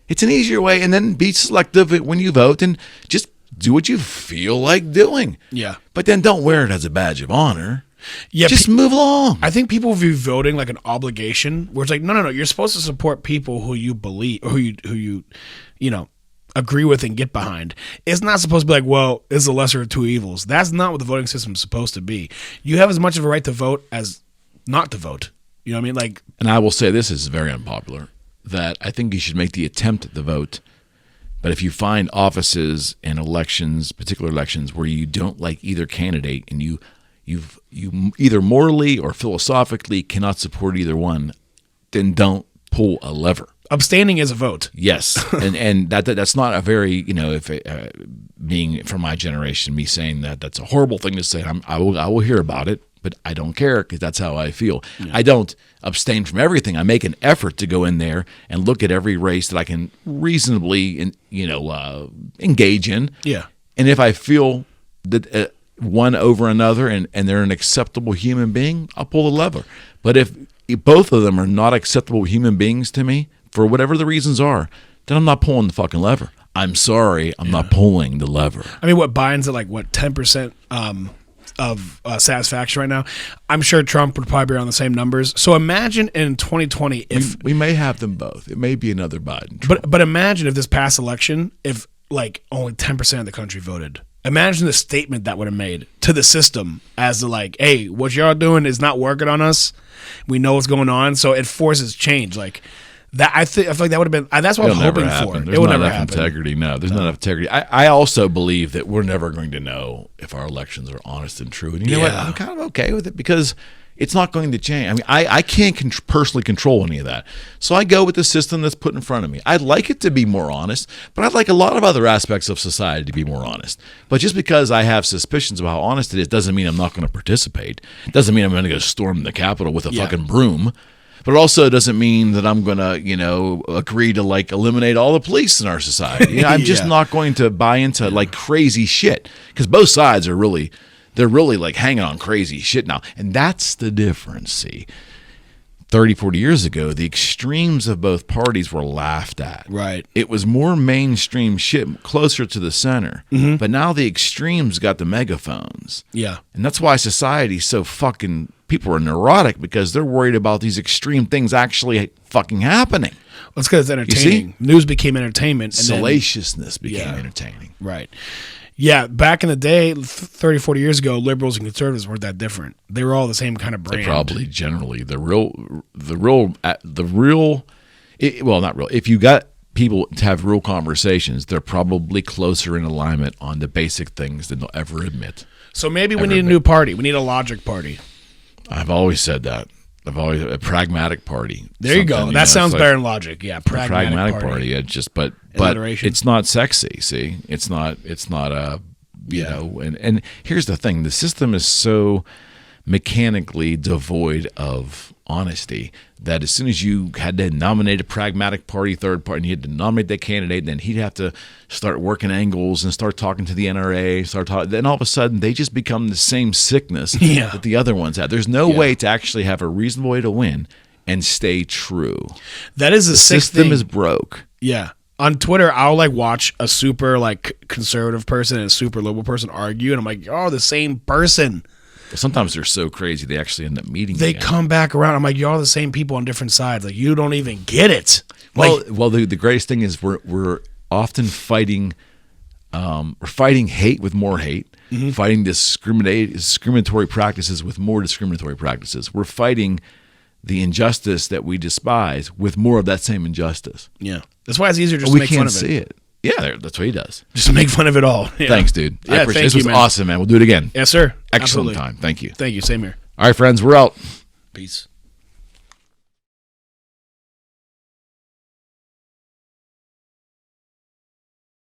It's an easier way, and then be selective when you vote and just do what you feel like doing. Yeah. But then don't wear it as a badge of honor. Yeah, Just move along. I think people view voting like an obligation, where it's like, no, you're supposed to support people who you believe, who you know, agree with and get behind. It's not supposed to be like, well, it's the lesser of two evils. That's not what the voting system is supposed to be. You have as much of a right to vote as not to vote. You know what I mean? Like, And I will say this is very unpopular, that I think you should make the attempt to vote. But if you find offices and elections, particular elections, where you don't like either candidate and you either morally or philosophically cannot support either one, then don't pull a lever. abstaining is a vote. Yes, and that's not a very, you know, if being from my generation, me saying that's a horrible thing to say. I will hear about it, but I don't care because that's how I feel. Yeah. I don't abstain from everything. I make an effort to go in there and look at every race that I can reasonably, engage in. Yeah, and if I feel that one over another and they're an acceptable human being, I'll pull the lever. But if both of them are not acceptable human beings to me, for whatever the reasons are, then I'm not pulling the fucking lever. I'm sorry, I'm not pulling the lever. I mean, what Biden's at, like, what, 10% of satisfaction right now? I'm sure Trump would probably be around the same numbers. So imagine in 2020 if we may have them both. It may be another Biden. But imagine if this past election, if like only 10% of the country voted. Imagine the statement that would have made to the system as to, like, hey, what y'all doing is not working on us. We know what's going on, so it forces change. Like that, I feel like that would have been. That's what I'm hoping for. There's not enough integrity. No, there's not enough integrity. I also believe that we're never going to know if our elections are honest and true. And you know what? I'm kind of okay with it because it's not going to change. I mean, I can't personally control any of that. So I go with the system that's put in front of me. I'd like it to be more honest, but I'd like a lot of other aspects of society to be more honest. But just because I have suspicions about how honest it is doesn't mean I'm not going to participate. It doesn't mean I'm going to go storm the Capitol with a fucking broom. But it also doesn't mean that I'm going to, agree to, like, eliminate all the police in our society. I'm just not going to buy into, like, crazy shit. Because both sides are really... They're really, like, hanging on crazy shit now. And that's the difference, see. 30, 40 years ago, the extremes of both parties were laughed at. Right. It was more mainstream shit, closer to the center. Mm-hmm. But now the extremes got the megaphones. Yeah. And that's why society's so fucking... People are neurotic because they're worried about these extreme things actually fucking happening. Well, it's because it's entertaining. News became entertainment. And salaciousness became entertaining. Right. Yeah, back in the day, 30, 40 years ago, liberals and conservatives weren't that different. They were all the same kind of brand. They're probably generally the real Well, not real. If you got people to have real conversations, they're probably closer in alignment on the basic things than they'll ever admit. So maybe we need a new party. We need a logic party. I've always said that. A pragmatic party. There you go. That sounds better than logic. Yeah, pragmatic party. It just, but it's not sexy. See, it's not a, you know. And here's the thing: the system is so mechanically devoid of honesty that as soon as you had to nominate a pragmatic party, third party, and you had to nominate that candidate, then he'd have to start working angles and start talking to the NRA, then all of a sudden they just become the same sickness that the other ones had. There's no way to actually have a reasonable way to win and stay true. That is the system is broke. Yeah. On Twitter, I'll like watch a super like conservative person and a super liberal person argue, and I'm like, oh, the same person. Sometimes they're so crazy they actually end up meeting. They come back around. I'm like, y'all the same people on different sides. Like, you don't even get it. Like, well, the greatest thing is we're often fighting. We're fighting hate with more hate. Mm-hmm. Fighting discriminatory practices with more discriminatory practices. We're fighting the injustice that we despise with more of that same injustice. Yeah, that's why it's easier just to make fun of it. We can't see it. Yeah, that's what he does. Just make fun of it all. Yeah. Thanks, dude. Yeah, this was awesome, man. We'll do it again. Yes, sir. Excellent Absolutely. time. Thank you. Thank you. Same here. All right, friends, we're out. Peace.